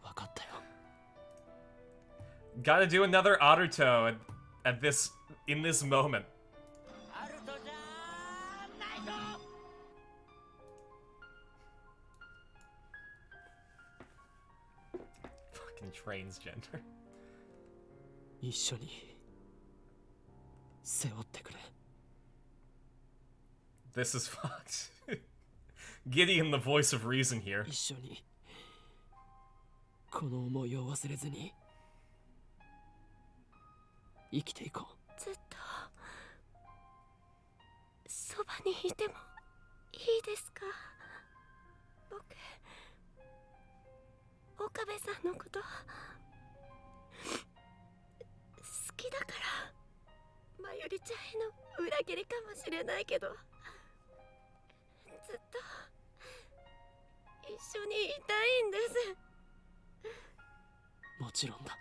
あ、分かったよ。 Gotta do another Aruto in this moment. Fucking transgender. 一緒に背負ってくれ。 This is fucked. Gideon, the voice of reason here. 一緒にこの思いを忘れずに生きていこう。ずっとそばにいてもいいですか？僕岡部さんのこと好きだから。まゆりちゃんへの裏切りかもしれないけど、ずっと一緒にいたいんです。もちろんだ。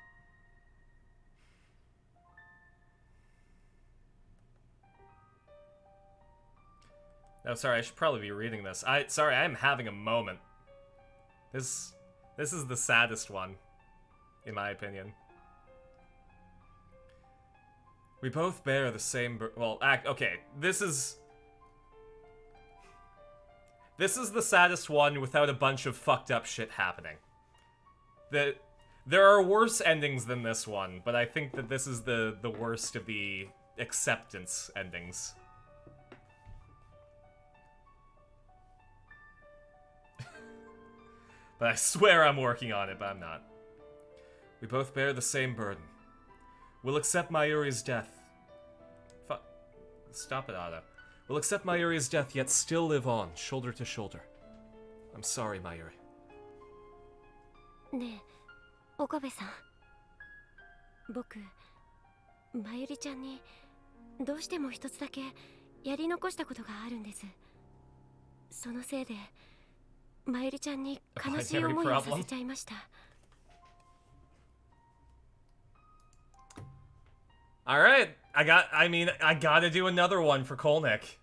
Oh, sorry, I should probably be reading this. Sorry, I am having a moment. This is the saddest one, in my opinion. We both bear the same okay, this is the saddest one without a bunch of fucked up shit happening. There are worse endings than this one, but I think that this is the worst of the acceptance endings. But I swear I'm working on it, but I'm not. We both bear the same burden. We'll accept Mayuri's death. Stop it, Ada. We'll accept Mayuri's death, yet still live on, shoulder to shoulder. I'm sorry, Mayuri. ねえ、岡部さん。僕、まゆりちゃんにどうしても一つだけやり残したことがあるんです。そのせいでまゆりちゃんに悲しい思いをさせちゃいました。 Alright, I gotta do another one for Kolnick.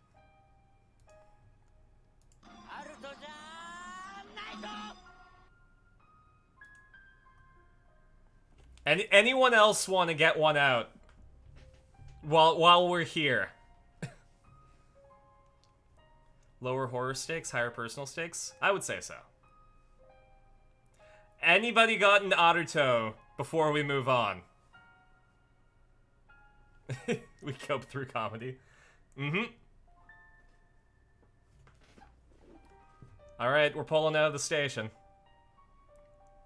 Anyone else want to get one out? While we're here. Lower horror stakes, higher personal stakes? I would say so. Anybody got an Naruto before we move on? We go through comedy. Alright, we're pulling out of the station.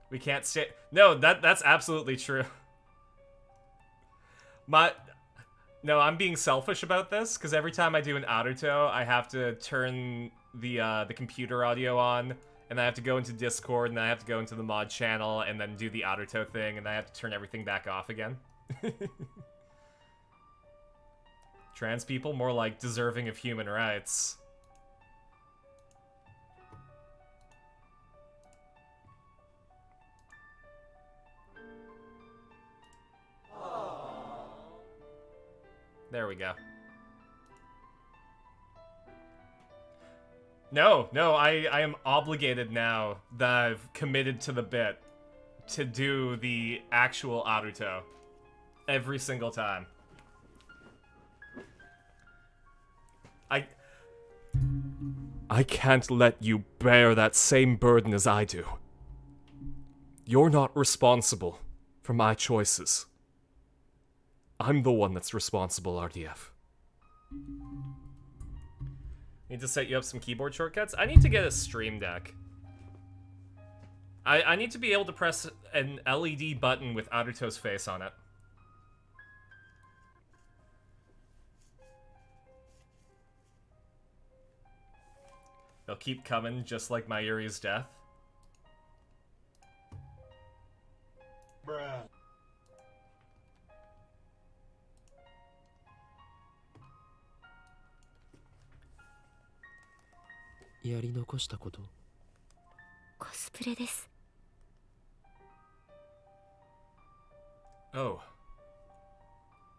We can't stay. No, that's absolutely true. No, I'm being selfish about this, because every time I do an Naruto, I have to turn the computer audio on, and I have to go into Discord, and I have to go into the mod channel, and then do the Naruto thing, and I have to turn everything back off again. Trans people, more like deserving of human rights. There we go. No, I am obligated now that I've committed to the bit to do the actual Naruto every single time. I can't let you bear that same burden as I do. You're not responsible for my choices. I'm the one that's responsible, RDF. Need to set you up some keyboard shortcuts? I need to get a stream deck. I need to be able to press an LED button with Naruto's face on it. They'll keep coming just like Mayuri's death. Bruh. やり残したこと。コスプレです。 Oh.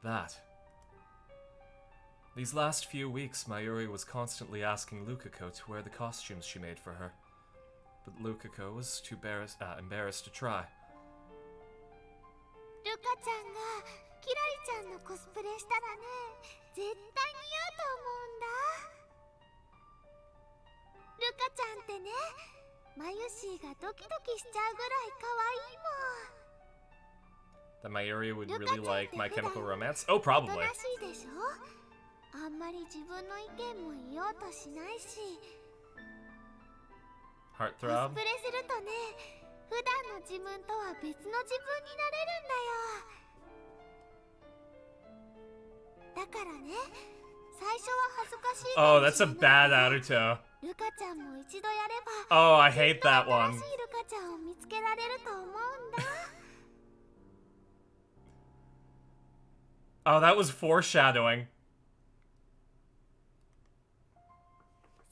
That. These last few weeks, Mayuri was constantly asking Lukako to wear the costumes she made for her. But Lukako was too embarrassed to try. ルカちゃんがキラリちゃんのコスプレしたらね、絶対似合うと思うんだ。ルカちゃんってね、マユシーがドキドキしちゃうぐらい可愛いもん。 That Mayuri would really like My Chemical Romance? Oh, probably. おとなしいでしょ？あんまり自分の意見も言おうとしないし。コス Heartthrob? プレするとね、普段の自分とは別の自分になれるんだよ。だからね、最初は恥ずかしいか Oh, も that's し a れない bad けど、 Naruto. ルカちゃんも一度やれば、 Oh, I hate きっと that one. 新しいルカちゃんを見つけられると思うんだ。 Oh, that was foreshadowing.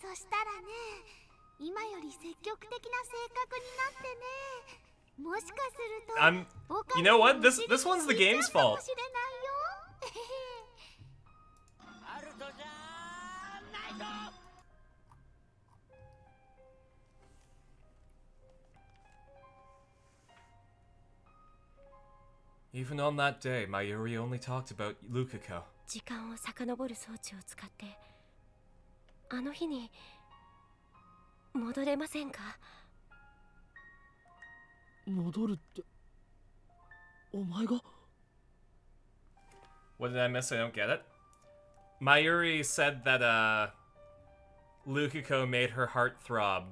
そしたらね、今より積極的な性格になってね、もしかすると、 I'm. You know what? This one's the game's かも fault. しれないよ。 Even on that day, Mayuri only talked about Lukako. 時間を遡る装置を使ってあの日に戻れませんか？戻るって。お前が？ What did I miss? I don't get it. Mayuri said that Lukako made her heart throb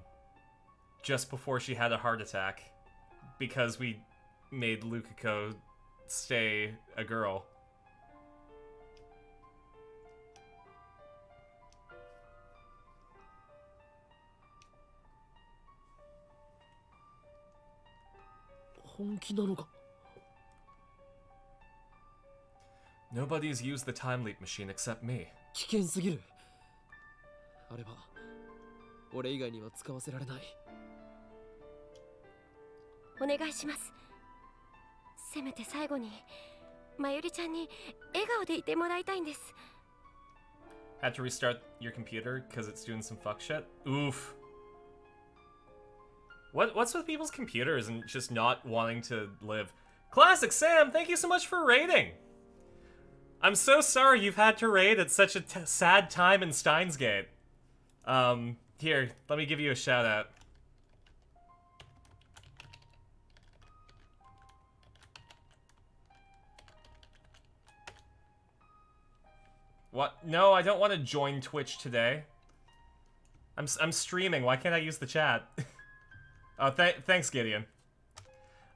just before she had a heart attack because we made Lukako stay a girl. Nobody's used the time leap machine except me. 危険すぎる。あれは俺以外には使わせられない。お願いします。せめて最後にまゆりちゃんに笑顔でいてもらいたいんです。 Had to restart your computer because it's doing some fuck shit? Oof. What's with people's computers and just not wanting to live? Classic Sam, thank you so much for raiding. I'm so sorry you've had to raid at such a sad time in Steins Gate. Here, let me give you a shout out. What? No, I don't want to join Twitch today. I'm streaming. Why can't I use the chat? Oh, thanks, Gideon.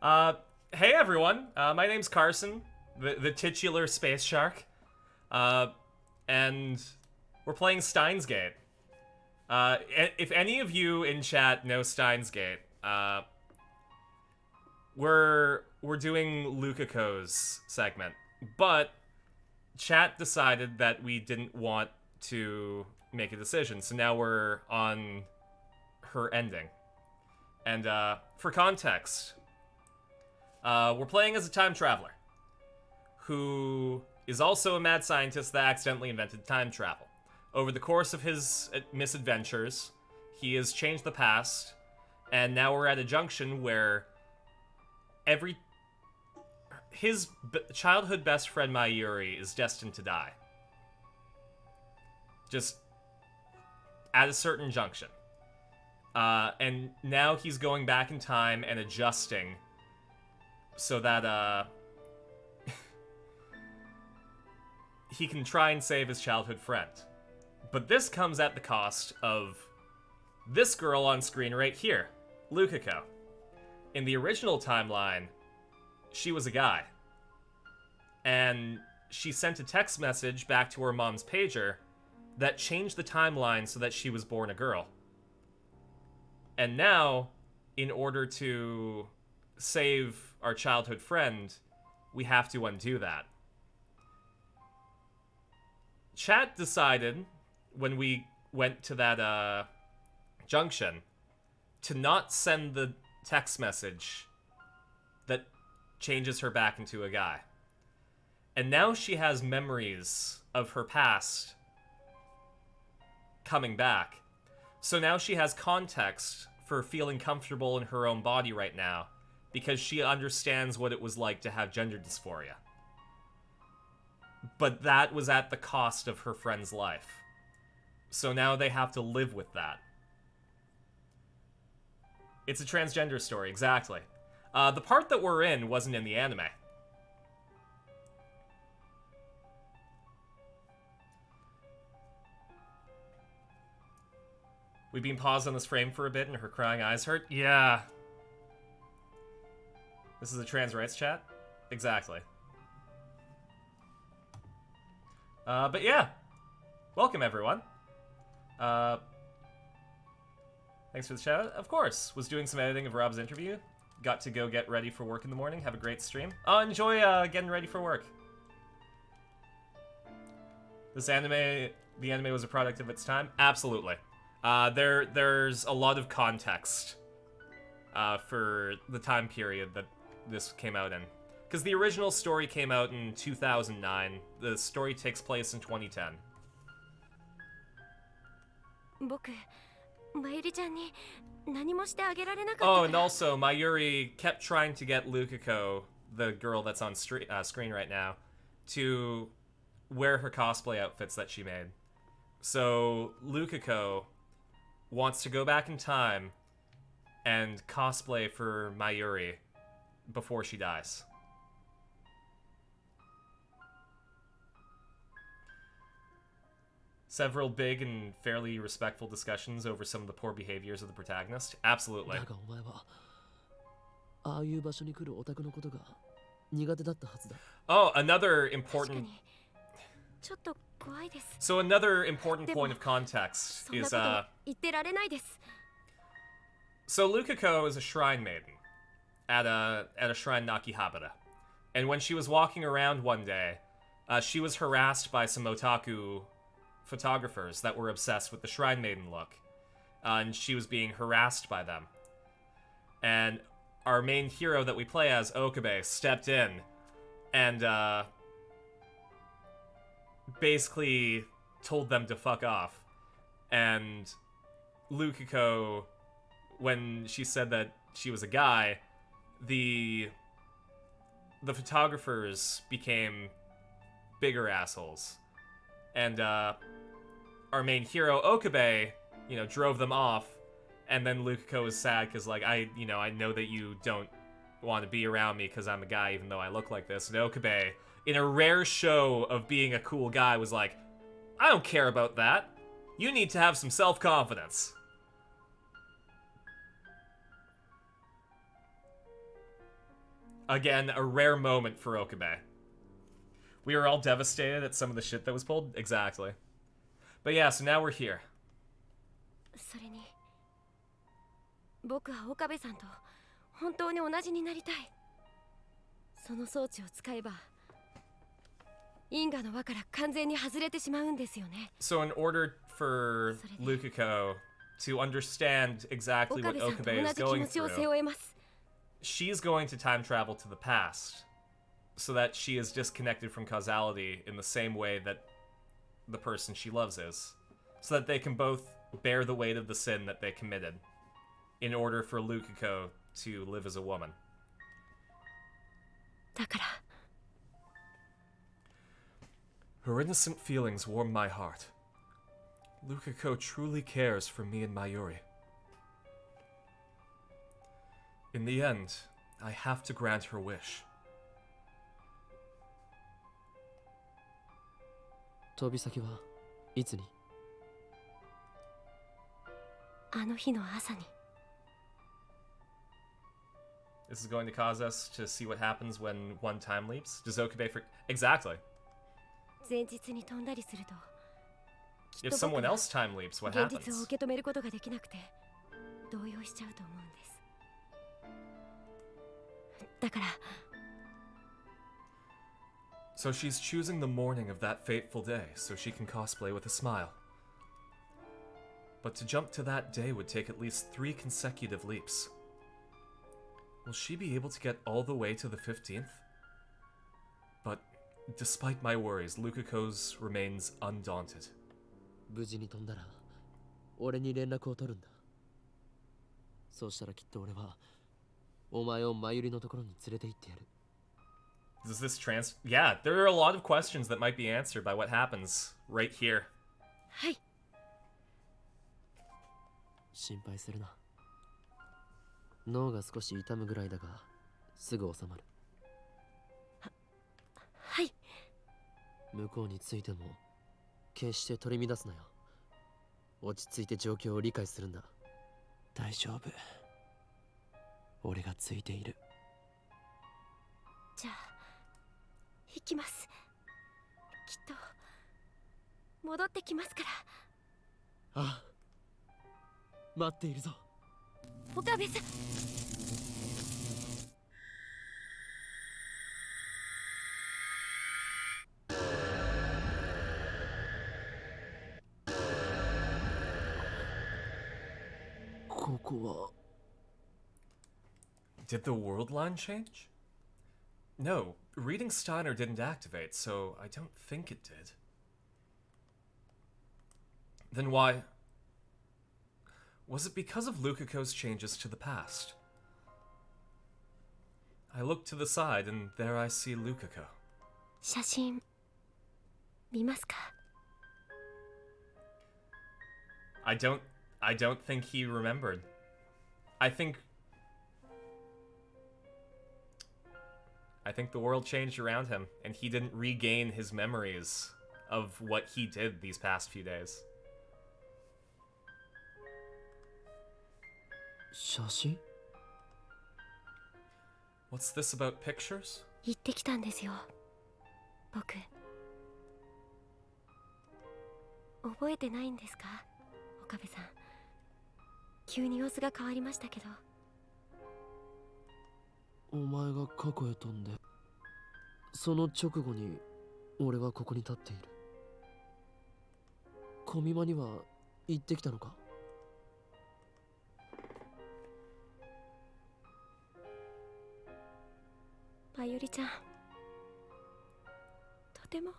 Hey everyone. My name's Carson, the titular space shark. And we're playing Steins Gate. If any of you in chat know Steins Gate, we're doing Lukako's segment, but chat decided that we didn't want to make a decision, so now we're on her ending. And for context, we're playing as a time traveler who is also a mad scientist that accidentally invented time travel. Over the course of his misadventures, he has changed the past, and now we're at a junction where his childhood best friend Mayuri is destined to die. Just at a certain junction. And now he's going back in time and adjusting so that he can try and save his childhood friend. But this comes at the cost of this girl on screen right here, Lukako. In the original timeline, she was a guy. And she sent a text message back to her mom's pager that changed the timeline so that she was born a girl. And now, in order to save our childhood friend, we have to undo that. Chat decided, when we went to that junction, to not send the text message that changes her back into a guy. And now she has memories of her past coming back. So now she has context for feeling comfortable in her own body right now, because she understands what it was like to have gender dysphoria. But that was at the cost of her friend's life. So now they have to live with that. It's a transgender story, exactly. The part that we're in wasn't in the anime. We've been paused on this frame for a bit and her crying eyes hurt? Yeah. This is a trans rights chat? Exactly. But yeah. Welcome, everyone. Thanks for the shout out. Of course. Was doing some editing of Rob's interview. Got to go get ready for work in the morning. Have a great stream. Enjoy getting ready for work. This anime, the anime was a product of its time? Absolutely. There's a lot of context for the time period that this came out in. Because the original story came out in 2009. The story takes place in 2010. 僕マユリちゃんに何もしてあげられなかったから。 Oh, and also, Mayuri kept trying to get Lukako, the girl that's on screen right now, to wear her cosplay outfits that she made. So, Lukako wants to go back in time and cosplay for Mayuri before she dies. Several big and fairly respectful discussions over some of the poor behaviors of the protagonist. Absolutely. だがお前はああいう場所に来るオタクのことが苦手だったはずだ。 Oh, another 確か important... にちょっと怖いです。 So another important point of context そんな is, こと言ってられないです。 So Lukako is a shrine maiden at a shrine in Akihabara. And when she was walking around one day, she was harassed by some otaku photographers that were obsessed with the shrine maiden look. And she was being harassed by them. And our main hero that we play as, Okabe, stepped in and basically told them to fuck off. And Lukako, when she said that she was a guy, the the photographers became bigger assholes. And our main hero, Okabe, drove them off. And then Lukako is sad because, like, I know that you don't want to be around me because I'm a guy even though I look like this. And Okabe, in a rare show of being a cool guy, was like, I don't care about that. You need to have some self-confidence. Again, a rare moment for Okabe. We were all devastated at some of the shit that was pulled. Exactly. But yeah, so now we're here. それに僕は岡部さんと本当に同じになりたい。その装置を使えば因果の輪から完全に外れてしまうんですよね。 So in order for Lukako to understand exactly what 岡部さんと Okabe 同 is じ気 going 持ちを背 through, 負えます。 she's going to time travel to the past so that she is disconnected from causality in the same way that the person she loves is. So that they can both bear the weight of the sin that they committed in order for Lukako to live as a woman. だから Her innocent feelings warm my heart. Lukako truly cares for me and Mayuri. In the end, I have to grant her wish. 飛び先はいつに？あの日の朝に。 This is going to cause us to see what happens when one time leaps. Does Okabe for... Exactly. 前日に飛んだりすると If someone else time leaps, what 現実を happens? 受け止めることができなくて動揺しちゃうと思うんです。だから So she's choosing the morning of that fateful day so she can cosplay with a smile. But to jump to that day would take at least 3 consecutive leaps. Will she be able to get all the way to the 15th? But despite my worries, Lukako's remains undaunted. 無事に飛んだら俺に連絡を取るんだ。そうしたらきっと俺はお前をマユリのところに連れて行ってやる。 Does this Yeah, there are a lot of questions that might be answered by what happens right here. はい。心配するな。脳が少し痛むぐらいだがすぐ収まる。はい。向こうについても決して取り乱すなよ。落ち着いて状況を理解するんだ。大丈夫。俺がついている。じゃあ行きます。きっと戻ってきますから。ああ、待っているぞ。岡部さん。ここは Did the world line change? No, reading Steiner didn't activate, so I don't think it did. Then why... Was it because of Lukako's changes to the past? I look to the side, and there I see Lukako. 写真見ますか？ I don't think he remembered. I think the world changed around him, and he didn't regain his memories of what he did these past few days. 写真？ What's this about pictures? 行ってきたんですよ僕。覚えてないんですか岡部さん。急に様子が変わりましたけど。お前が過去へ飛んでその直後に俺はここに立っている。小見間には行ってきたのか？まゆりちゃん、とても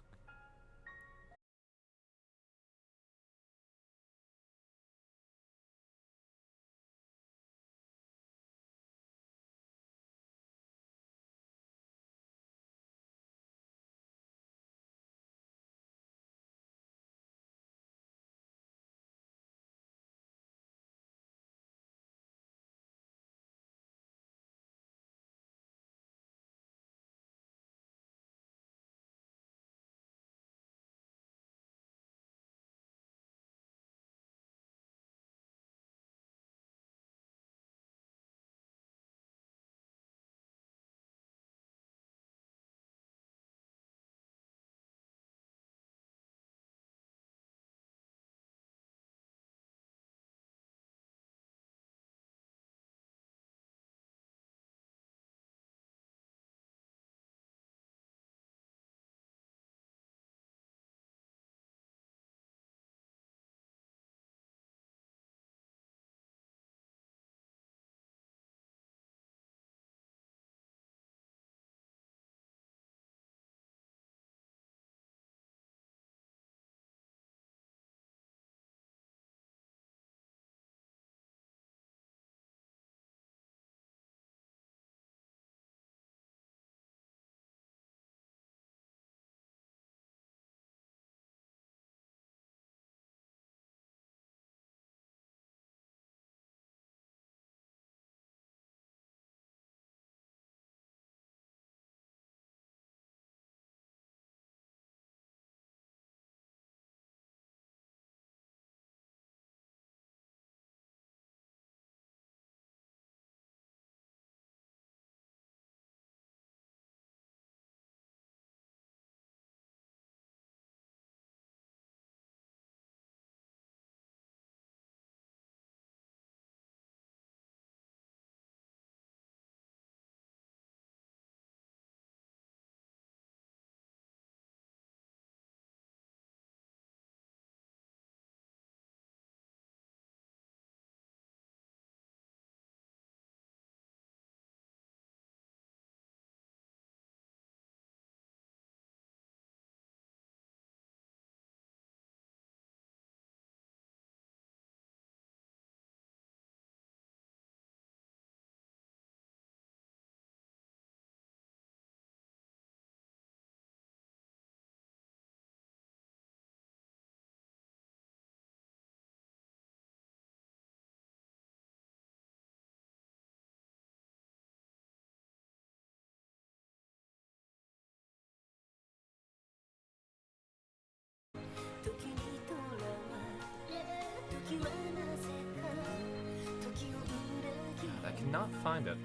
cannot find it.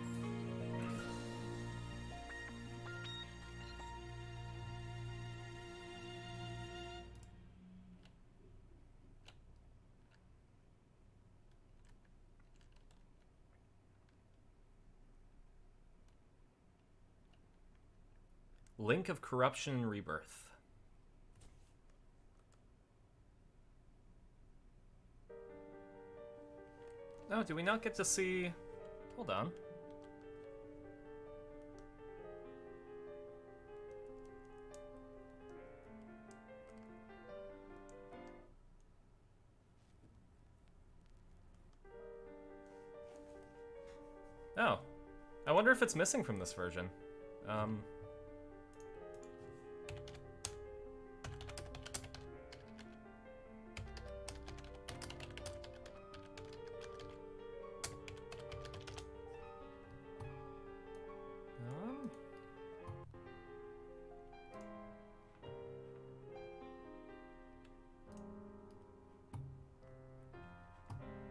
Link of Corruption and Rebirth. Oh, do we not get to see... Hold on. Oh. I wonder if it's missing from this version.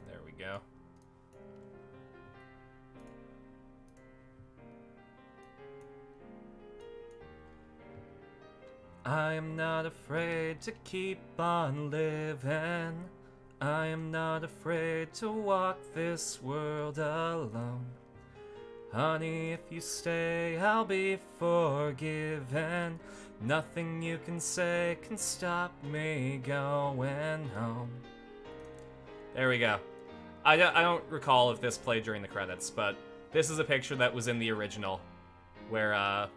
There we go. I am not afraid to keep on living. I am not afraid to walk this world alone. Honey, if you stay, I'll be forgiven. Nothing you can say can stop me going home. There we go. I don't recall if this played during the credits, but this is a picture that was in the original, where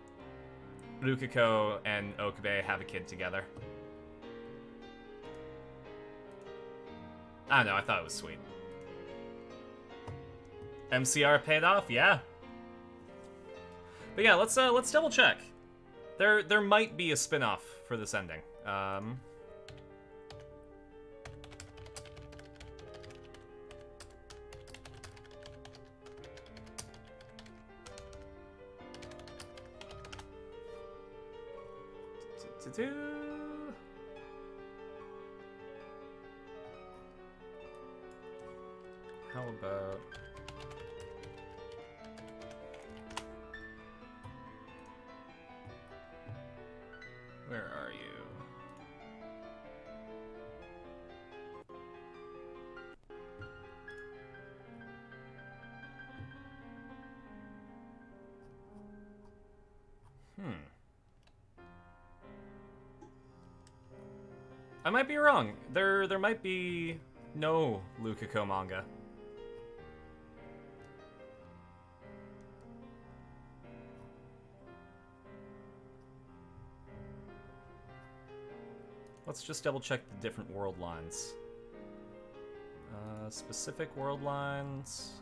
Rukiko and Okabe have a kid together. I don't know, I thought it was sweet. MCR paid off, yeah. But yeah, let's double check. There might be a spin-off for this ending. How about... Where are you? I might be wrong. There might be no Rukiko manga. Let's just double check the different world lines. Specific world lines.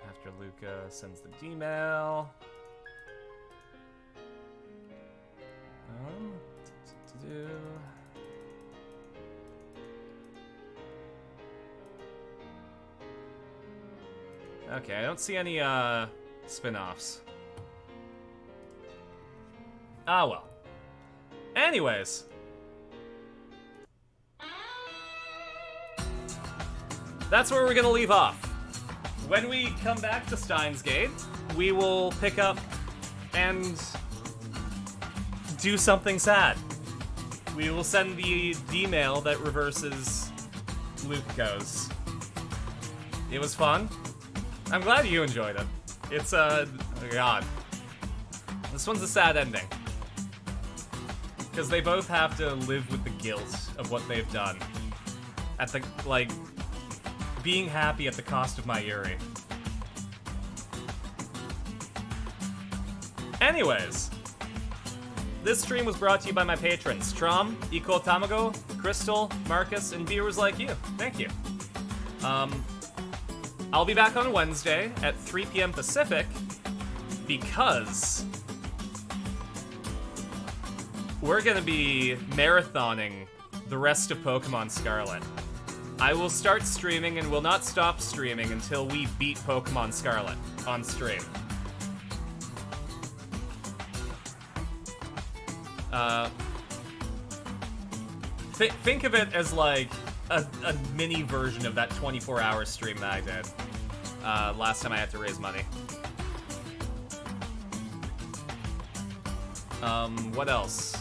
After Luca sends the D-mail. Okay, I don't see any spin-offs. Ah, well. Anyways. That's where we're gonna leave off. When we come back to Steins Gate, we will pick up and do something sad. We will send the D-mail that reverses Lukiko's. It was fun. I'm glad you enjoyed it. It's oh god. This one's a sad ending. Because they both have to live with the guilt of what they've done. At the, like, being happy at the cost of Mayuri. Anyways. This stream was brought to you by my patrons, Trom, Equal Tamago, Crystal, Marcus, and viewers like you. Thank you. I'll be back on Wednesday at 3 p.m. Pacific because we're gonna be marathoning the rest of Pokemon Scarlet. I will start streaming and will not stop streaming until we beat Pokemon Scarlet on stream. Think of it as like a mini version of that 24-hour stream that I did last time I had to raise money. What else?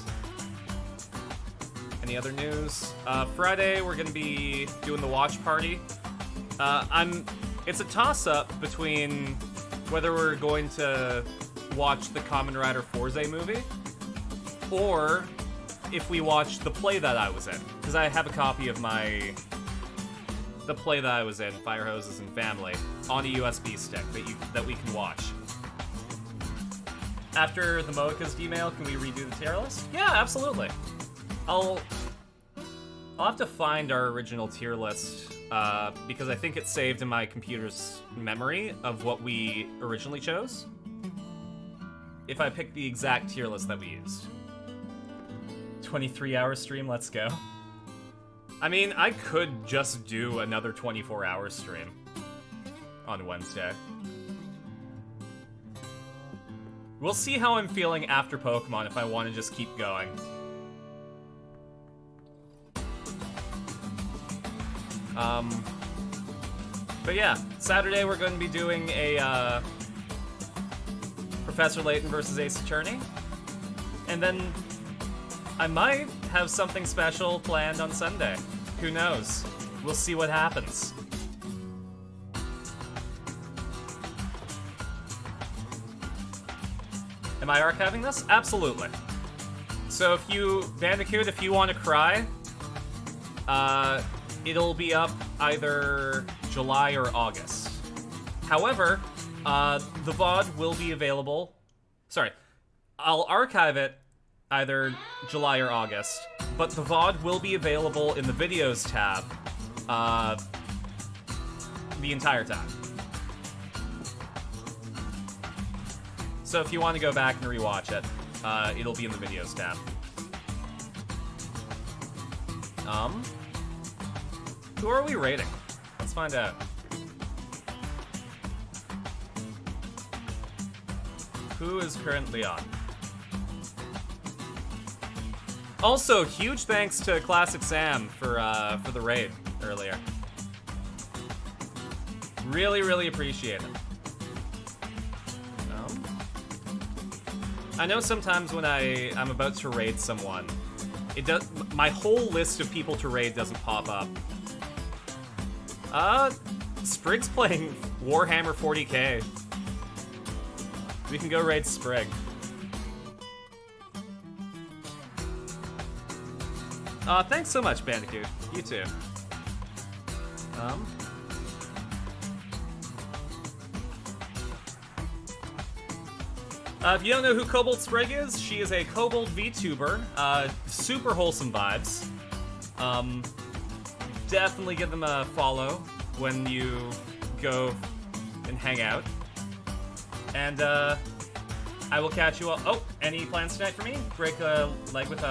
Any other news? Friday, we're gonna be doing the watch party. It's a toss-up between whether we're going to watch the Kamen Rider Forze movie, or if we watch the play that I was in. Because I have a copy of the play that I was in, Fire Hoses and Family, on a USB stick that we can watch. After the Moeka's email, can we redo the tier list? Yeah, absolutely. I'll have to find our original tier list, because I think it's saved in my computer's memory of what we originally chose. If I pick the exact tier list that we used. 23-hour stream, let's go. I mean, I could just do another 24-hour stream on Wednesday. We'll see how I'm feeling after Pokemon if I want to just keep going. But yeah, Saturday we're going to be doing a Professor Layton versus Ace Attorney. And then I might have something special planned on Sunday. Who knows? We'll see what happens. Am I archiving this? Absolutely. So if you, Bandicoot, if you want to cry, it'll be up either July or August. However, the VOD will be available. Sorry, I'll archive it either July or August, but the VOD will be available in the videos tab the entire time. So if you want to go back and rewatch it, it'll be in the videos tab. Who are we rating? Let's find out. Who is currently on? Also, huge thanks to Classic Sam for the raid earlier. Really, really appreciate it. I know sometimes when I'm about to raid someone, my whole list of people to raid doesn't pop up. Sprig's playing Warhammer 40k. We can go raid Sprig. Thanks so much, Bandicoot. You too. If you don't know who Kobold Sprig is, she is a Kobold VTuber. Super wholesome vibes. Definitely give them a follow when you go and hang out. And I will catch you all. Oh, any plans tonight for me? Break a leg with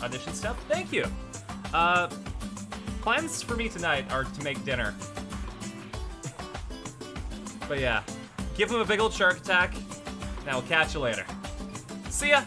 audition stuff? Thank you. Plans for me tonight are to make dinner. But yeah, give them a big old shark attack. Now we'll catch you later. See ya!